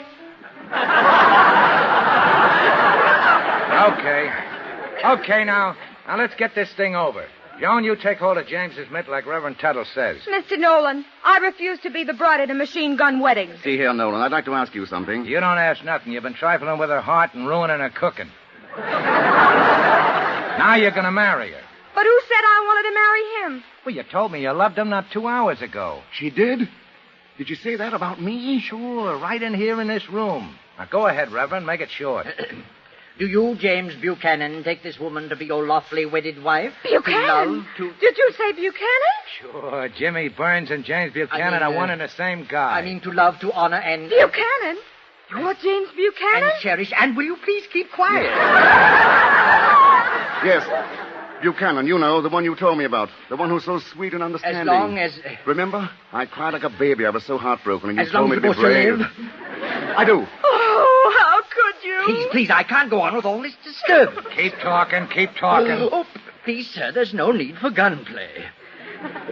Okay, now let's get this thing over. Joan, you take hold of James's mitt like Reverend Tuttle says. Mr. Nolan, I refuse to be the bride at a machine gun wedding. See here, Nolan, I'd like to ask you something. You don't ask nothing. You've been trifling with her heart and ruining her cooking. Now you're going to marry her. But who said I wanted to marry him? Well, you told me you loved him not 2 hours ago. She did? Did you say that about me? Sure, right in here in this room. Now go ahead, Reverend. Make it short. Do you, James Buchanan, take this woman to be your lawfully wedded wife? Buchanan? Did you say Buchanan? Sure, Jimmy Burns and James Buchanan are one and the same guy. I mean to love, to honor, and... Buchanan? You're James Buchanan? And cherish, and will you please keep quiet? Yes. Buchanan, you know, the one you told me about. The one who's so sweet and understanding. As long as... Remember? I cried like a baby. I was so heartbroken, and you as told me to be brave. I do. Oh, how could you? Please, I can't go on with all this disturbance. Keep talking. Oh, please, sir, there's no need for gunplay.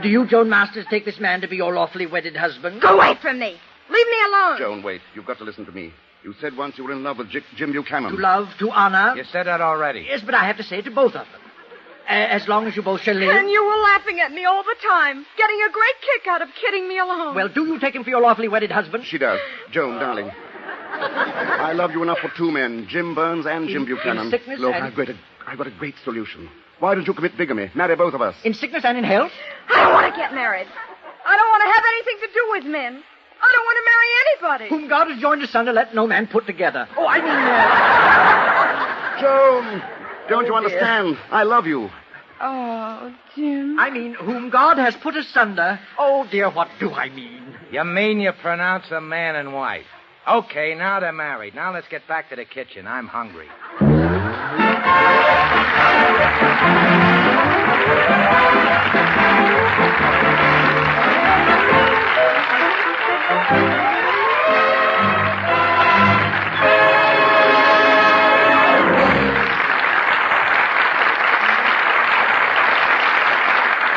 Do you, Joan Masters, take this man to be your lawfully wedded husband? Go away from me. Leave me alone. Joan, wait. You've got to listen to me. You said once you were in love with Jim Buchanan. To love, to honor. You said that already. Yes, but I have to say it to both of them. As long as you both shall live. And you were laughing at me all the time, getting a great kick out of kidding me alone. Well, do you take him for your lawfully wedded husband? She does. Joan, darling. I love you enough for 2 men, Jim Burns and Jim Buchanan. In sickness Look, and... I've got a great solution. Why don't you commit bigamy? Marry both of us. In sickness and in health? I don't want to get married. I don't want to have anything to do with men. I don't want to marry anybody. Whom God has joined asunder, let no man put together. Oh, I mean... Joan, don't you understand? I love you. Oh, Jim. I mean, whom God has put asunder. Oh, dear, what do I mean? You mean you pronounce a man and wife. Okay, now they're married. Now let's get back to the kitchen. I'm hungry.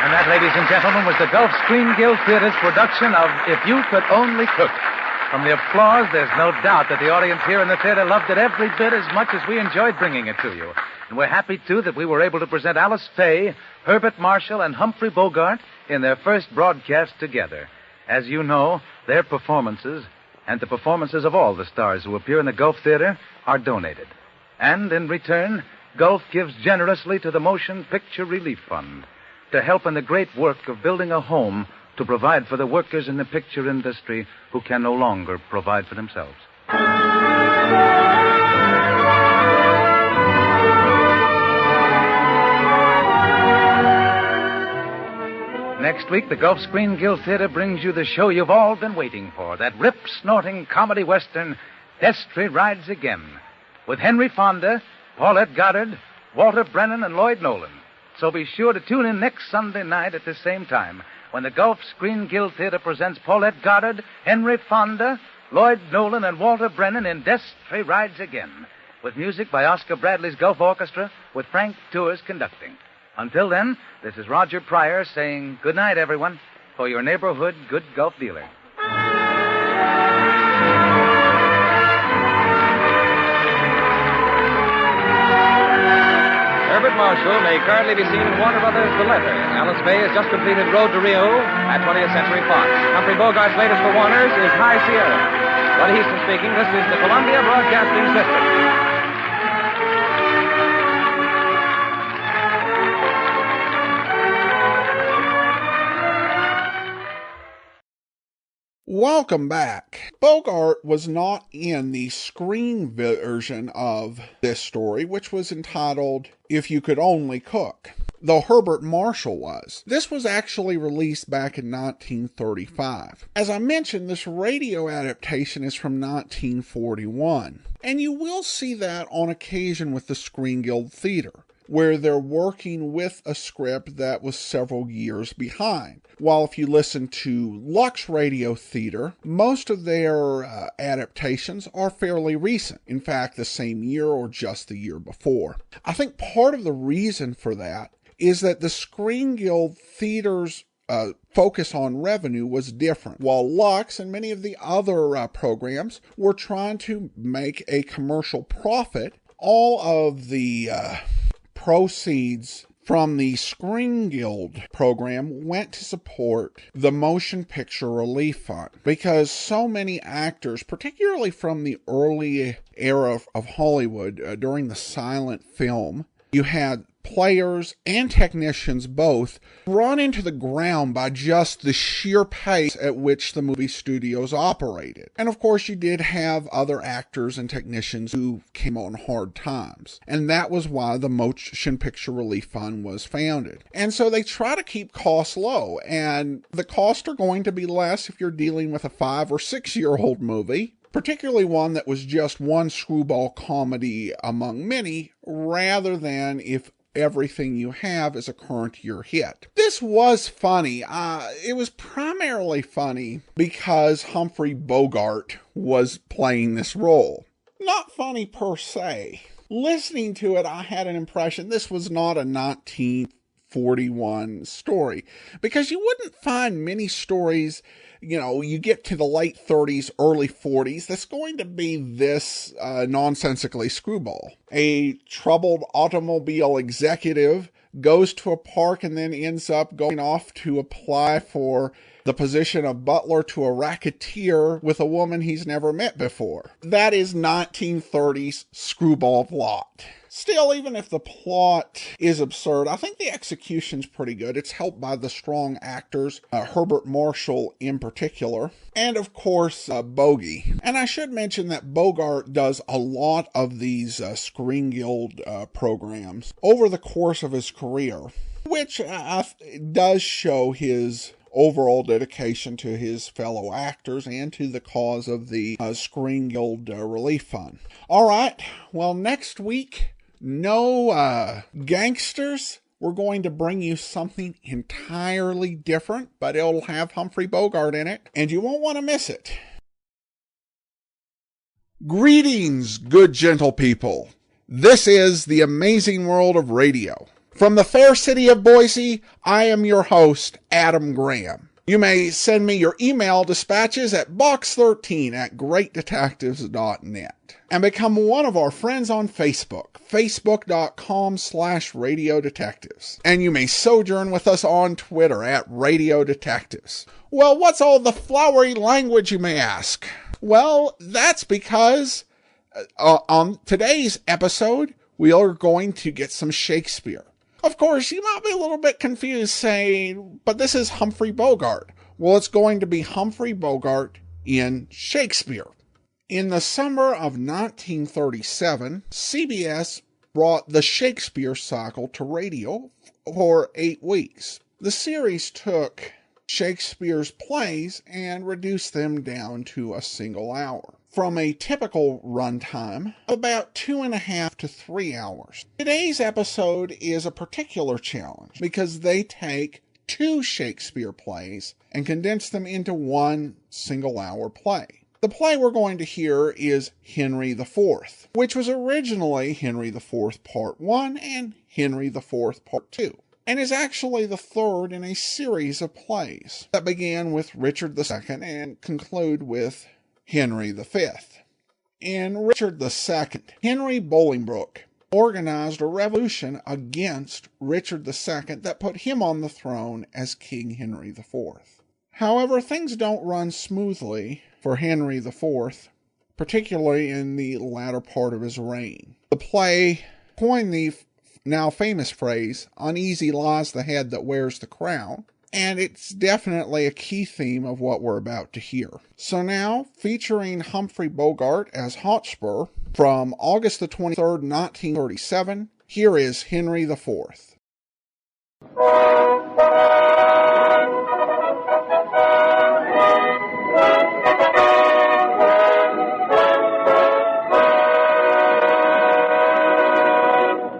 And that, ladies and gentlemen, was the Gulf Screen Guild Theater's production of If You Could Only Cook. From the applause, there's no doubt that the audience here in the theater loved it every bit as much as we enjoyed bringing it to you. And we're happy, too, that we were able to present Alice Faye, Herbert Marshall, and Humphrey Bogart in their first broadcast together. As you know, their performances, and the performances of all the stars who appear in the Gulf Theater, are donated. And in return, Gulf gives generously to the Motion Picture Relief Fund to help in the great work of building a home to provide for the workers in the picture industry who can no longer provide for themselves. Next week, the Gulf Screen Guild Theater brings you the show you've all been waiting for, that rip-snorting comedy western, Destry Rides Again, with Henry Fonda, Paulette Goddard, Walter Brennan, and Lloyd Nolan. So be sure to tune in next Sunday night at the same time when the Gulf Screen Guild Theater presents Paulette Goddard, Henry Fonda, Lloyd Nolan, and Walter Brennan in Destry Rides Again, with music by Oscar Bradley's Gulf Orchestra, with Frank Tours conducting. Until then, this is Roger Pryor saying good night, everyone, for your neighborhood good Gulf dealer. Herbert Marshall may currently be seen in Warner Brothers' The Letter. Alice Faye has just completed Road to Rio at 20th Century Fox. Humphrey Bogart's latest for Warner's is High Sierra. Buddy Easton speaking. This is the Columbia Broadcasting System. Welcome back. Bogart was not in the screen version of this story, which was entitled If You Could Only Cook, though Herbert Marshall was. This was actually released back in 1935. As I mentioned, this radio adaptation is from 1941, and you will see that on occasion with the Screen Guild Theater, where they're working with a script that was several years behind. While if you listen to Lux Radio Theater, most of their adaptations are fairly recent. In fact, the same year or just the year before. I think part of the reason for that is that the Screen Guild Theater's focus on revenue was different. While Lux and many of the other programs were trying to make a commercial profit, all of the proceeds from the Screen Guild program went to support the Motion Picture Relief Fund, because so many actors, particularly from the early era of Hollywood, during the silent film, you had players and technicians both run into the ground by just the sheer pace at which the movie studios operated. And of course you did have other actors and technicians who came on hard times. And that was why the Motion Picture Relief Fund was founded. And so they try to keep costs low, and the costs are going to be less if you're dealing with a 5 or 6 year old movie, particularly one that was just one screwball comedy among many, rather than if everything you have is a current year hit. This was funny. It was primarily funny because Humphrey Bogart was playing this role. Not funny per se. Listening to it, I had an impression this was not a 1941 story, because you wouldn't find many stories, you get to the late 30s, early 40s, that's going to be this nonsensically screwball. A troubled automobile executive goes to a park and then ends up going off to apply for the position of butler to a racketeer with a woman he's never met before. That is 1930s screwball plot. Still, even if the plot is absurd, I think the execution's pretty good. It's helped by the strong actors, Herbert Marshall in particular, and of course, Bogey. And I should mention that Bogart does a lot of these Screen Guild programs over the course of his career, which does show his overall dedication to his fellow actors and to the cause of the Screen Guild Relief Fund. All right, well, next week, no gangsters. We're going to bring you something entirely different, but it'll have Humphrey Bogart in it, and you won't want to miss it. Greetings, good gentle people. This is the amazing world of radio. From the fair city of Boise, I am your host, Adam Graham. You may send me your email dispatches at box13@greatdetectives.net. And become one of our friends on Facebook, facebook.com/Radio Detectives. And you may sojourn with us on Twitter at Radio Detectives. Well, what's all the flowery language, you may ask? Well, that's because on today's episode, we are going to get some Shakespeare. Of course, you might be a little bit confused saying, but this is Humphrey Bogart. Well, it's going to be Humphrey Bogart in Shakespeare. In the summer of 1937, CBS brought the Shakespeare cycle to radio for 8 weeks. The series took Shakespeare's plays and reduced them down to a single hour, from a typical runtime of about 2.5 to 3 hours. Today's episode is a particular challenge because they take 2 Shakespeare plays and condense them into one single-hour play. The play we're going to hear is Henry IV, which was originally Henry IV Part 1 and Henry IV Part 2, and is actually the third in a series of plays that began with Richard II and conclude with Henry V. In Richard II, Henry Bolingbroke organized a revolution against Richard II that put him on the throne as King Henry IV. However, things don't run smoothly for Henry IV, particularly in the latter part of his reign. The play coined the now famous phrase, "Uneasy lies the head that wears the crown," and it's definitely a key theme of what we're about to hear. So now, featuring Humphrey Bogart as Hotspur, from August the 23rd, 1937, here is Henry IV.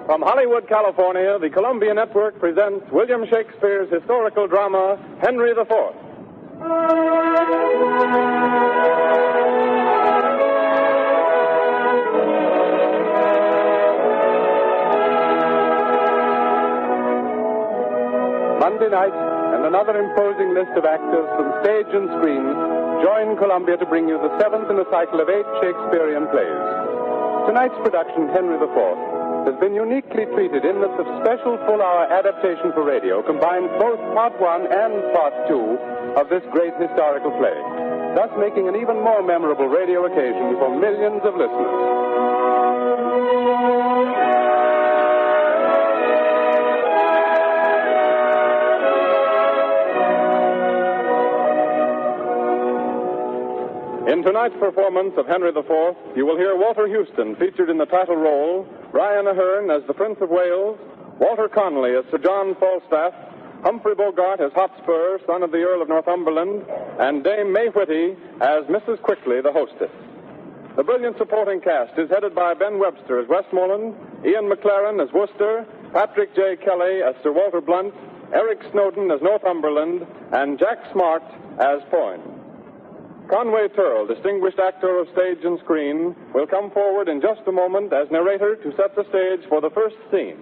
From Hollywood, California, the Columbia Network presents William Shakespeare's historical drama, Henry IV. Monday night, and another imposing list of actors from stage and screen join Columbia to bring you the seventh in a cycle of 8 Shakespearean plays. Tonight's production, Henry IV, has been uniquely treated in that the special full-hour adaptation for radio combines both Part 1 and Part 2 of this great historical play, thus making an even more memorable radio occasion for millions of listeners. In tonight's performance of Henry IV, you will hear Walter Huston featured in the title role, Brian Aherne as the Prince of Wales, Walter Connolly as Sir John Falstaff, Humphrey Bogart as Hotspur, son of the Earl of Northumberland, and Dame May Whitty as Mrs. Quickly, the hostess. The brilliant supporting cast is headed by Ben Webster as Westmoreland, Ian McLaren as Worcester, Patrick J. Kelly as Sir Walter Blunt, Eric Snowden as Northumberland, and Jack Smart as Foyne. Conway Turrell, distinguished actor of stage and screen, will come forward in just a moment as narrator to set the stage for the first scene.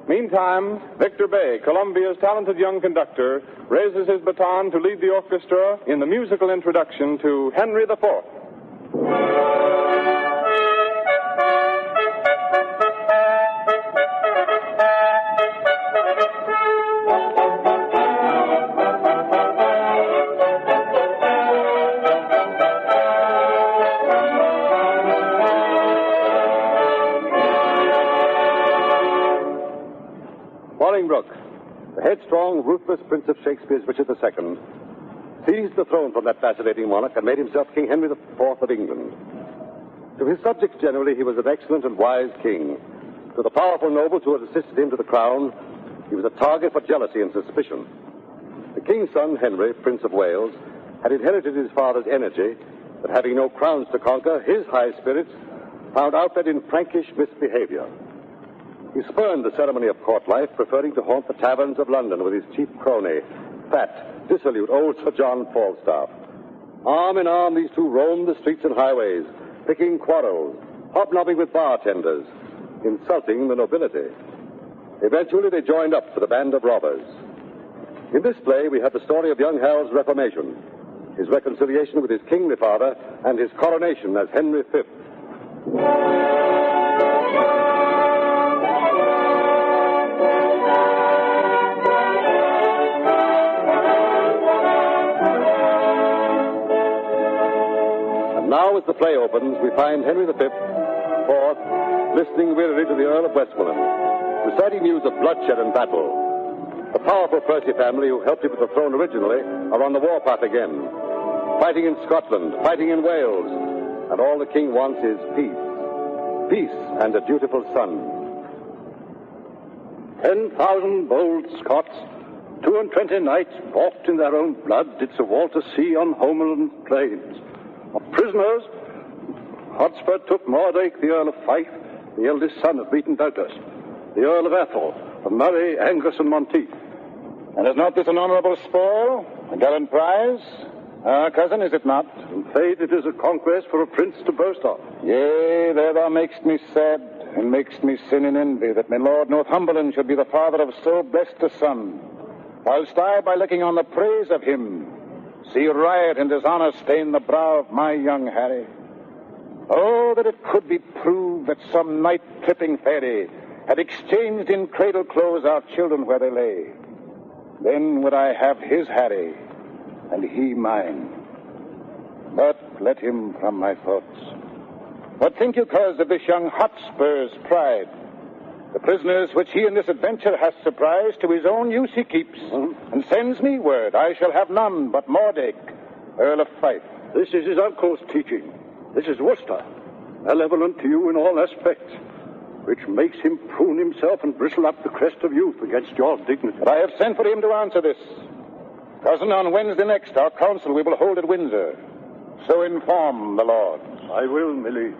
Meantime, Victor Bay, Columbia's talented young conductor, raises his baton to lead the orchestra in the musical introduction to Henry IV. Bolingbroke, the headstrong, ruthless Prince of Shakespeare's Richard II, seized the throne from that vacillating monarch and made himself King Henry IV of England. To his subjects generally, he was an excellent and wise king. To the powerful nobles who had assisted him to the crown, he was a target for jealousy and suspicion. The king's son, Henry, Prince of Wales, had inherited his father's energy, but having no crowns to conquer, his high spirits found outlet in prankish misbehavior. He spurned the ceremony of court life, preferring to haunt the taverns of London with his chief crony, fat, dissolute old Sir John Falstaff. Arm in arm, these two roamed the streets and highways, picking quarrels, hobnobbing with bartenders, insulting the nobility. Eventually, they joined up for the band of robbers. In this play, we have the story of young Hal's reformation, his reconciliation with his kingly father, and his coronation as Henry V. Now, as the play opens, we find Henry V, IV, listening wearily to the Earl of Westmoreland, reciting news of bloodshed and battle. The powerful Percy family who helped him to the throne originally are on the warpath again, fighting in Scotland, fighting in Wales, and all the king wants is peace. Peace and a dutiful son. 10,000 bold Scots, 22 knights balked in their own blood, did Sir Walter see on Homeland plains. Of prisoners, Hotspur took Mordake, the Earl of Fife, the eldest son of Beaton Douglas, the Earl of Athol, of Murray, Angus, and Monteith. And is not this an honourable spoil, a gallant prize? Cousin, is it not? In faith, it is a conquest for a prince to boast of. Yea, there thou makest me sad, and makest me sin in envy, that my Lord Northumberland should be the father of so blessed a son, whilst I, by looking on the praise of him, see riot and dishonour stain the brow of my young Harry. Oh, that it could be proved that some night-tripping fairy had exchanged in cradle clothes our children where they lay. Then would I have his Harry, and he mine. But let him from my thoughts. What think you, cause of this young Hotspur's pride? The prisoners which he in this adventure hath surprised to his own use he keeps, and sends me word I shall have none but Mordake, Earl of Fife. This is his uncle's teaching. This is Worcester, malevolent to you in all aspects, which makes him prune himself and bristle up the crest of youth against your dignity. But I have sent for him to answer this. Cousin, on Wednesday next, our council we will hold at Windsor. So inform the lords. I will, my liege.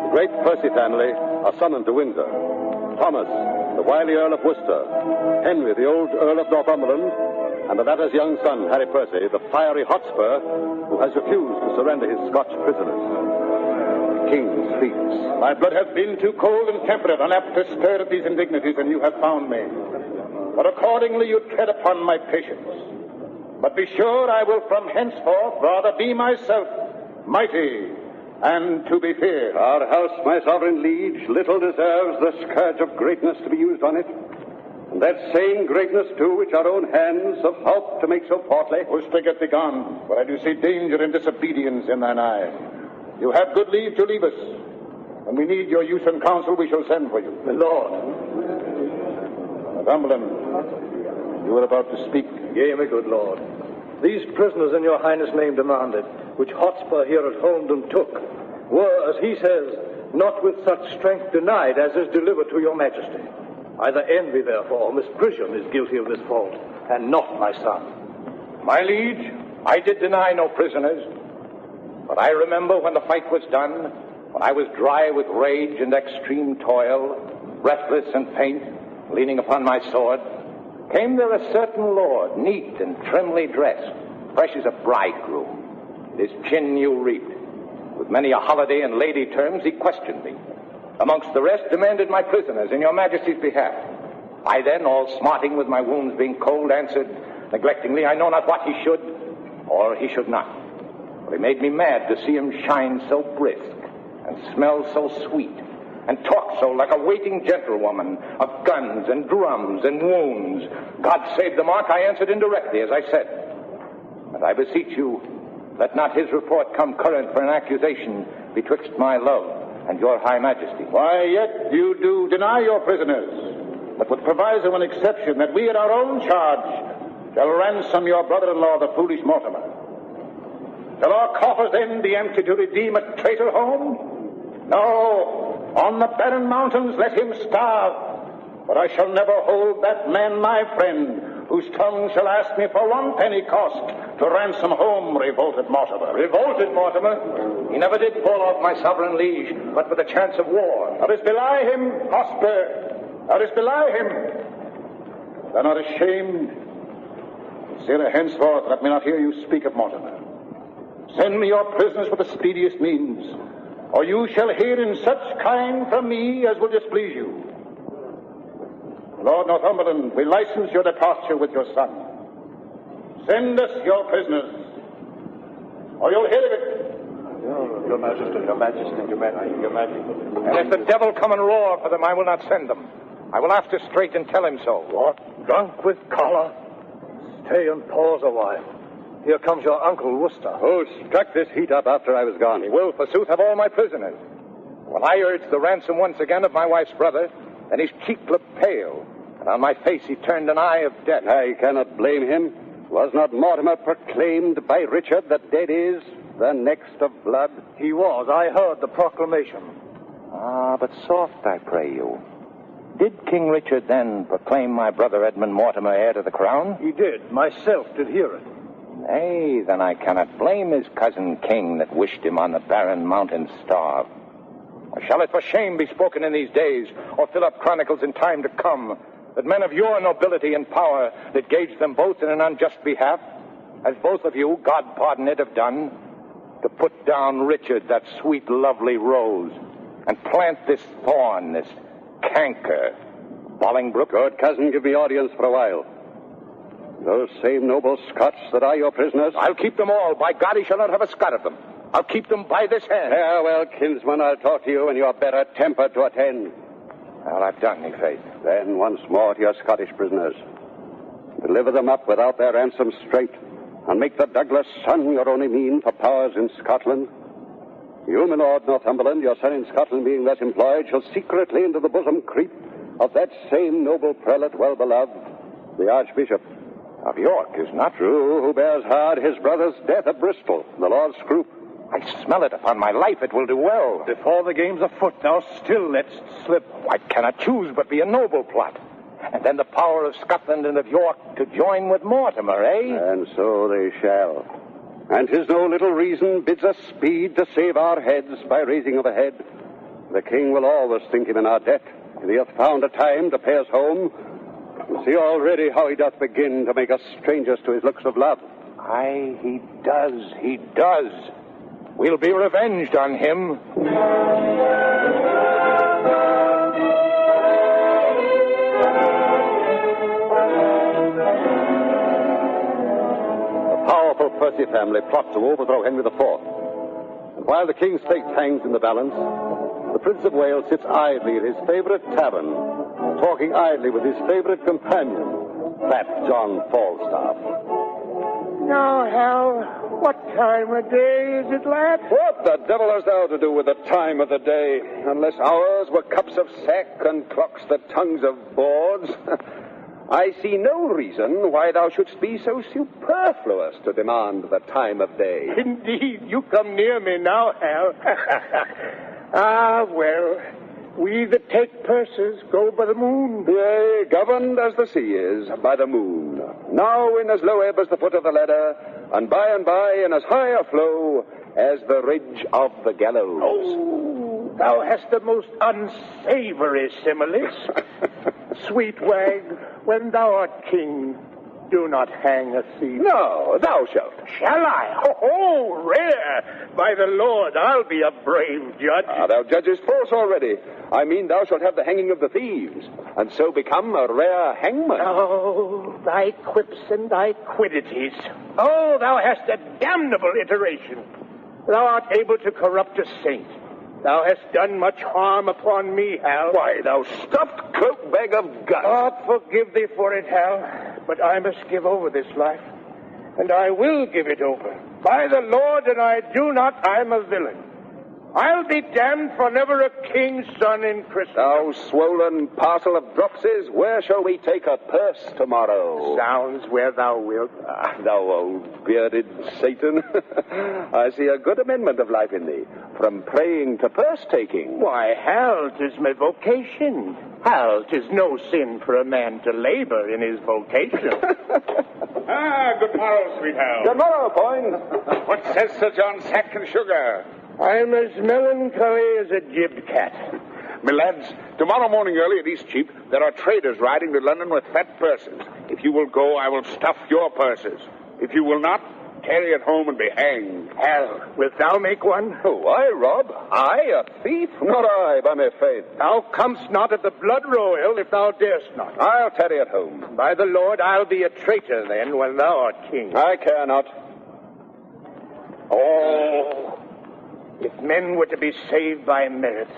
The great Percy family are summoned to Windsor. Thomas, the wily Earl of Worcester, Henry, the old Earl of Northumberland, and the latter's young son, Harry Percy, the fiery Hotspur, who has refused to surrender his Scotch prisoners. The king speaks. My blood has been too cold and temperate, unapt to stir at these indignities, and you have found me. But accordingly you tread upon my patience. But be sure I will from henceforth rather be myself, mighty, and to be feared. Our house, my sovereign liege, little deserves the scourge of greatness to be used on it. And that same greatness, too, which our own hands have helped to make so portly. Get thee gone, for I do see danger and disobedience in thine eye. You have good leave to leave us. When we need your use and counsel, we shall send for you. My lord. Northumberland, you were about to speak. Yea, my good lord. These prisoners in your highness' name demanded, which Hotspur here at Holmdon took, were, as he says, not with such strength denied as is delivered to your majesty. Either envy, therefore, or misprision is guilty of this fault, and not my son. My liege, I did deny no prisoners. But I remember when the fight was done, when I was dry with rage and extreme toil, breathless and faint, leaning upon my sword, came there a certain lord, neat and trimly dressed, fresh as a bridegroom, his chin new reaped. With many a holiday and lady terms, he questioned me. Amongst the rest, demanded my prisoners in your majesty's behalf. I then, all smarting with my wounds being cold, answered, neglectingly, I know not what he should, or he should not. For he made me mad to see him shine so brisk, and smell so sweet, and talk so like a waiting gentlewoman of guns and drums and wounds. God save the mark, I answered indirectly, as I said. And I beseech you, let not his report come current for an accusation betwixt my love and your high majesty. Why, yet you do deny your prisoners, but with proviso and exception that we at our own charge shall ransom your brother-in-law, the foolish Mortimer. Shall our coffers then be empty to redeem a traitor home? No, on the barren mountains let him starve, but I shall never hold that man my friend, whose tongue shall ask me for 1 penny cost to ransom home revolted Mortimer. Revolted Mortimer? He never did fall off, my sovereign liege, but with a chance of war. Thou dost belie him, Hotspur. Thou dost belie him. Thou not ashamed? Sarah, henceforth, let me not hear you speak of Mortimer. Send me your prisoners with the speediest means, or you shall hear in such kind from me as will displease you. Lord Northumberland, we license your departure with your son. Send us your prisoners, or you'll hear of it. Your Majesty, Your Majesty, Your Majesty, Your Majesty. And if the devil come and roar for them, I will not send them. I will after straight and tell him so. What? Drunk with choler? Stay and pause a while. Here comes your uncle, Worcester. Who struck this heat up after I was gone? He will, forsooth, have all my prisoners. When I urged the ransom once again of my wife's brother, then his cheek looked pale, and on my face he turned an eye of death. I cannot blame him. Was not Mortimer proclaimed by Richard that dead is the next of blood? He was. I heard the proclamation. Ah, but soft, I pray you. Did King Richard then proclaim my brother Edmund Mortimer heir to the crown? He did. Myself did hear it. Nay, then I cannot blame his cousin king that wished him on the barren mountain starve. Or shall it for shame be spoken in these days, or fill up chronicles in time to come, that men of your nobility and power that gauge them both in an unjust behalf, as both of you, God pardon it, have done, to put down Richard, that sweet, lovely rose, and plant this thorn, this canker, Bolingbroke? Good cousin, give me audience for a while. Those same noble Scots that are your prisoners? I'll keep them all. By God, he shall not have a Scot of them. I'll keep them by this hand. Yeah, well, kinsman, I'll talk to you when you're better tempered to attend. Well, I've done me, faith. Then once more to your Scottish prisoners. Deliver them up without their ransom straight, and make the Douglas son your only mean for powers in Scotland. You, my lord Northumberland, your son in Scotland being thus employed, shall secretly into the bosom creep of that same noble prelate well beloved, the Archbishop of York, is not true, who bears hard his brother's death at Bristol, the Lord Scroop. I smell it upon my life. It will do well. Before the game's afoot, thou still let'st slip. I cannot choose but be a noble plot. And then the power of Scotland and of York to join with Mortimer, eh? And so they shall. And 'tis no little reason bids us speed to save our heads by raising of a head. The king will always think him in our debt. If he hath found a time to pay us home, See already how he doth begin to make us strangers to his looks of love. Aye, he does. We'll be revenged on him. The powerful Percy family plot to overthrow Henry IV. And while the king's fate hangs in the balance, the Prince of Wales sits idly at his favorite tavern, talking idly with his favorite companion, Fat John Falstaff. Now, Hal, what time of day is it, lad? What the devil hast thou to do with the time of the day? Unless ours were cups of sack and clocks the tongues of boards. I see no reason why thou shouldst be so superfluous to demand the time of day. Indeed, you come near me now, Hal. Ah, well, we that take purses go by the moon. Yea, governed as the sea is, by the moon. Now in as low ebb as the foot of the ladder, and by in as high a flow as the ridge of the gallows. Oh, thou hast the most unsavory similes. Sweet wag, when thou art king, do not hang a thief. No, thou shalt. Shall I? Oh, rare! By the Lord, I'll be a brave judge. Thou judgest false already. I mean, thou shalt have the hanging of the thieves, and so become a rare hangman. Oh, thy quips and thy quiddities. Oh, thou hast a damnable iteration. Thou art able to corrupt a saint. Thou hast done much harm upon me, Hal. Why, thou stuffed cloak bag of guts. God forgive thee for it, Hal. But I must give over this life. And I will give it over. By the Lord, and I do not, I'm a villain. I'll be damned for never a king's son in Christendom. Thou swollen parcel of dropsies, where shall we take a purse tomorrow? Sounds where thou wilt. Thou old bearded Satan. I see a good amendment of life in thee. From praying to purse-taking. Why, Hal, 'tis my vocation. Hal, 'tis no sin for a man to labor in his vocation. Good morrow, sweet Hal. Good morrow, Poins. What says Sir John Sack and Sugar? I'm as melancholy as a jibbed cat. My lads, tomorrow morning early at Eastcheap, there are traders riding to London with fat purses. If you will go, I will stuff your purses. If you will not, tarry at home and be hanged. Hal, wilt thou make one? Oh, I, Rob? I, a thief? Not I, by my faith. Thou comest not at the blood royal if thou darest not. I'll tarry at home. By the Lord, I'll be a traitor then when thou art king. I care not. Oh, if men were to be saved by merit,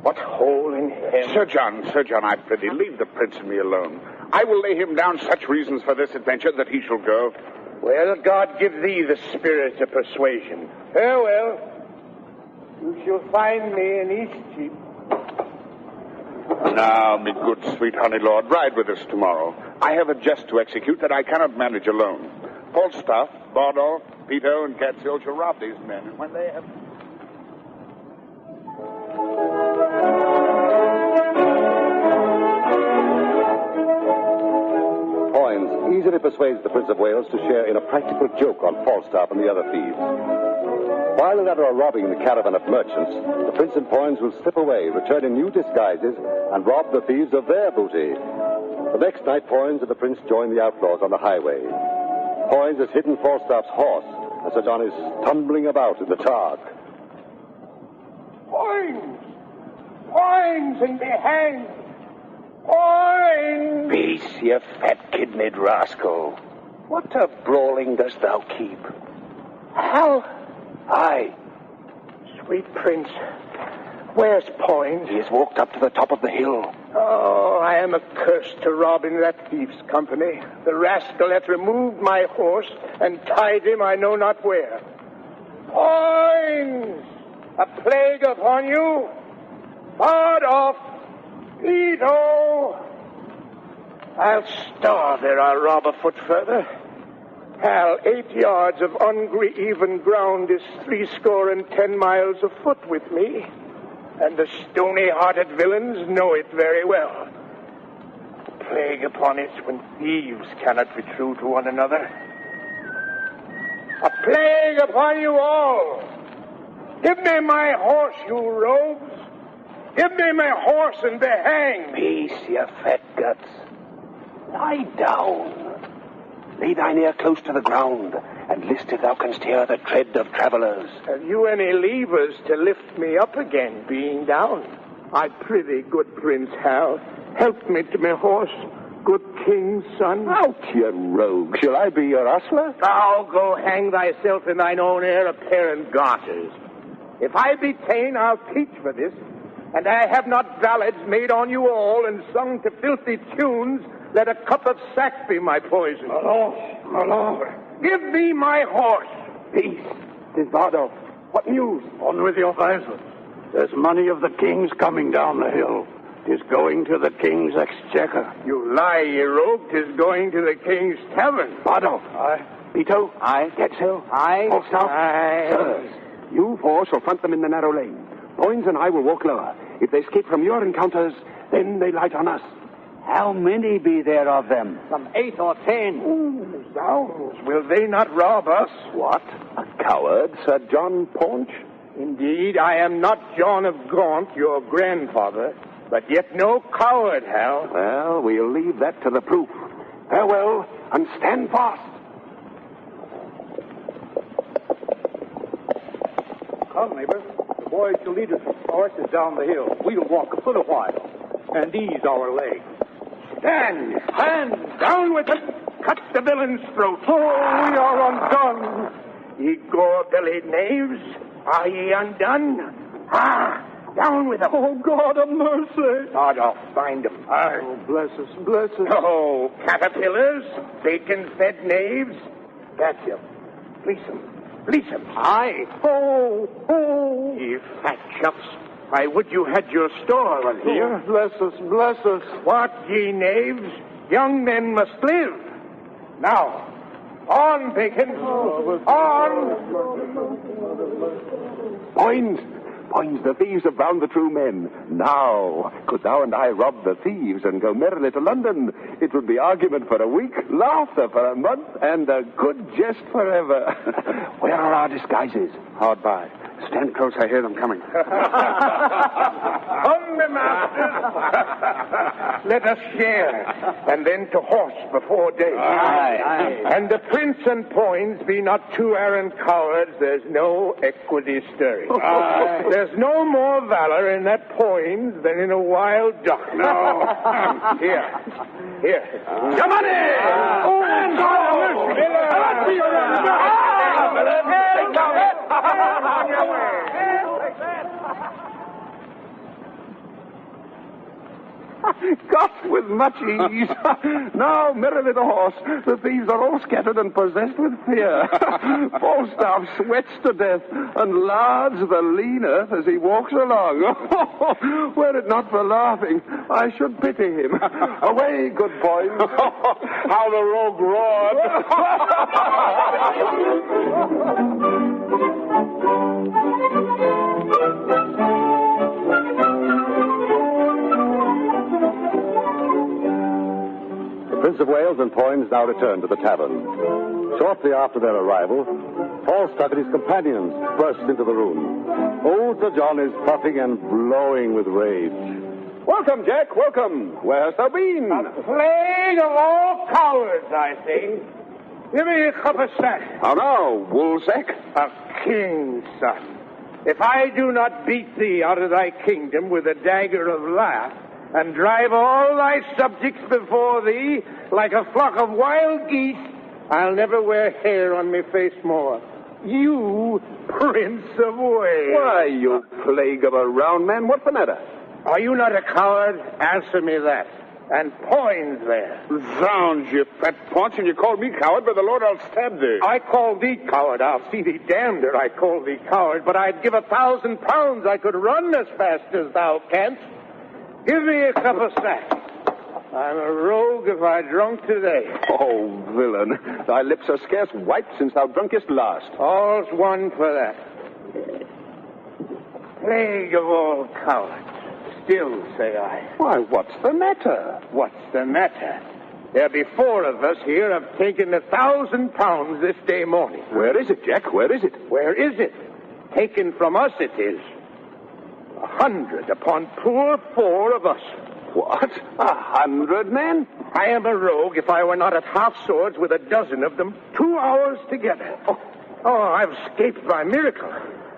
what hole in heaven. Sir John, I prithee, leave the prince and me alone. I will lay him down such reasons for this adventure that he shall go. Well, God give thee the spirit of persuasion. Farewell. You shall find me in Eastcheap. Now, me good sweet honey lord, ride with us tomorrow. I have a jest to execute that I cannot manage alone. Falstaff, Bardolph, Peto, and Catsill shall rob these men, and when they have... Poins easily persuades the Prince of Wales to share in a practical joke on Falstaff and the other thieves. While the latter are robbing the caravan of merchants, the Prince and Poins will slip away, return in new disguises, and rob the thieves of their booty. The next night, Poins and the Prince join the outlaws on the highway. Poins has hidden Falstaff's horse, and Sir John is tumbling about in the dark. Poins! Poins and be hanged! Poins! Peace, you fat kidneyed rascal. What a brawling dost thou keep? Hal! Aye. Sweet prince, where's Poins? He has walked up to the top of the hill. Oh, I am accursed to rob in that thief's company. The rascal hath removed my horse and tied him I know not where. Poins! A plague upon you! Hard off! Peto! I'll starve ere I rob a foot further. Hal, 8 yards of uneven ground is 70 miles afoot with me, and the stony-hearted villains know it very well. Plague upon it when thieves cannot be true to one another. A plague upon you all! Give me my horse, you rogues! Give me my horse and be hanged! Peace, you fat guts. Lie down. Lay thine ear close to the ground, and list if thou canst hear the tread of travelers. Have you any levers to lift me up again, being down? I prithee, good Prince Hal, help me to my horse, good king's son. Out, you rogue. Shall I be your ostler? Thou go hang thyself in thine own heir apparent garters. If I be ta'en, I'll teach for this, and I have not ballads made on you all and sung to filthy tunes. Let a cup of sack be my poison. My lord. Give me my horse. Peace. 'Tis Bardolph. What news? On with your visor. There's money of the king's coming down the hill. 'Tis going to the king's exchequer. You lie, ye rogue. 'Tis going to the king's tavern. Bardolph. Aye. Pito. Aye. Getzel. Aye. Falstaff. Aye. Sirs, you four shall front them in the narrow lane. Poins and I will walk lower. If they escape from your encounters, then they light on us. How many be there of them? Some 8 or 10. Zounds, will they not rob us? What? A coward, Sir John Paunch? Indeed, I am not John of Gaunt, your grandfather, but yet no coward, Hal. Well, we'll leave that to the proof. Farewell, and stand fast. Come, neighbor. The boys shall lead us horses down the hill. We'll walk a foot a while and ease our legs. Stand! Stand! Down with it! Cut the villain's throat! Oh, we are undone! Ye gore-bellied knaves, are ye undone? Ah! Down with them! Oh, God of mercy! Bardolph, bind them. Oh, bless us, bless us. Oh, caterpillars, bacon-fed knaves. Catch them. Fleece them. Fleece them. Aye. Oh, oh. Ye fat chuffs. I would you had your store on here. Oh, bless us, bless us. What, ye knaves? Young men must live. Now, on, bacon. On! Poins! Poins, the thieves have bound the true men. Now, could thou and I rob the thieves and go merrily to London, it would be argument for a week, laughter for a month, and a good jest forever. Where are our disguises? Hard by. Stand close, I hear them coming. Come, me masters. Let us share, and then to horse before day. Aye. And the prince and Poins be not two arrant cowards, there's no equity stirring. There's no more valor in that Poins than in a wild duck. No. Here. Come on in! On your way. Got with much ease. Now, merrily the horse. The thieves are all scattered and possessed with fear. Falstaff sweats to death and lards the lean earth as he walks along. Were it not for laughing, I should pity him. Away, good boys. How the rogue roared. Prince of Wales and Poins now return to the tavern. Shortly after their arrival, Falstaff and his companions burst into the room. Old Sir John is puffing and blowing with rage. Welcome, Jack, welcome. Where hast thou been? A plague of all cowards, I say. Give me a cup of sack. How now, Woolsack? A king's son. If I do not beat thee out of thy kingdom with a dagger of lath, and drive all thy subjects before thee like a flock of wild geese, I'll never wear hair on me face more. You, Prince of Wales. Why, you plague of a round man, what's the matter? Are you not a coward? Answer me that. And Poins there. Zounds, you fat paunch, and you call me coward, by the Lord, I'll stab thee. I call thee coward. I'll see thee damned or I call thee coward, but I'd give 1,000 pounds I could run as fast as thou canst. Give me a cup of sack. I'm a rogue if I drunk today. Oh, villain, thy lips are scarce wiped since thou drunkest last. All's one for that. Plague of all cowards. Still, say I. Why, what's the matter? What's the matter? There be 4 of us here have taken 1,000 pounds this day morning. Where is it, Jack? Where is it? Where is it? Taken from us it is. 100 upon poor 4 of us. What? 100 men? I am a rogue if I were not at half swords with a dozen of them 2 hours together. Oh, I've escaped by miracle.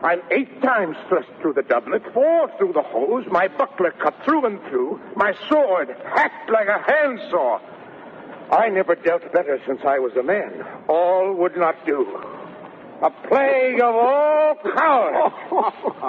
I'm 8 times thrust through the doublet, 4 through the hose, my buckler cut through and through, my sword hacked like a handsaw. I never dealt better since I was a man. All would not do. A plague of all cowards.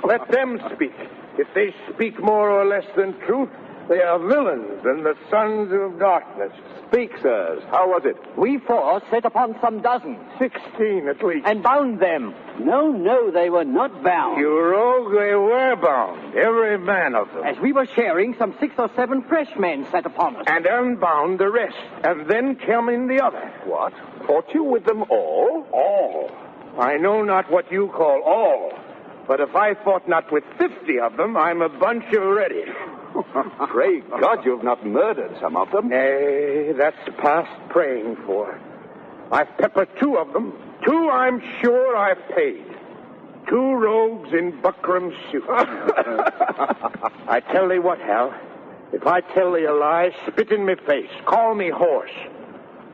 Let them speak. If they speak more or less than truth, they are villains and the sons of darkness. Speak, sirs. How was it? We 4 set upon some dozen. 16 at least. And bound them. No, they were not bound. You rogue, they were bound. Every man of them. As we were sharing, some 6 or 7 fresh men set upon us. And unbound the rest. And then came in the other. What? Fought you with them all? All. I know not what you call all. But if I fought not with 50 of them, I'm a bunch already. Pray God you've not murdered some of them. Nay, that's past praying for. I've peppered 2 of them. 2 I'm sure I've paid. 2 rogues in buckram suits. I tell thee what, Hal. If I tell thee a lie, spit in me face. Call me horse.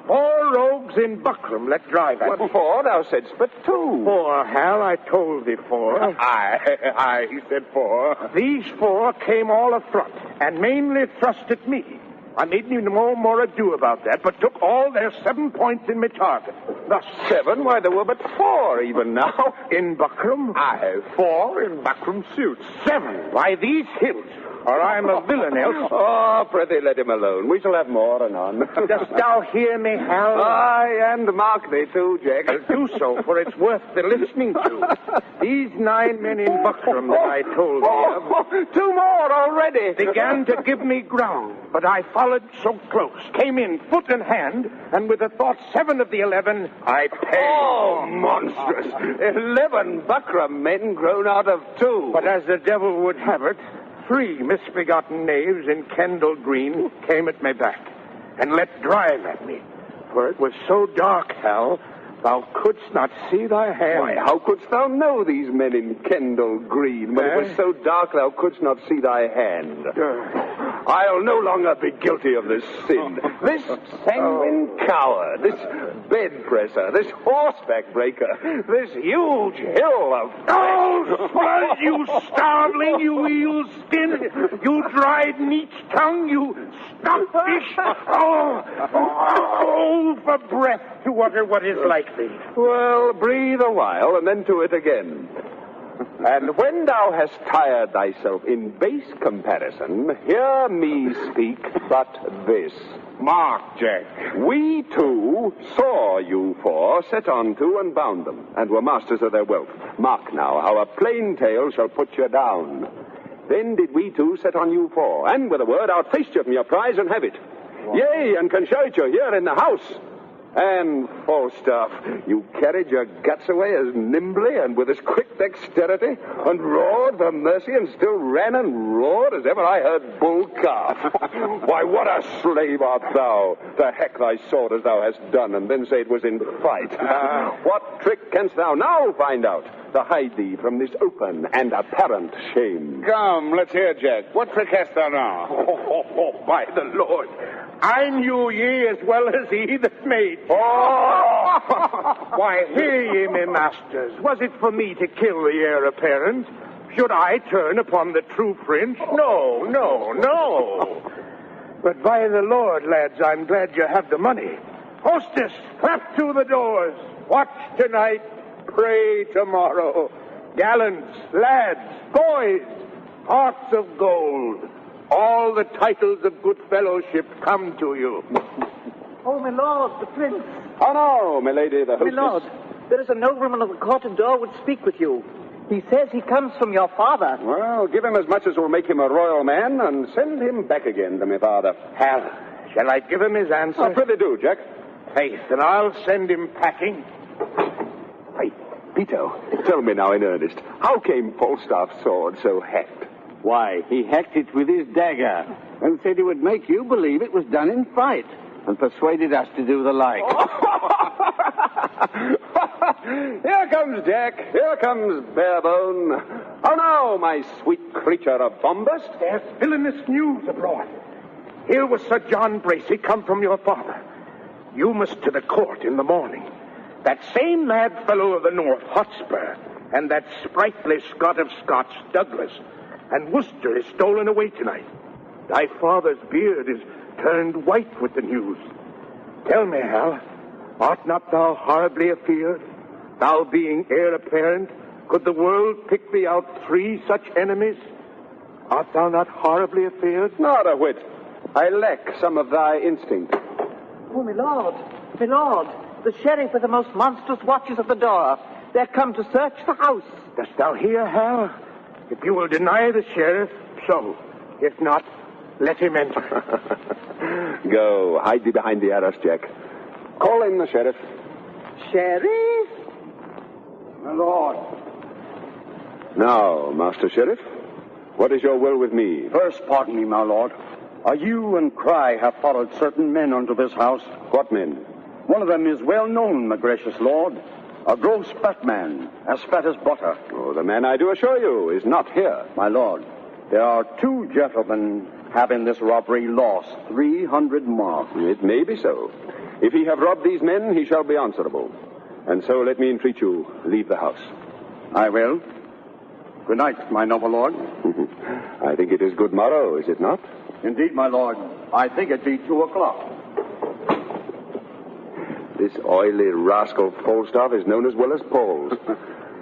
4 rogues in buckram let drive at me. What for? Thou saidst but 2. 4, Hal. I told thee 4. Aye, he said 4. These 4 came all afront and mainly thrust at me. I made no more ado about that, but took all their 7 points in my target. Thus 7? Why, there were but 4 even now. In buckram? Aye, 4 in buckram suits. 7 by these hills, or I'm a villain else. Oh, prithee, let him alone. We shall have more anon. Dost thou hear me, Hal? Aye, and mark thee too, Jack. I'll do so, for it's worth the listening to. These 9 men in buckram that I told thee of... 2 more already! Began to give me ground, but I followed so close, came in foot and hand, and with the thought 7 of the 11, I paid. Oh, monstrous! 11 buckram men grown out of 2. But as the devil would have it, 3 misbegotten knaves in Kendall Green came at my back and let drive at me. For it was so dark, Hal, thou couldst not see thy hand. Why, how couldst thou know these men in Kendall Green when it was so dark thou couldst not see thy hand? I'll no longer be guilty of this sin. This sanguine coward, this bed presser, this horseback breaker, this huge hill of... Oh, swell, you starveling, you eel skin, you dried neat's tongue, you stockfish. Oh, for breath to utter what is like thee. Well, breathe a while, and then to it again. And when thou hast tired thyself in base comparison, hear me speak but this. Mark, Jack. We 2 saw you 4 set on to and bound them, and were masters of their wealth. Mark now how a plain tale shall put you down. Then did we 2 set on you 4, and with a word outfaced you from your prize and have it. Yea, and can show it you here in the house. And, Falstaff, you carried your guts away as nimbly and with as quick dexterity, and roared for mercy, and still ran and roared as ever I heard bull calf. Why, what a slave art thou, to hack thy sword as thou hast done, and then say it was in fight. What trick canst thou now find out, to hide thee from this open and apparent shame? Come, let's hear, Jack. What trick hast thou now? By the Lord, I knew ye as well as he that made. Why, hear ye me, masters. Was it for me to kill the heir apparent? Should I turn upon the true prince? No. But by the Lord, lads, I'm glad you have the money. Hostess, clap to the doors. Watch tonight, pray tomorrow. Gallants, lads, boys, hearts of gold. All the titles of good fellowship come to you. Oh, my lord, the prince. Oh, no, my lady, the hostess. My lord, there is a nobleman of the court and door would speak with you. He says he comes from your father. Well, give him as much as will make him a royal man, and send him back again to my father. Hal, shall I give him his answer? Oh, prithee do, Jack. Faith, and I'll send him packing. Hey, Peter, tell me now in earnest, how came Falstaff's sword so hacked? Why, he hacked it with his dagger and said he would make you believe it was done in fight and persuaded us to do the like. Here comes Jack. Here comes Barebone. Oh, now, my sweet creature of bombast. There's villainous news abroad. Here was Sir John Bracy come from your father. You must to the court in the morning. That same mad fellow of the north, Hotspur, and that sprightly Scot of Scots, Douglas, and Worcester is stolen away tonight. Thy father's beard is turned white with the news. Tell me, Hal, art not thou horribly afeard? Thou being heir apparent, could the world pick thee out 3 such enemies? Art thou not horribly afeard? Not a whit. I lack some of thy instinct. Oh, my lord, the sheriff with the most monstrous watches at the door. They're come to search the house. Dost thou hear, Hal? If you will deny the sheriff, so. If not, let him enter. Go, hide thee behind the arras, Jack. Call in the sheriff. Sheriff? My lord. Now, Master Sheriff, what is your will with me? First, pardon me, my lord. You and Cry have followed certain men unto this house. What men? One of them is well known, my gracious lord. A gross fat man, as fat as butter. Oh, the man, I do assure you, is not here. My lord, there are 2 gentlemen have in this robbery lost 300 marks. It may be so. If he have robbed these men, he shall be answerable. And so let me entreat you, leave the house. I will. Good night, my noble lord. I think it is good morrow, is it not? Indeed, my lord. I think it be 2 o'clock. This oily rascal Falstaff is known as well as Paul's.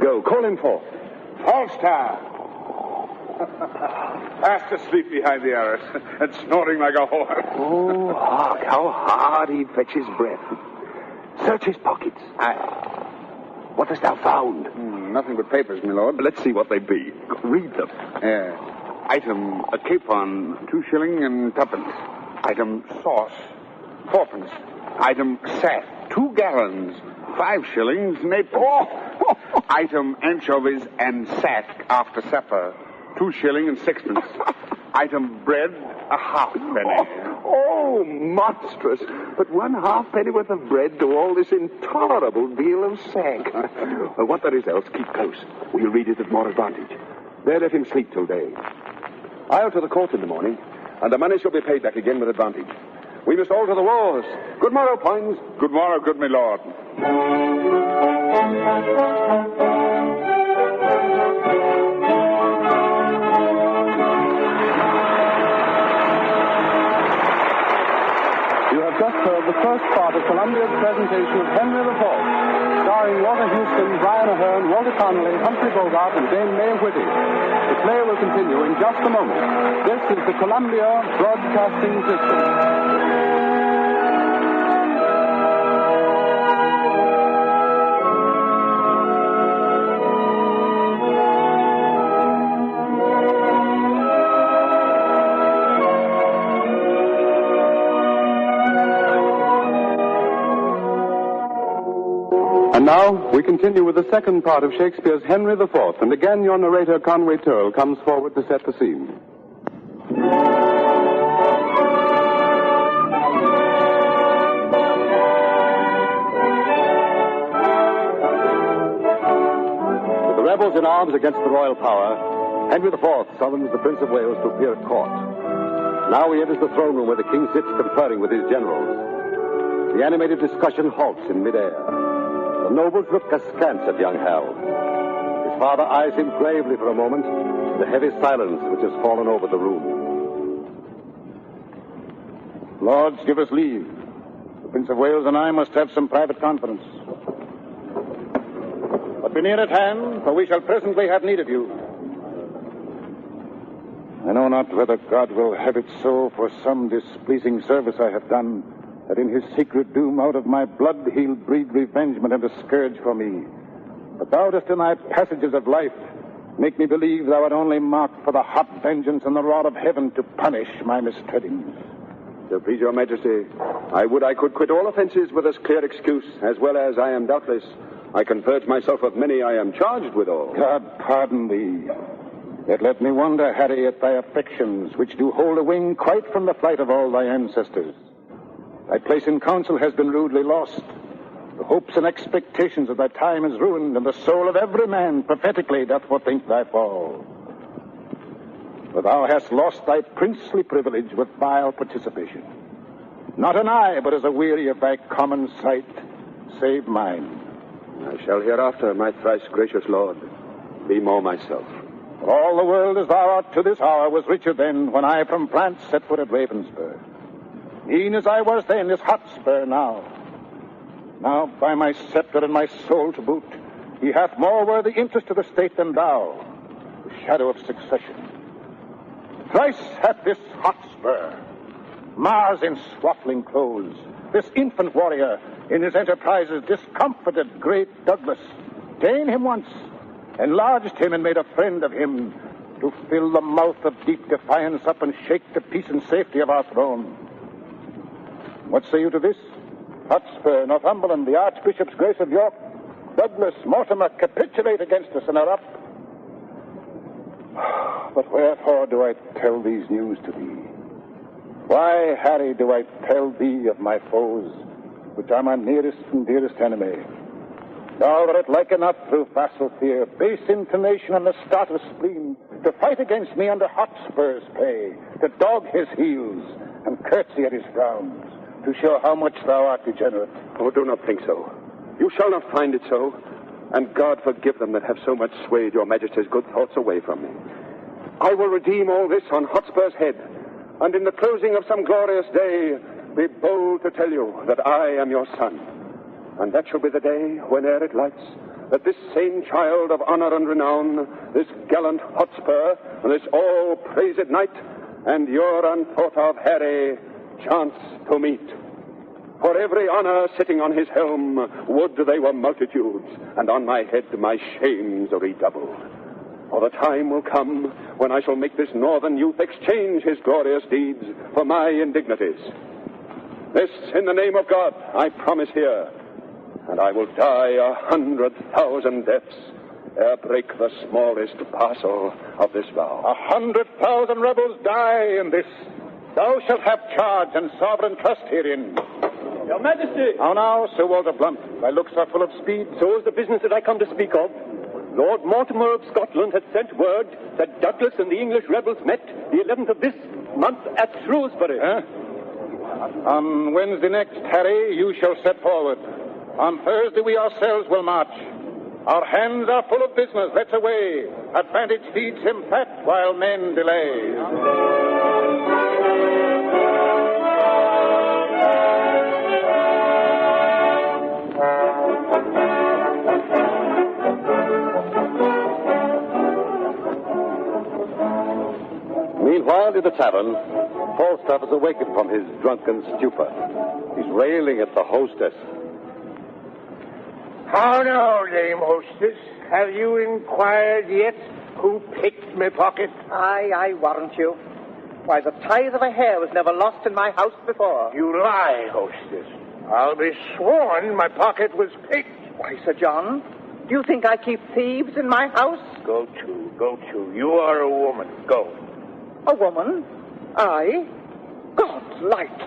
Go, call him forth. Falstaff! Fast asleep behind the arras and snoring like a horse. Oh, hark, how hard he fetches breath. Search his pockets. What hast thou found? Nothing but papers, my lord. Let's see what they be. Read them. Item, a capon, 2 shilling and 2pence. Item, sauce, 4pence. Item, sack, 2 gallons, 5 shillings and 8pence. Item, anchovies and sack after supper, 2 shilling and 6pence. Item, bread, a halfpenny. Oh, monstrous. But 1 halfpenny worth of bread to all this intolerable deal of sack. Well, what there is else, keep close. We'll read it at more advantage. There let him sleep till day. I'll to the court in the morning, and the money shall be paid back again with advantage. We must all to the wars. Good morrow, Poins. Good morrow, good my lord. You have just heard the first part of Columbia's presentation of Henry IV, starring Walter Houston, Brian Aherne, Walter Connolly, Humphrey Bogart, and Dame Mae Whitty. The play will continue in just a moment. This is the Columbia Broadcasting System. And now, we continue with the second part of Shakespeare's Henry IV, and again your narrator, Conway Turl, comes forward to set the scene. With the rebels in arms against the royal power, Henry IV summons the Prince of Wales to appear at court. Now he enters the throne room where the king sits conferring with his generals. The animated discussion halts in midair. The nobles look askance at young Hal. His father eyes him gravely for a moment, the heavy silence which has fallen over the room. Lords, give us leave. The Prince of Wales and I must have some private conference. But be near at hand, for we shall presently have need of you. I know not whether God will have it so for some displeasing service I have done, that in his secret doom out of my blood he'll breed revengement and a scourge for me. But thou dost in thy passages of life make me believe thou art only marked for the hot vengeance and the rod of heaven to punish my mistreadings. So please your majesty, I would I could quit all offenses with as clear excuse, as well as I am doubtless, I can purge myself of many I am charged withal. God pardon thee. Yet let me wonder, Harry, at thy affections, which do hold a wing quite from the flight of all thy ancestors. Thy place in council has been rudely lost. The hopes and expectations of thy time is ruined, and the soul of every man prophetically doth forethink thy fall. for thou hast lost thy princely privilege with vile participation. Not an eye but is aweary of thy common sight, save mine. I shall hereafter, my thrice gracious lord, be more myself. For all the world as thou art to this hour was richer then when I from France set foot at Ravensburg. E'en as I was then is Hotspur now. Now, by my scepter and my soul to boot, he hath more worthy interest to the state than thou, the shadow of succession. Thrice hath this Hotspur, Mars in swaddling clothes, this infant warrior in his enterprises discomfited great Douglas, ta'en him once, enlarged him and made a friend of him, to fill the mouth of deep defiance up and shake the peace and safety of our throne. What say you to this? Hotspur, Northumberland, the Archbishop's Grace of York, Douglas, Mortimer, capitulate against us and are up. But wherefore do I tell these news to thee? Why, Harry, do I tell thee of my foes, which are my nearest and dearest enemy? Thou wert like enough through facile fear, base inclination, and the start of spleen, to fight against me under Hotspur's pay, to dog his heels, and curtsy at his frowns, to show how much thou art degenerate. Oh, do not think so. You shall not find it so. And God forgive them that have so much swayed your majesty's good thoughts away from me. I will redeem all this on Hotspur's head, and in the closing of some glorious day, be bold to tell you that I am your son. And that shall be the day, whene'er it lights, that this same child of honor and renown, this gallant Hotspur, and this all-praised knight, and your unthought of Harry, chance to meet. For every honor sitting on his helm, would they were multitudes, and on my head my shames redoubled. For the time will come when I shall make this northern youth exchange his glorious deeds for my indignities. This, in the name of God, I promise here, and I will die 100,000 deaths ere break the smallest parcel of this vow. 100,000 rebels die in this. Thou shalt have charge and sovereign trust herein. Your Majesty! How now, Sir Walter Blunt? Thy looks are full of speed. So is the business that I come to speak of. Lord Mortimer of Scotland had sent word that Douglas and the English rebels met the 11th of this month at Shrewsbury. On Wednesday next, Harry, you shall set forward. On Thursday we ourselves will march. Our hands are full of business. Let's away. Advantage feeds him fat while men delay. Meanwhile, in the tavern, Falstaff is awakened from his drunken stupor. He's railing at the hostess. How now, Dame Hostess? Have you inquired yet who picked my pocket? I warrant you. Why, the tithe of a hair was never lost in my house before. You lie, Hostess. I'll be sworn my pocket was picked. Why, Sir John, do you think I keep thieves in my house? Go to. You are a woman. Go. A woman? I? God's light.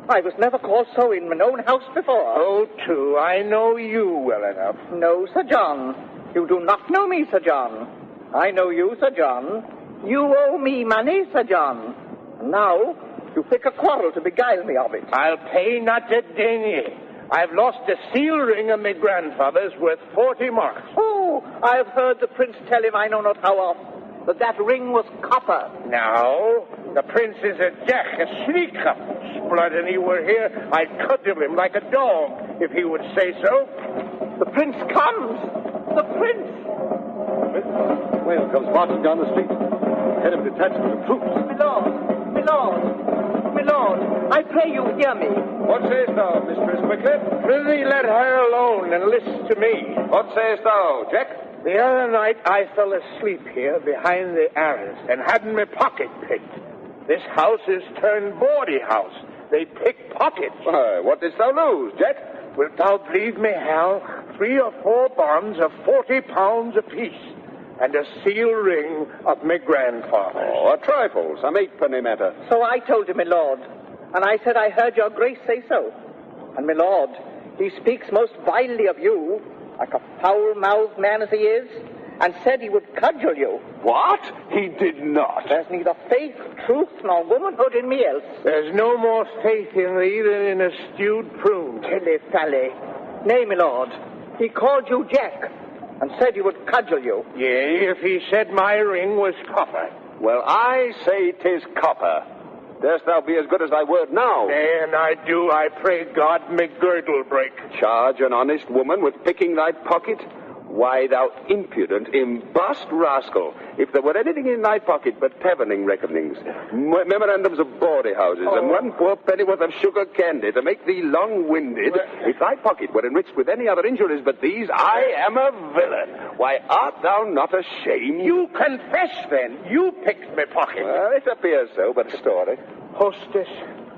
I was never called so in my own house before. Go to. I know you well enough. No, Sir John. You do not know me, Sir John. I know you, Sir John. You owe me money, Sir John. And now, you pick a quarrel to beguile me of it. I'll pay not a denier. I've lost a seal ring of my grandfather's worth 40 marks. Oh, I've heard the prince tell him I know not how often that ring was copper. Now, the prince is a jack, a sneaker. Blood, and he were here, I'd cudgel him like a dog, if he would say so. The prince comes! The prince! Whale comes marching down the street, head of a detachment of troops. My lord, I pray you hear me. What sayest thou, Mistress Quickly? Prithee, let her alone and listen to me. What sayest thou, Jack? The other night I fell asleep here behind the arras and had my pocket picked. This house is turned bawdy house. They pick pockets. Why, what didst thou lose, Jack? Wilt thou believe me, Hal? 3 or 4 bonds of 40 pounds apiece, and a seal ring of my grandfather's. Oh, a trifle, some 8-penny matter. So I told him, my lord, and I said I heard your grace say so. And my lord, he speaks most vilely of you, like a foul-mouthed man as he is, and said he would cudgel you. What? He did not. There's neither faith, truth, nor womanhood in me else. There's no more faith in thee than in a stewed prune. Tilly-fally. Nay, my lord, he called you Jack, and said he would cudgel you. Yea, if he said my ring was copper. Well, I say 'tis copper. Darest thou be as good as thy word now? And I do, I pray God, my girdle break. Charge an honest woman with picking thy pocket? Why, thou impudent, embossed rascal, if there were anything in thy pocket but taverning reckonings, memorandums of bawdy houses, and one poor pennyworth of sugar candy to make thee long-winded, if thy pocket were enriched with any other injuries but these, I am a villain. Why, art thou not ashamed? You confess, then. You picked my pocket. Well, it appears so, but story. Hostess,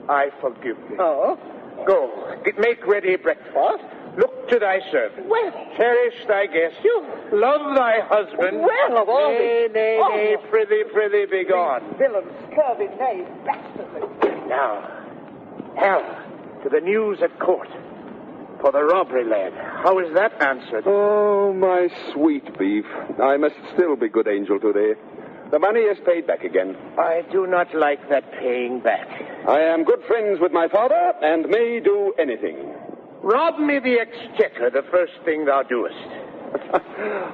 I forgive thee. Oh? Go, make ready breakfast. Look to thy servant. Well. Cherish thy guest. You. Love thy husband. Well, of all Nay, prithee, be gone. Villain, scurvy, knave, bastardly. Now, to the news at court. For the robbery, lad. How is that answered? Oh, my sweet beef. I must still be good angel to thee. The money is paid back again. I do not like that paying back. I am good friends with my father, and may do anything. Rob me the exchequer, the first thing thou doest.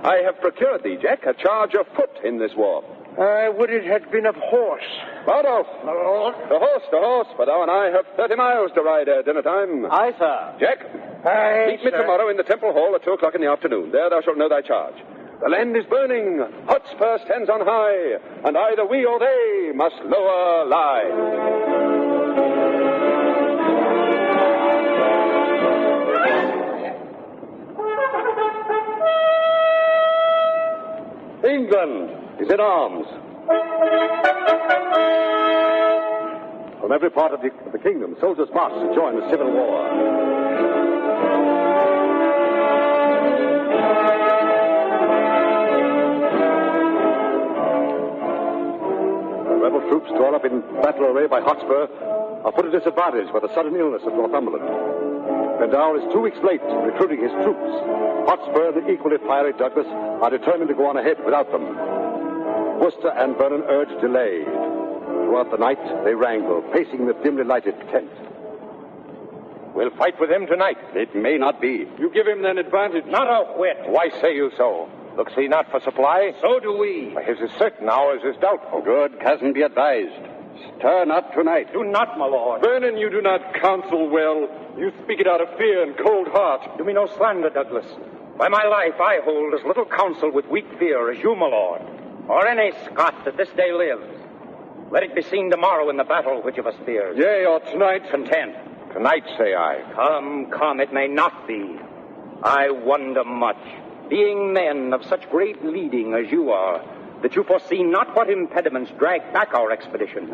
I have procured thee, Jack, a charge of foot in this war. I would it had been of horse. Bardolph! The horse, for thou and I have 30 miles to ride at dinner time. Aye, sir. Jack, meet me tomorrow in the Temple Hall at 2 o'clock in the afternoon. There thou shalt know thy charge. The land is burning, Hotspur stands on high, and either we or they must lower lie. England is in arms. From every part of the kingdom, soldiers march to join the civil war. The rebel troops drawn up in battle array by Hotspur are put at disadvantage by the sudden illness of Northumberland. Pendower is 2 weeks late in recruiting his troops. Hotspur and the equally fiery Douglas are determined to go on ahead without them. Worcester and Vernon urge delay. Throughout the night, they wrangle, pacing the dimly lighted tent. We'll fight with him tonight. It may not be. You give him an advantage. Not a whit. Why say you so? Looks he not for supply? So do we. His is certain, ours is doubtful. Good cousin, be advised. Stir not tonight. Do not, my lord. Vernon, you do not counsel well. You speak it out of fear and cold heart. Do me no slander, Douglas. By my life, I hold as little counsel with weak fear as you, my lord, or any Scot that this day lives. Let it be seen tomorrow in the battle which of us fears. Yea, or tonight. Content. Tonight, say I. Come, it may not be. I wonder much, being men of such great leading as you are, that you foresee not what impediments drag back our expedition.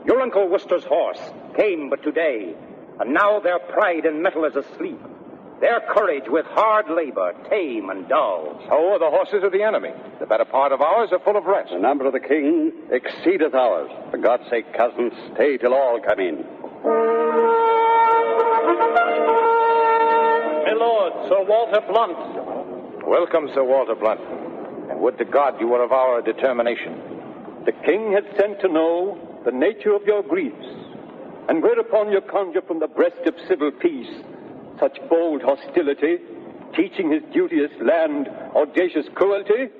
Your Uncle Worcester's horse came but today, and now their pride and mettle is asleep. Their courage with hard labor, tame and dull. So are the horses of the enemy. The better part of ours are full of rest. The number of the king exceedeth ours. For God's sake, cousin, stay till all come in. My lord, Sir Walter Blunt. Welcome, Sir Walter Blunt. And would to God you were of our determination. The king has sent to know the nature of your griefs, and whereupon you conjure from the breast of civil peace such bold hostility, teaching his duteous land audacious cruelty.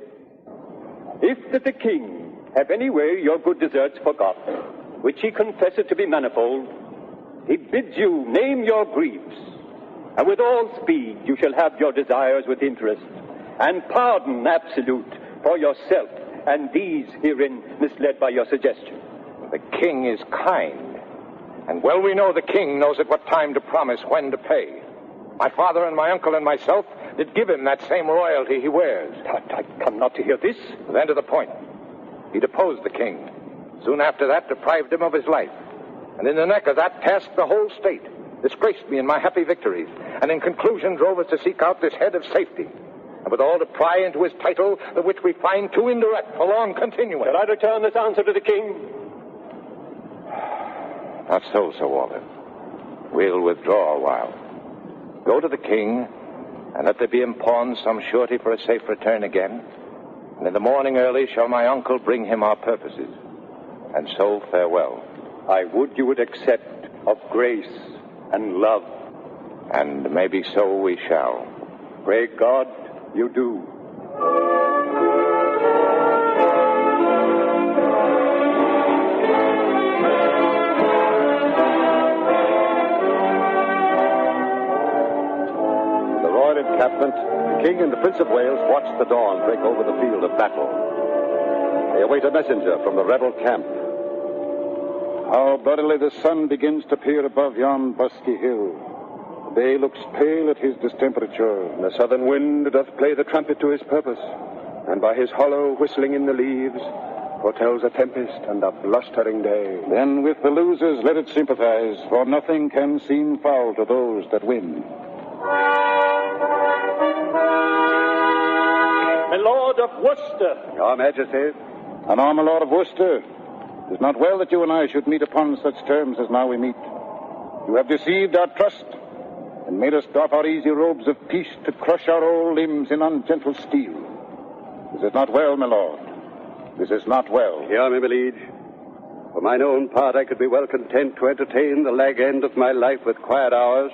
If that the king have any way your good deserts forgot, which he confesseth to be manifold, he bids you name your griefs, and with all speed you shall have your desires with interest, and pardon absolute for yourself and these herein misled by your suggestion. The king is kind, and well we know the king knows at what time to promise, when to pay. My father and my uncle and myself did give him that same royalty he wears. I come not to hear this. Then to the point. He deposed the king. Soon after that, deprived him of his life. And in the neck of that, tasked the whole state. Disgraced me in my happy victories. And in conclusion, drove us to seek out this head of safety. And withal to pry into his title, the which we find too indirect for long continuance. Shall I return this answer to the king? Not so, Sir Walter. We'll withdraw a while. Go to the king, and let there be in pawn some surety for a safe return again. And in the morning early shall my uncle bring him our purposes. And so farewell. I would you would accept of grace and love. And maybe so we shall. Pray God you do. The royal encampment, the King and the Prince of Wales watched the dawn break over the field of battle. They await a messenger from the rebel camp. How bloodily the sun begins to peer above yon busky hill. The day looks pale at his distemperature. The southern wind doth play the trumpet to his purpose, and by his hollow whistling in the leaves foretells a tempest and a blustering day. Then with the losers let it sympathize, for nothing can seem foul to those that win. My Lord of Worcester. Your Majesty. And my Lord of Worcester, it is not well that you and I should meet upon such terms as now we meet. You have deceived our trust and made us doff our easy robes of peace to crush our old limbs in ungentle steel. This is not well, my lord. This is not well. Hear me, my liege. For mine own part, I could be well content to entertain the lag end of my life with quiet hours.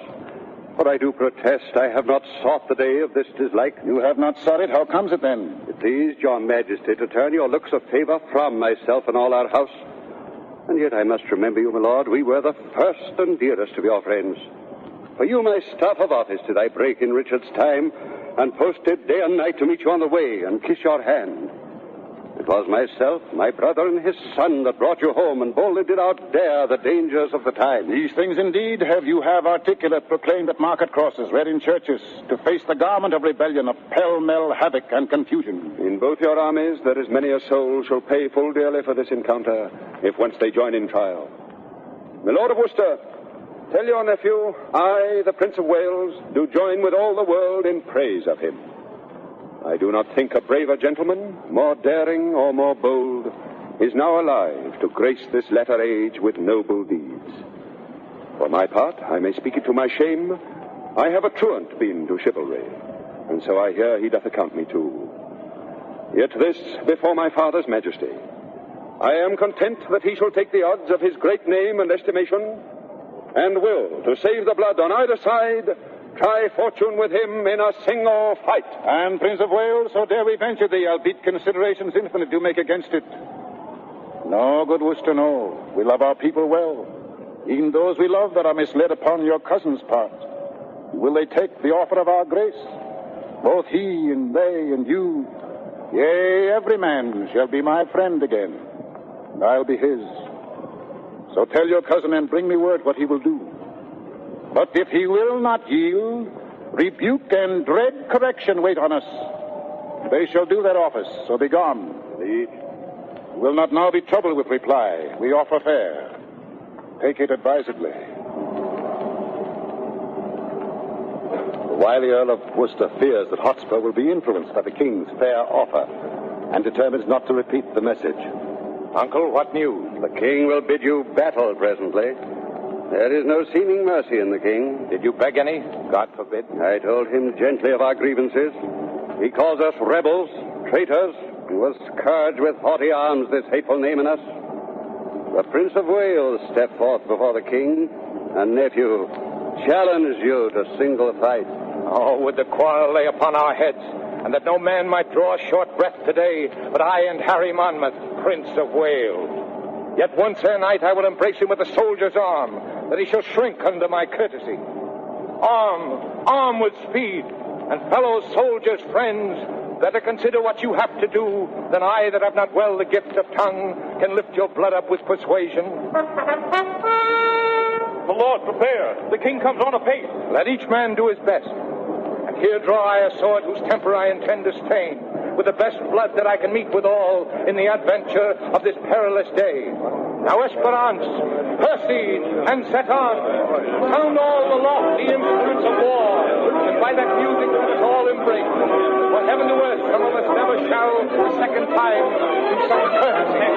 For I do protest I have not sought the day of this dislike. You have not sought it? How comes it, then? It pleased your Majesty to turn your looks of favor from myself and all our house. And yet I must remember you, my lord, we were the first and dearest of your friends. For you, my staff of office, did I break in Richard's time, and posted day and night to meet you on the way and kiss your hand. It was myself, my brother, and his son that brought you home and boldly did outdare the dangers of the time. These things indeed you have articulate proclaimed at market crosses, read in churches, to face the garment of rebellion, of pell-mell havoc and confusion. In both your armies there is many a soul shall pay full dearly for this encounter, if once they join in trial. My Lord of Worcester, tell your nephew, I, the Prince of Wales, do join with all the world in praise of him. I do not think a braver gentleman, more daring or more bold, is now alive to grace this latter age with noble deeds. For my part, I may speak it to my shame, I have a truant been to chivalry, and so I hear he doth account me too. Yet this before my father's majesty, I am content that he shall take the odds of his great name and estimation, and will, to save the blood on either side, try fortune with him in a single fight. And, Prince of Wales, so dare we venture thee, albeit considerations infinite do make against it. No, good Worcester, no. We love our people well. Even those we love that are misled upon your cousin's part. Will they take the offer of our grace? Both he and they and you. Yea, every man shall be my friend again, and I'll be his. So tell your cousin and bring me word what he will do. But if he will not yield, rebuke and dread correction wait on us. They shall do their office, so be gone. Indeed. Will not now be troubled with reply. We offer fair. Take it advisedly. The wily Earl of Worcester fears that Hotspur will be influenced by the king's fair offer, and determines not to repeat the message. Uncle, what news? The king will bid you battle presently. There is no seeming mercy in the king. Did you beg any? God forbid. I told him gently of our grievances. He calls us rebels, traitors, and will scourge with haughty arms this hateful name in us. The Prince of Wales stepped forth before the king, and nephew challenged you to single fight. Oh, would the quarrel lay upon our heads, and that no man might draw a short breath today, but I and Harry Monmouth, Prince of Wales. Yet once ere night I will embrace him with a soldier's arm, that he shall shrink under my courtesy. Arm with speed, and fellow soldiers, friends, better consider what you have to do than I that have not well the gift of tongue can lift your blood up with persuasion. The Lord, prepare. The king comes on apace. Let each man do his best. And here draw I a sword whose temper I intend to stain, with the best blood that I can meet withal in the adventure of this perilous day. Now, Esperance, Percy, and set on. Sound all the lofty instruments of war, and by that music let us all embrace. For heaven to earth, some of us never shall a second time do such courtesy.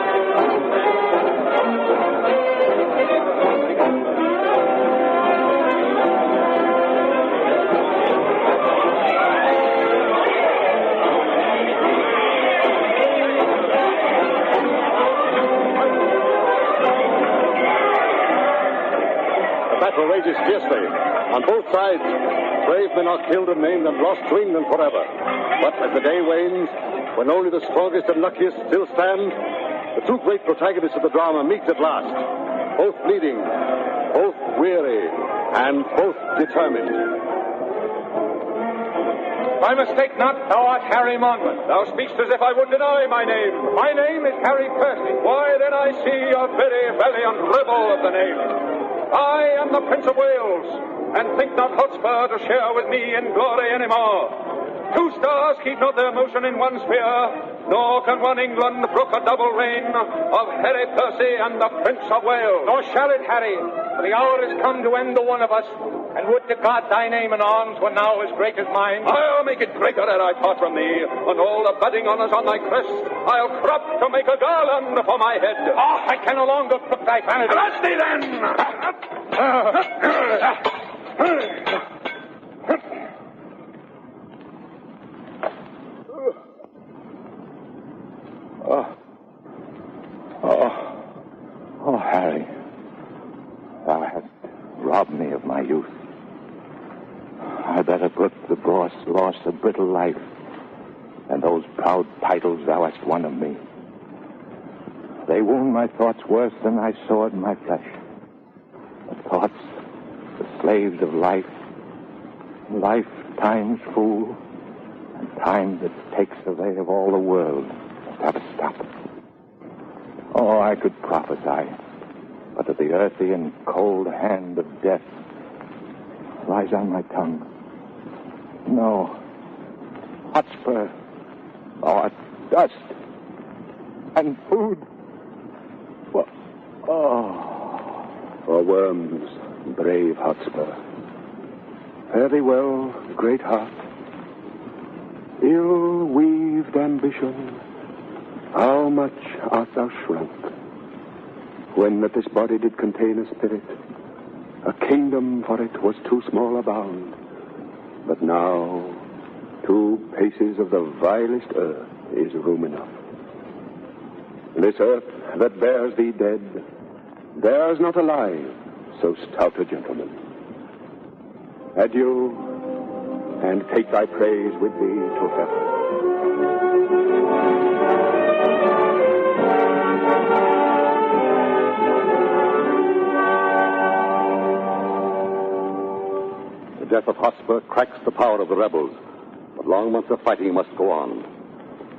The battle rages fiercely. On both sides, brave men are killed and maimed and lost to England forever. But as the day wanes, when only the strongest and luckiest still stand, the two great protagonists of the drama meet at last. Both bleeding, both weary, and both determined. I mistake not, thou art Harry Monmouth. Thou speakst as if I would deny my name. My name is Harry Percy. Why, then I see a very valiant rebel of the name. I am the Prince of Wales, and think not Hotspur to share with me in glory anymore. Two stars keep not their motion in one sphere, nor can one England brook a double reign of Harry Percy and the Prince of Wales. Nor shall it, Harry, for the hour is come to end the one of us, and would to God thy name in arms were now as great as mine. I'll make it greater ere I part from thee, and all the budding honours on thy crest I'll crop to make a garland for my head. Oh, I can no longer brook thy vanity. Arrest thee then! Oh, Harry, thou hast robbed me of my youth. I better put the gross loss of brittle life and those proud titles thou hast won of me. They wound my thoughts worse than thy sword in my flesh. The thoughts, the slaves of life, life time's fool, and time that takes away of all the world must have a stop. Oh, I could prophesy, but that the earthy and cold hand of death lies on my tongue. No, Hotspur, thou art dust and food. For worms, brave Hotspur. Fare thee well, great heart. Ill-weaved ambition, how much art thou shrunk, when that this body did contain a spirit, a kingdom for it was too small a bound. But now, 2 paces of the vilest earth is room enough. This earth that bears thee dead, bears not alive so stout a gentleman. Adieu, and take thy praise with thee to heaven. The death of Hotspur cracks the power of the rebels, but long months of fighting must go on.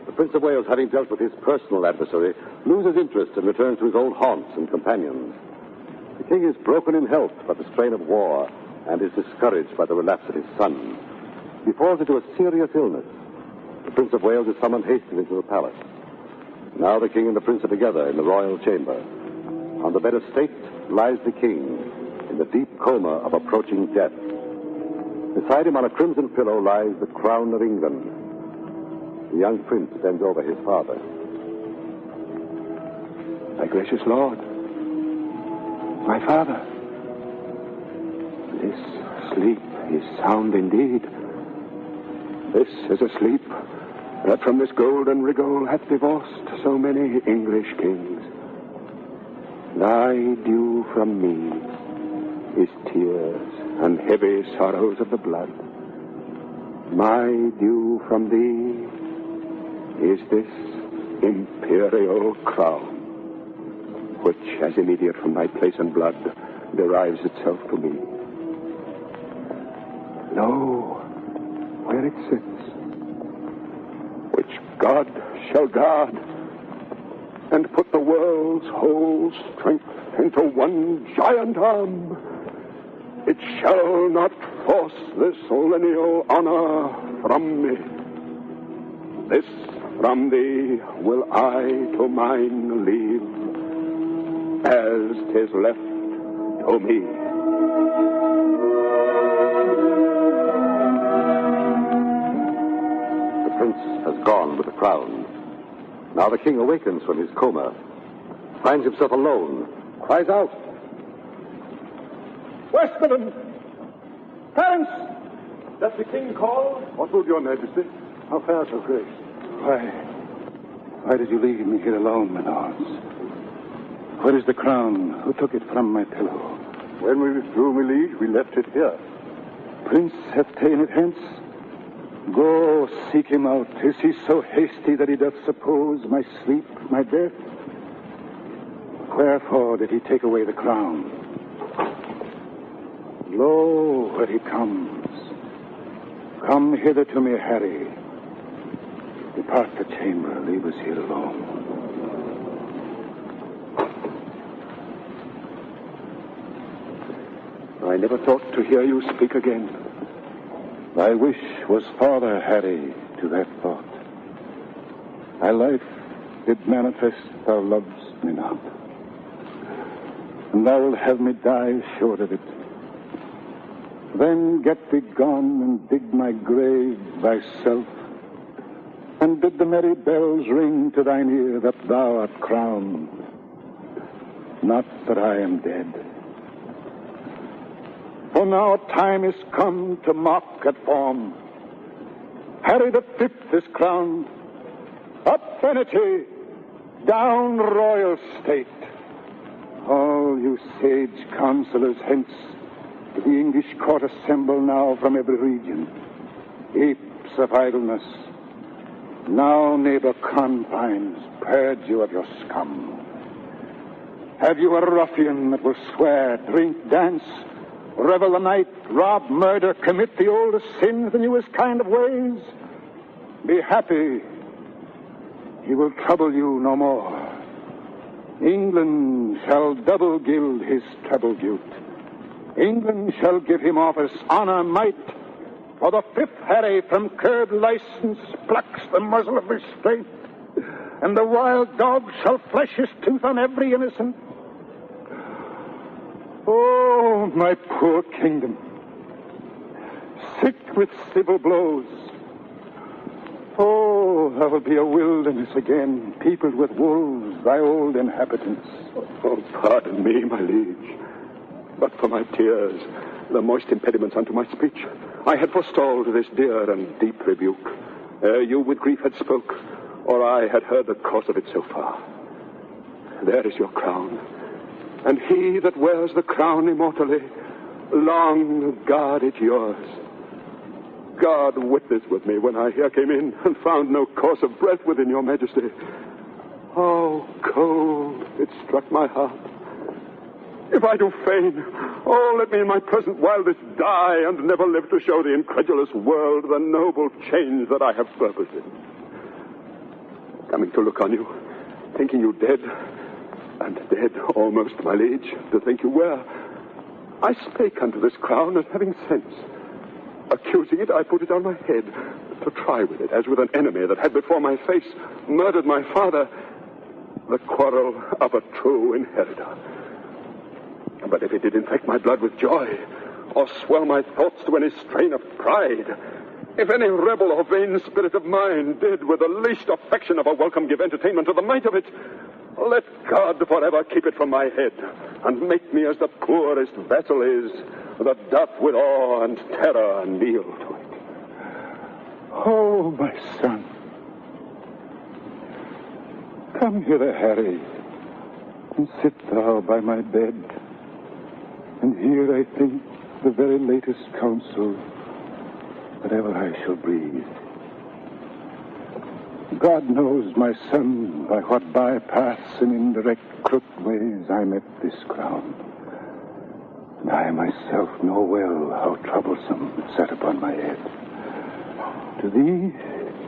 The Prince of Wales, having dealt with his personal adversary, loses interest and returns to his old haunts and companions. The king is broken in health by the strain of war and is discouraged by the relapse of his son. He falls into a serious illness. The Prince of Wales is summoned hastily to the palace. Now the king and the prince are together in the royal chamber. On the bed of state lies the king in the deep coma of approaching death. Beside him on a crimson pillow lies the crown of England. The young prince bends over his father. My gracious lord, my father, this sleep is sound indeed. This is a sleep that from this golden rigol hath divorced so many English kings. Thy due from me is tears and heavy sorrows of the blood. My due from thee is this imperial crown, which, as immediate from thy place and blood, derives itself to me. Lo, where it sits, which God shall guard, and put the world's whole strength into one giant arm. It shall not force this lineal honor from me. This from thee will I to mine leave, as 'tis left to me. The prince has gone with the crown. Now the king awakens from his coma, finds himself alone, cries out, Westmoreland! Clarence! Does the king call? What will your majesty? How fares your grace? Why did you leave me here alone, my lords? Where is the crown? Who took it from my pillow? When we withdrew, my liege, we left it here. Prince hath ta'en it hence. Go, seek him out. Is he so hasty that he doth suppose my sleep, my death? Wherefore did he take away the crown? Lo, where he comes. Come hither to me, Harry. Depart the chamber, leave us here alone. I never thought to hear you speak again. Thy wish was father, Harry, to that thought. Thy life did manifest thou lovest me not. And thou wilt have me die assured of it. Then get thee gone and dig my grave thyself, and bid the merry bells ring to thine ear that thou art crowned. Not that I am dead. For now time is come to mock at form. Harry the Fifth is crowned. Up vanity, down royal state. All you sage counselors hence, to the English court assemble now from every region. Apes of idleness, now neighbor confines, purge you of your scum. Have you a ruffian that will swear, drink, dance, revel the night, rob, murder, commit the oldest sins, the newest kind of ways? Be happy. He will trouble you no more. England shall double gild his treble guilt. England shall give him office, honor, might. For the fifth Harry from curbed license plucks the muzzle of restraint, and the wild dog shall flesh his tooth on every innocent. Oh, my poor kingdom, sick with civil blows. Oh, there will be a wilderness again, peopled with wolves, thy old inhabitants. Oh, pardon me, my liege. But for my tears, the moist impediments unto my speech, I had forestalled this dear and deep rebuke, ere you with grief had spoke, or I had heard the cause of it so far. There is your crown, and he that wears the crown immortally, long guard it yours. God witness with me when I here came in and found no course of breath within your majesty. How cold it struck my heart. If I do feign, oh, let me in my present wildest die and never live to show the incredulous world the noble change that I have purposed in. Coming to look on you, thinking you dead, and dead almost, my liege, to think you were, I spake unto this crown as having sense. Accusing it, I put it on my head, to try with it, as with an enemy that had before my face murdered my father, the quarrel of a true inheritor. But if it did infect my blood with joy, or swell my thoughts to any strain of pride, if any rebel or vain spirit of mine did with the least affection of a welcome give entertainment to the might of it, let God forever keep it from my head, and make me as the poorest vessel is, that doth with awe and terror kneel to it. Oh, my son. Come hither, Harry, and sit thou by my bed. And here, I think, the very latest counsel that ever I shall breathe. God knows, my son, by what bypaths and indirect crooked ways I met this crown. And I myself know well how troublesome it sat upon my head. To thee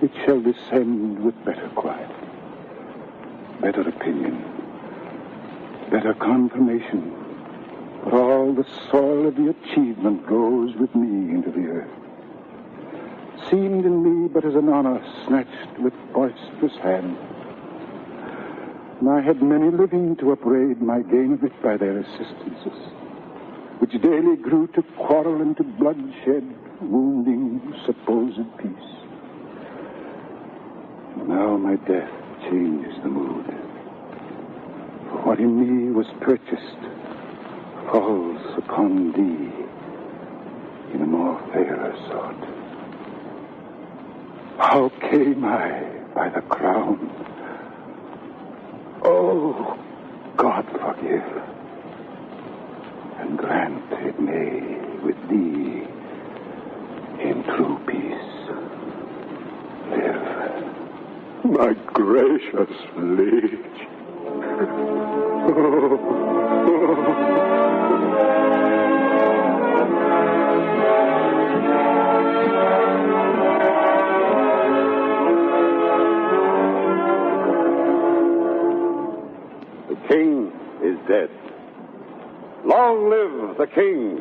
it shall descend with better quiet, better opinion, better confirmation. For all the soil of the achievement goes with me into the earth. Seemed in me but as an honor snatched with boisterous hand. And I had many living to upbraid my gain of it by their assistances, which daily grew to quarrel and to bloodshed, wounding supposed peace. Now my death changes the mood. For what in me was purchased falls upon thee in a more fairer sort. How came I by the crown? Oh, God forgive. and grant it may with thee in true peace live. My gracious liege. The king is dead. Long live the king!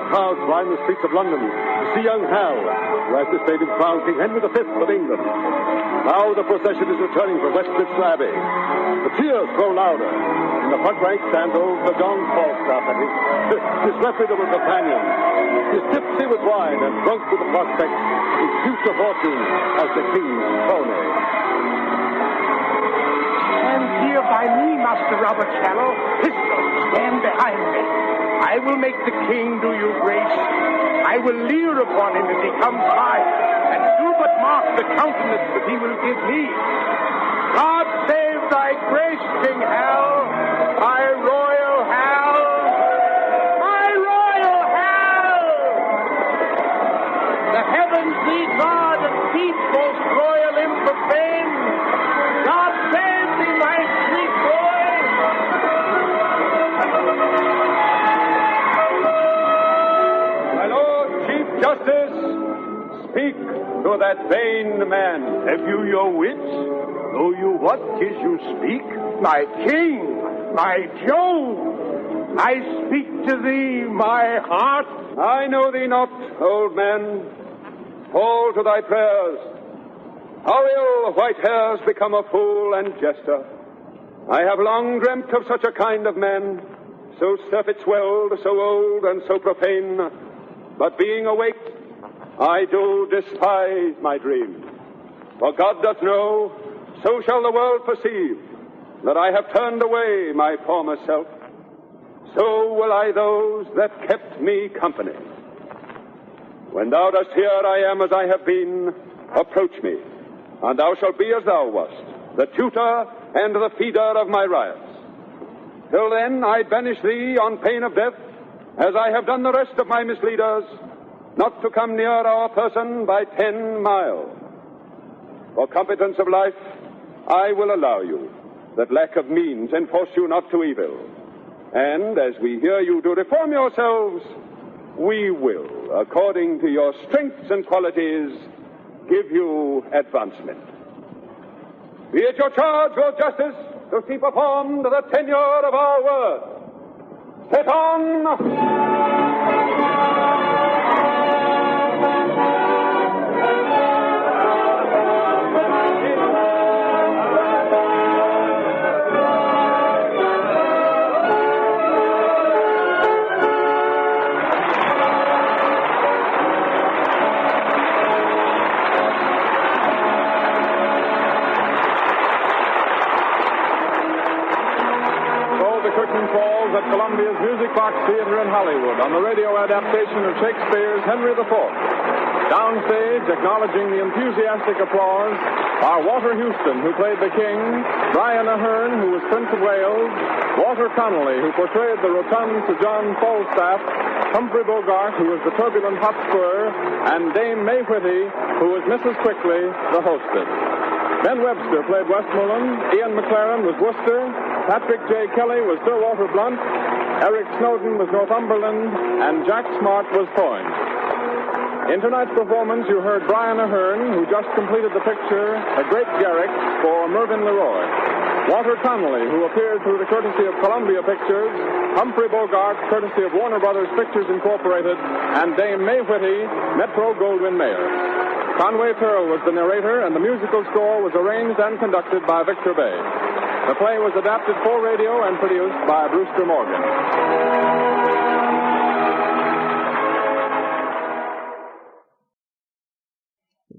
Crowds line the streets of London to see young Hal, who has this day been crowned King Henry V of England. Now the procession is returning from Westminster Abbey. The cheers grow louder. In the front rank stands old Sir John Falstaff and his disreputable companion. He's tipsy with wine and drunk with the prospect of his future fortune as the king's crony. Stand here by me, Master Robert Shallow. Pistols, stand behind me. I will make the king do you grace. I will leer upon him as he comes by, and do but mark the countenance that he will give me. God save thy grace, King Hal, my royal Hal, my royal Hal! The heavens thee guard and keep, most royal imp of fame. God save thee, my sweet boy! Justice, speak to that vain man. Have you your wits? Know you what 'tis you speak? My king, my Jove, I speak to thee, my heart. I know thee not, old man. Fall to thy prayers. How ill white hairs become a fool and jester. I have long dreamt of such a kind of man, so surfeit-swelled, so old and so profane. But being awake, I do despise my dream. For God doth know, so shall the world perceive, that I have turned away my former self. So will I those that kept me company. When thou dost hear I am as I have been, approach me, and thou shalt be as thou wast, the tutor and the feeder of my riots. Till then I banish thee on pain of death, as I have done the rest of my misleaders, not to come near our person by 10 miles. For competence of life, I will allow you, that lack of means enforce you not to evil. And as we hear you do reform yourselves, we will, according to your strengths and qualities, give you advancement. Be it your charge, Lord Justice, to see performed the tenure of our word. Set on! At Columbia's Music Box Theater in Hollywood on the radio adaptation of Shakespeare's Henry IV. Downstage, acknowledging the enthusiastic applause, are Walter Houston, who played the king, Brian Aherne, who was Prince of Wales, Walter Connolly, who portrayed the rotund Sir John Falstaff, Humphrey Bogart, who was the turbulent Hotspur, and Dame May Whitty, who was Mrs. Quickly, the hostess. Ben Webster played Westmoreland, Ian McLaren was Worcester, Patrick J. Kelly was Sir Walter Blunt, Eric Snowden was Northumberland, and Jack Smart was Foyne. In tonight's performance, you heard Brian Aherne, who just completed the picture A Great Garrick for Mervyn LeRoy. Walter Connolly, who appeared through the courtesy of Columbia Pictures, Humphrey Bogart, courtesy of Warner Brothers Pictures Incorporated, and Dame May Whitty, Metro-Goldwyn-Mayer. Conway Pearl was the narrator, and the musical score was arranged and conducted by Victor Bay. The play was adapted for radio and produced by Brewster Morgan.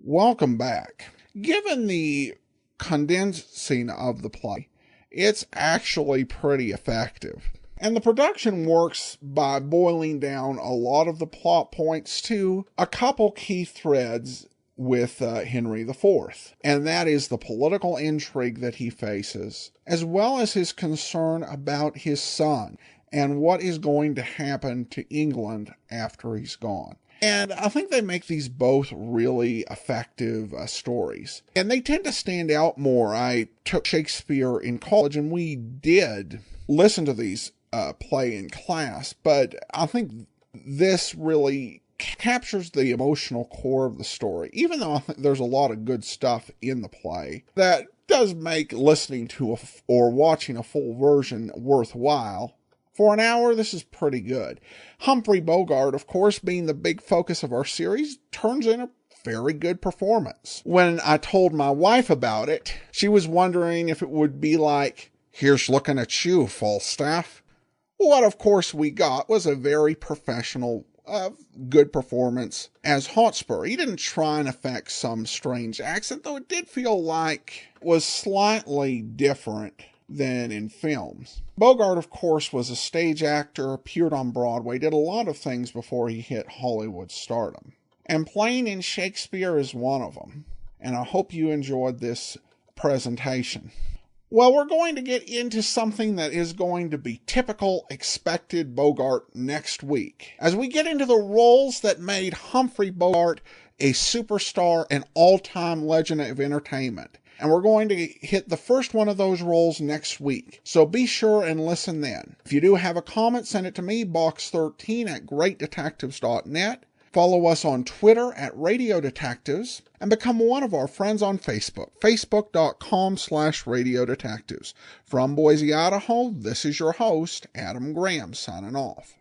Welcome back. Given the condensing of the play, it's actually pretty effective. And the production works by boiling down a lot of the plot points to a couple key threads with Henry IV, and that is the political intrigue that he faces, as well as his concern about his son and what is going to happen to England after he's gone. And I think they make these both really effective stories. And they tend to stand out more. I took Shakespeare in college, and we did listen to these play in class, but I think this really captures the emotional core of the story, even though I think there's a lot of good stuff in the play that does make listening to or watching a full version worthwhile. For an hour, this is pretty good. Humphrey Bogart, of course, being the big focus of our series, turns in a very good performance. When I told my wife about it, she was wondering if it would be like, "Here's looking at you, Falstaff." What, of course, we got was a very professional, good performance as Hotspur. He didn't try and affect some strange accent, though it did feel like it was slightly different than in films. Bogart, of course, was a stage actor, appeared on Broadway, did a lot of things before he hit Hollywood stardom. And playing in Shakespeare is one of them. And I hope you enjoyed this presentation. Well, we're going to get into something that is going to be typical, expected Bogart next week, as we get into the roles that made Humphrey Bogart a superstar and all-time legend of entertainment. And we're going to hit the first one of those roles next week. So be sure and listen then. If you do have a comment, send it to me, box13@greatdetectives.net. Follow us on Twitter @Radio Detectives, and become one of our friends on Facebook, facebook.com/Radio Detectives. From Boise, Idaho, this is your host, Adam Graham, signing off.